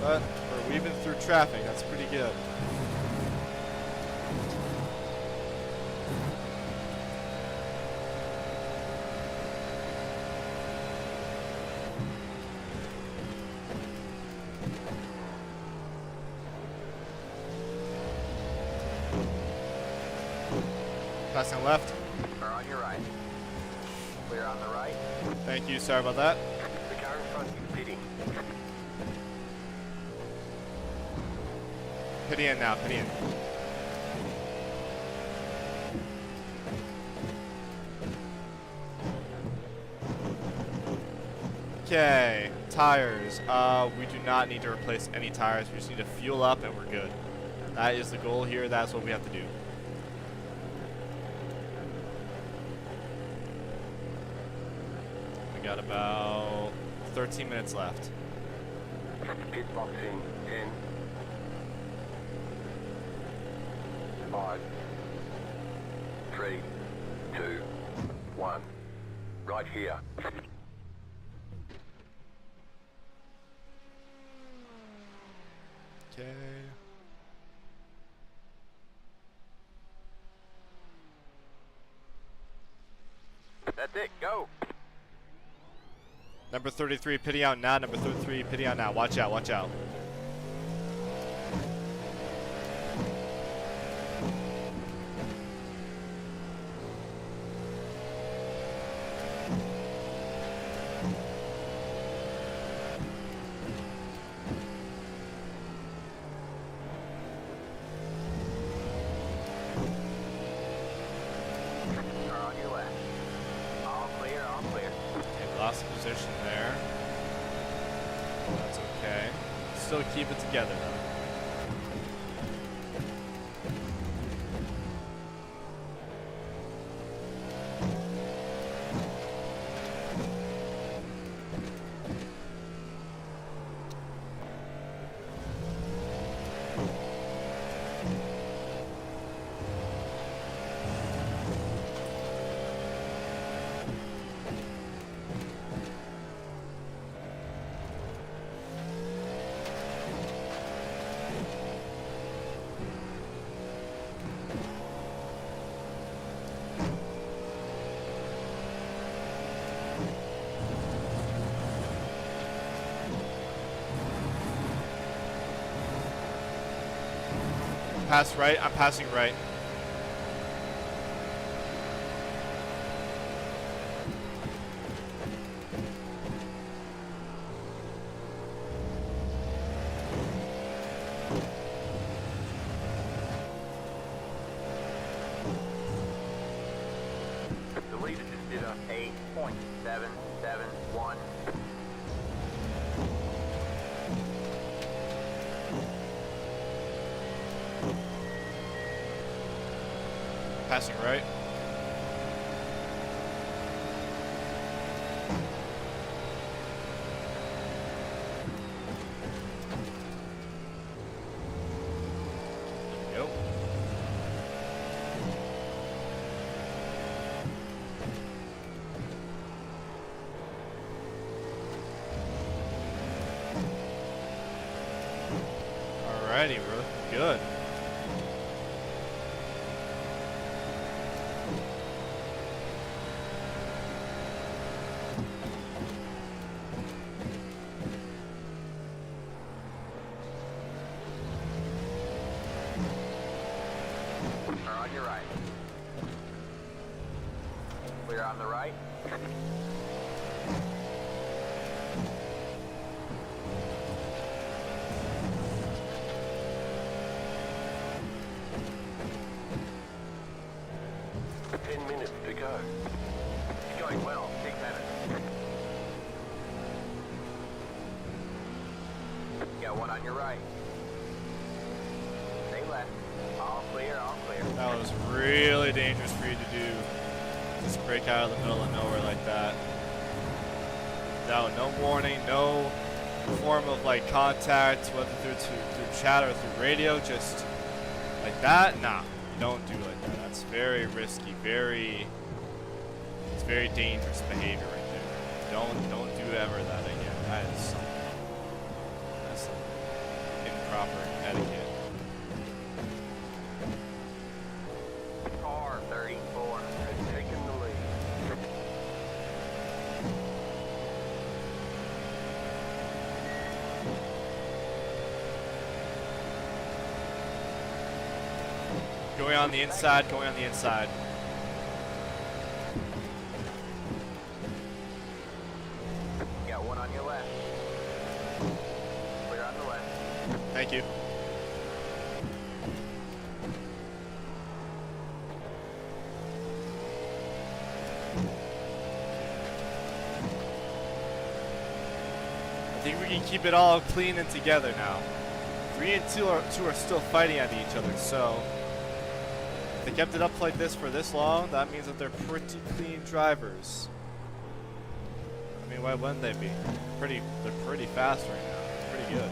But we're weaving through traffic. That's pretty good. Passing left. Car on your right. Clear on the right. Thank you. Sorry about that. The car in front is pitting. Pity in now. Pity in. Okay. Tires. We do not need to replace any tires. We just need to fuel up and we're good. That is the goal here. That's what we have to do. We got about 13 minutes left. Pit box in 10. 5. 3. 2. 1. Right here. Okay. That's it. Go. Number 33, pity out now. Number 33, pity out now. Watch out, watch out. Car on your left. All clear. All clear. Okay, we lost position there. That's okay. Still keep it together though. Pass right, I'm passing right. The leader just did a 8.771. Passing right. There we go. Alrighty, we're looking good. Car on your right. Clear on the right. Minutes to go. It's going well. 6 minutes. Got one on your right. Stay left. All clear. All clear. That was really dangerous for you to do. Just break out of the middle of nowhere like that. No warning, no form of like contact, whether through chat or through radio, just like that. Nah, don't do like that. That's very risky. It's very dangerous behavior right there. Don't do ever that again. That's some improper etiquette. Car 34 has taken the lead. Going on the inside, going on the inside. Got one on your left. Clear on the left. Thank you. I think we can keep it all clean and together now. 3 and 2 are still fighting at each other, so if they kept it up like this for this long, that means that they're pretty clean drivers. I mean, why wouldn't they be? They're pretty fast right now. Pretty good.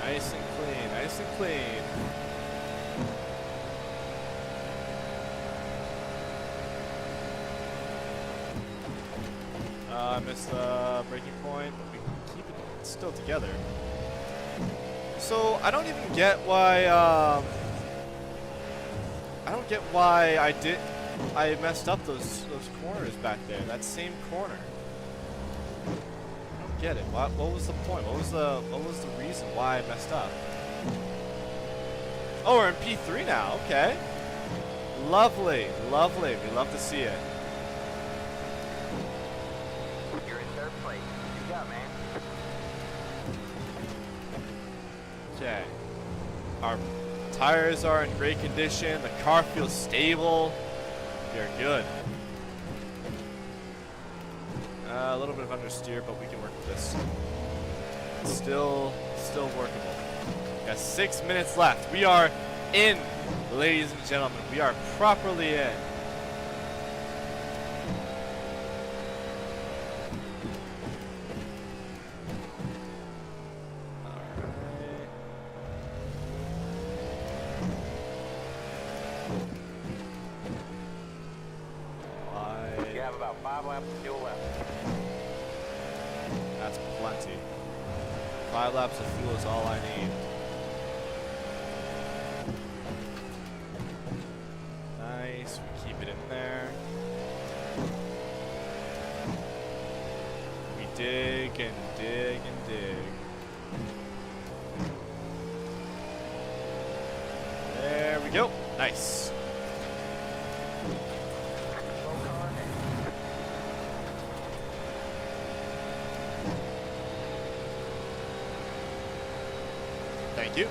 Nice and clean, nice and clean. I missed the breaking point, but we can keep it still together. So I don't even get why. I don't get why I messed up those corners back there. That same corner. I don't get it. What was the point? What was the reason why I messed up? Oh, we're in P3 now. Okay. Lovely, lovely. We love to see it. You're in third place. What you got, man? Okay. Our tires are in great condition. The car feels stable. We're good. A little bit of understeer, but we can work with this. Still workable. Got 6 minutes left. We are in, ladies and gentlemen. We are properly in. You have about 5 laps of fuel left. That's plenty. 5 laps of fuel is all I need. Nice. We keep it in there. We dig and dig and dig. There we go. Nice. Thank you.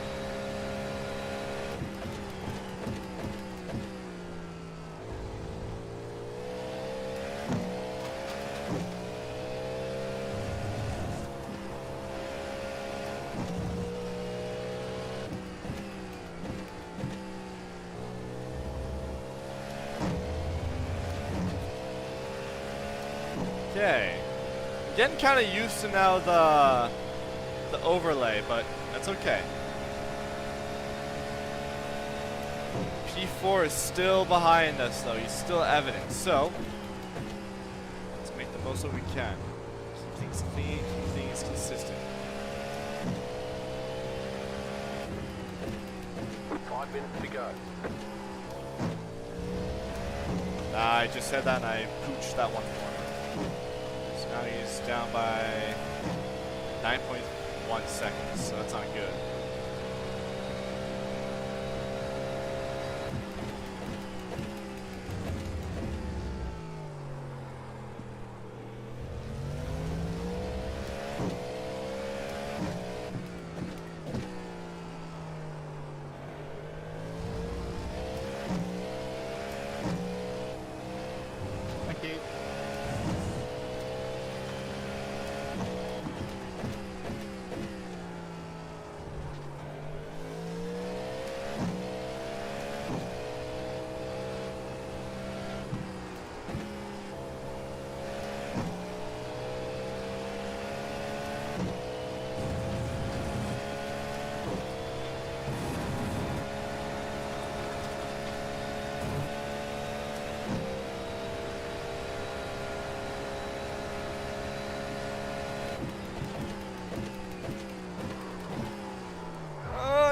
Okay. I'm getting kind of used to now the overlay, but that's okay. P4 is still behind us, though. He's still evident. So, let's make the most of what we can. Keep things clean, keep things consistent. 5 minutes to go. I just said that and I pooched that one corner. So now he's down by 9.1 seconds, so that's not good.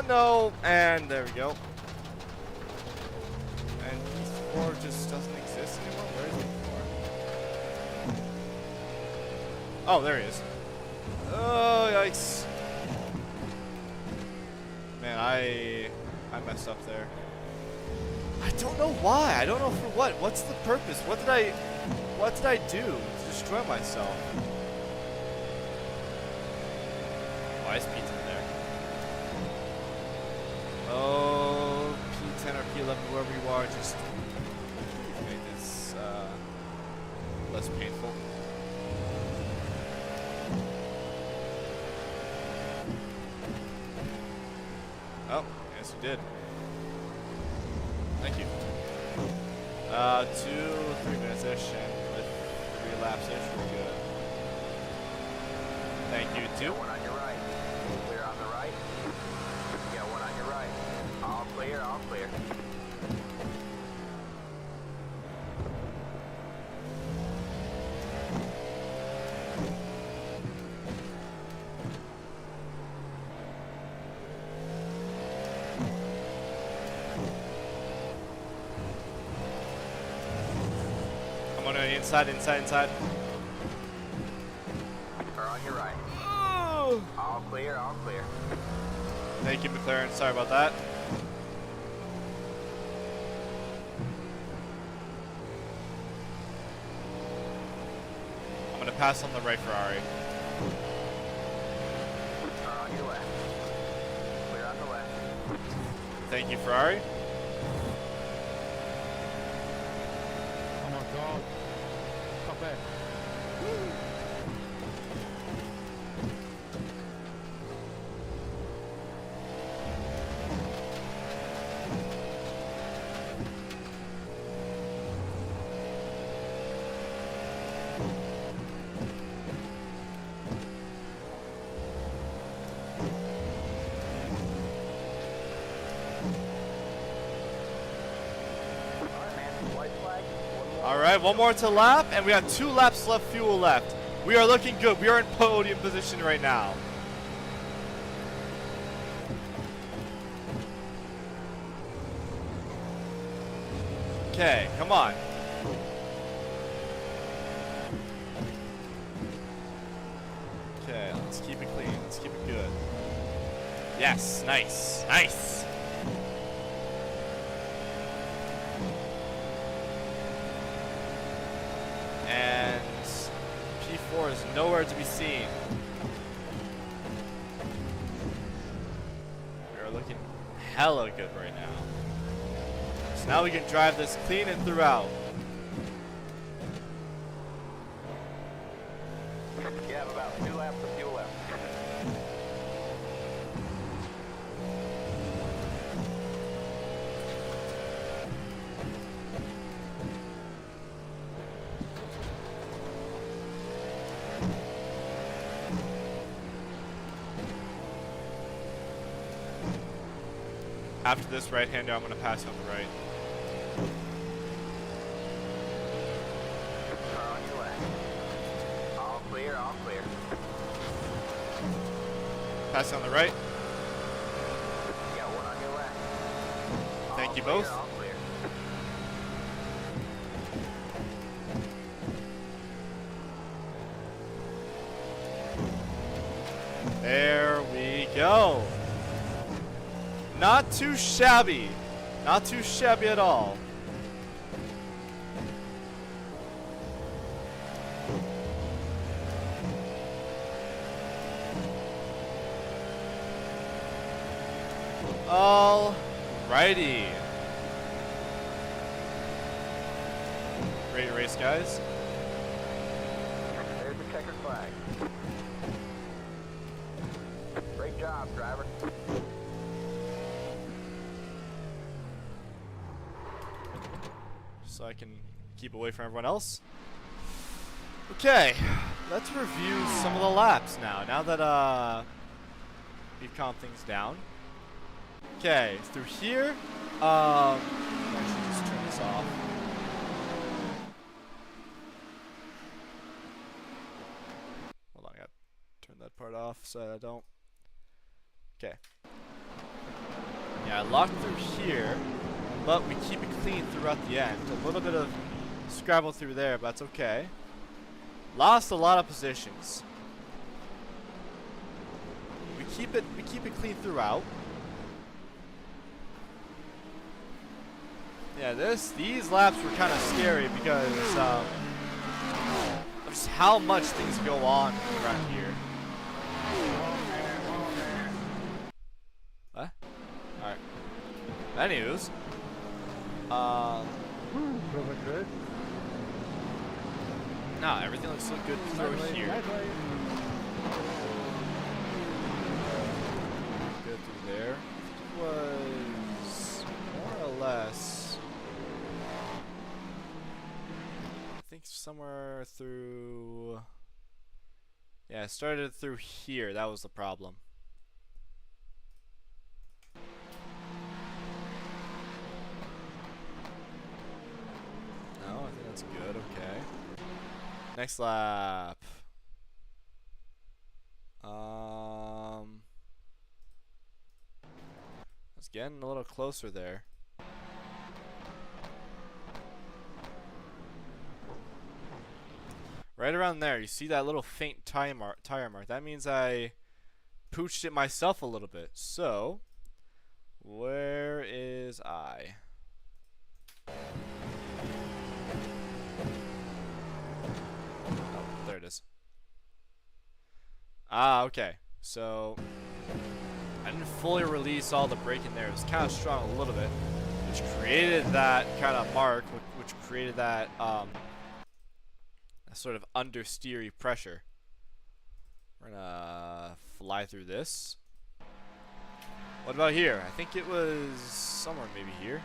No, and there we go. And P4 just doesn't exist anymore. Where is P4? Oh, there he is. Oh, yikes. Man, I messed up there. I don't know why. I don't know for what. What's the purpose? What did I do to destroy myself? Why is P10 there? Oh, P10 or P11, wherever you are, just make this less painful. Oh, yes you did. Thank you. 2-3 minutes-ish, and with 3 laps-ish, we're good. Thank you, too. One on your right. Clear on the right. You got one on your right. All clear, all clear. I'm on the inside. Or on your right. Oh. All clear, all clear. Thank you, McLaren. Sorry about that. I'm gonna pass on the right Ferrari. Or on your left. Clear on the left. Thank you, Ferrari. Oh my god. Stop it. Alright, man. White flag. One more. Alright, one more to lap, and we have 2 laps left, fuel left. We are looking good. We are in podium position right now. Okay, come on. Okay, let's keep it clean. Let's keep it good. Yes, nice. Nice. And P4 is nowhere to be seen. We are looking hella good right now. So now we can drive this clean and throughout. You have about 2 laps of fuel left. After this right-hander, I'm going to pass on the right. Or on your left. All clear, all clear. Pass on the right. You got one on your left. Thank All you clear, both. all clear. There we go. Not too shabby. Not too shabby at all. Alrighty. Great race, guys. There's the checkered flag. Great job, driver. So I can keep away from everyone else. Okay, let's review some of the laps now. Now that we've calmed things down. Okay, through here. Actually, just turn this off. Hold on, I gotta turn that part off so I don't. Okay. Yeah, I locked through here, but we keep it clean throughout the end. A little bit of scrabble through there, but that's okay. Lost a lot of positions. We keep it clean throughout. Yeah, these laps were kind of scary because of just how much things go on around here. What? Alright. Anyways. Looking good. Nah, everything looks so good through here. Good through there. It was more or less, I think somewhere through, yeah, it started through here. That was the problem. No, I think that's good. Okay. Next lap. It's getting a little closer there. Right around there, you see that little faint tire mark. That means I pooched it myself a little bit. So, where is I? Oh, there it is. Ah, okay. So, I didn't fully release all the brake in there. It was kind of strong a little bit, which created that kind of mark, which created that sort of understeery pressure. We're gonna fly through this. What about here? I think it was somewhere maybe here.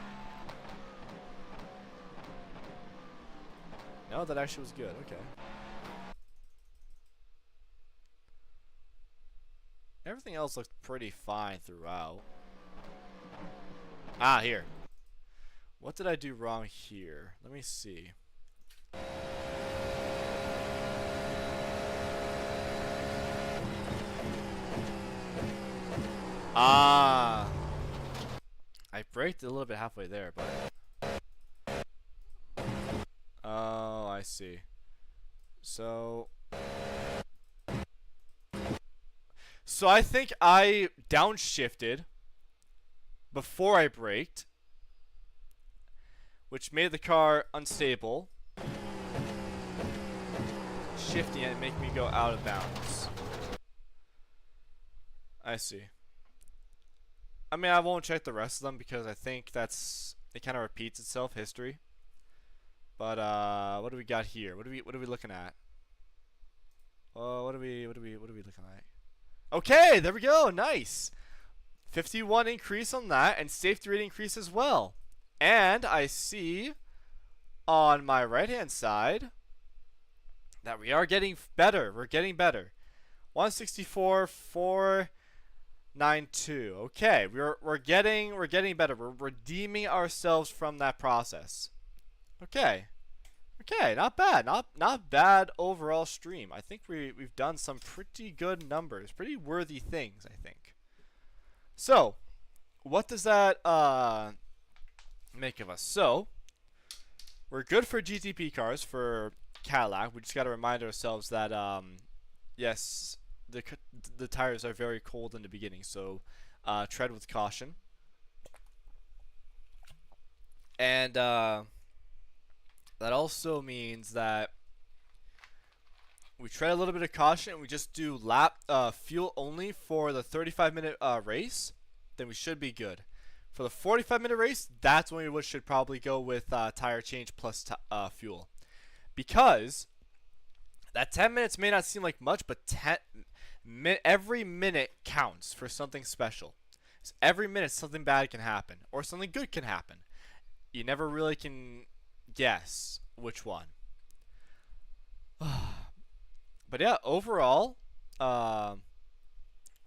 No, that actually was good. Okay. Everything else looked pretty fine throughout. Ah, here. What did I do wrong here? Let me see. Ah. I braked a little bit halfway there, but... Oh, I see. So I think I downshifted before I braked, which made the car unstable, shifting it and making me go out of bounds. I see. I mean, I won't check the rest of them because I think it kind of repeats itself, history. But what do we got here? What are we looking at? What are we looking at? Okay, there we go. Nice. 51 increase on that, and safety rating increase as well. And I see on my right-hand side that we are getting better. We're getting better. 164, 492. Okay, we're getting better. We're redeeming ourselves from that process. Okay. Okay, not bad. Not bad overall stream. I think we've done some pretty good numbers, pretty worthy things, I think. So, what does that make of us? So, we're good for GTP cars for Cadillac. We just got to remind ourselves that yes, the tires are very cold in the beginning, so tread with caution. And that also means that we tread a little bit of caution and we just do fuel only for the 35-minute race, then we should be good. For the 45-minute race, that's when we should probably go with tire change plus fuel. Because that 10 minutes may not seem like much, but every minute counts for something special. So every minute something bad can happen, or something good can happen. You never really can guess which one. But yeah, overall,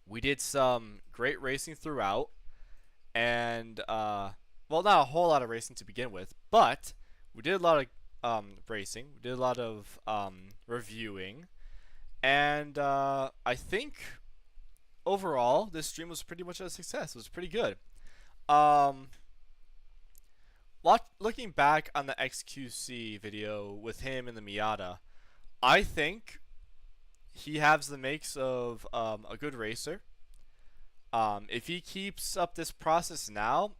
we did some great racing throughout, and well, not a whole lot of racing to begin with, but we did a lot of racing. We did a lot of reviewing, and I think overall this stream was pretty much a success. It was pretty good. Um, looking back on the XQC video with him and the Miata, I think he has the makes of a good racer. If he keeps up this process now,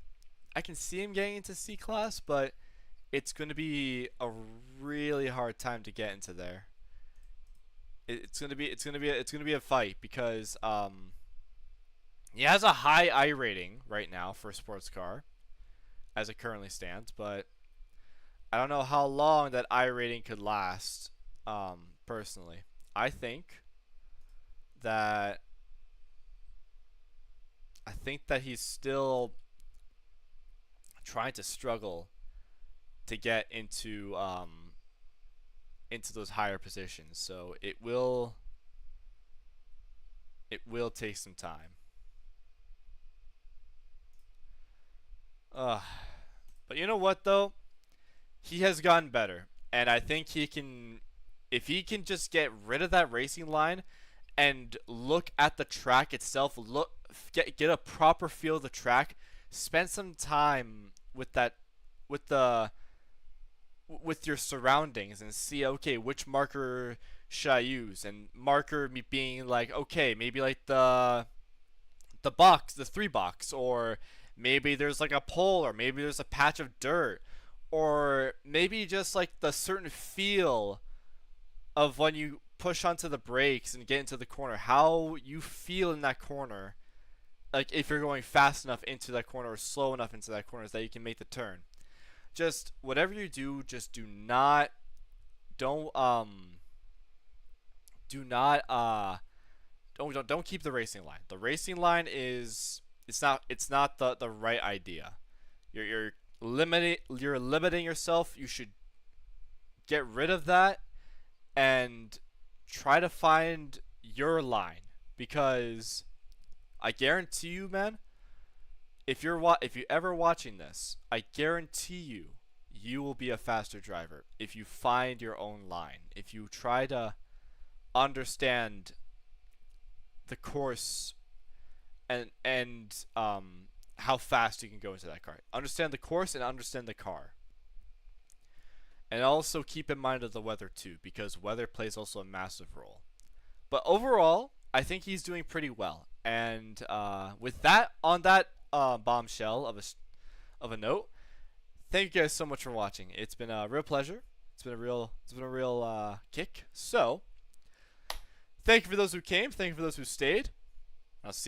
I can see him getting into C class, but it's going to be a really hard time to get into there. It's going to be a fight because he has a high iRating right now for a sports car as it currently stands, but I don't know how long that iRating could last. Personally, I think that he's still trying to struggle to get into those higher positions. So it will take some time. But you know what though? He has gotten better, and I think he can, if he can just get rid of that racing line and look at the track itself, get a proper feel of the track, spend some time with that, with your surroundings, and see, okay, which marker should I use? And marker me being like, okay, maybe like the box, the 3 box, or maybe there's like a pole, or maybe there's a patch of dirt, or maybe just like the certain feel of when you push onto the brakes and get into the corner, how you feel in that corner, like if you're going fast enough into that corner or slow enough into that corner so that you can make the turn. Just whatever you do, just don't keep the racing line. The racing line is, it's not the right idea. You're limiting yourself. You should get rid of that and try to find your line, because I guarantee you, man, if you ever watching this, I guarantee you will be a faster driver if you find your own line. If you try to understand the course and how fast you can go into that car. Understand the course and understand the car. And also keep in mind of the weather too, because weather plays also a massive role. But overall, I think he's doing pretty well. And with that, on that bombshell of a note, thank you guys so much for watching. It's been a real pleasure. It's been a real kick. So, thank you for those who came. Thank you for those who stayed. I'll see you.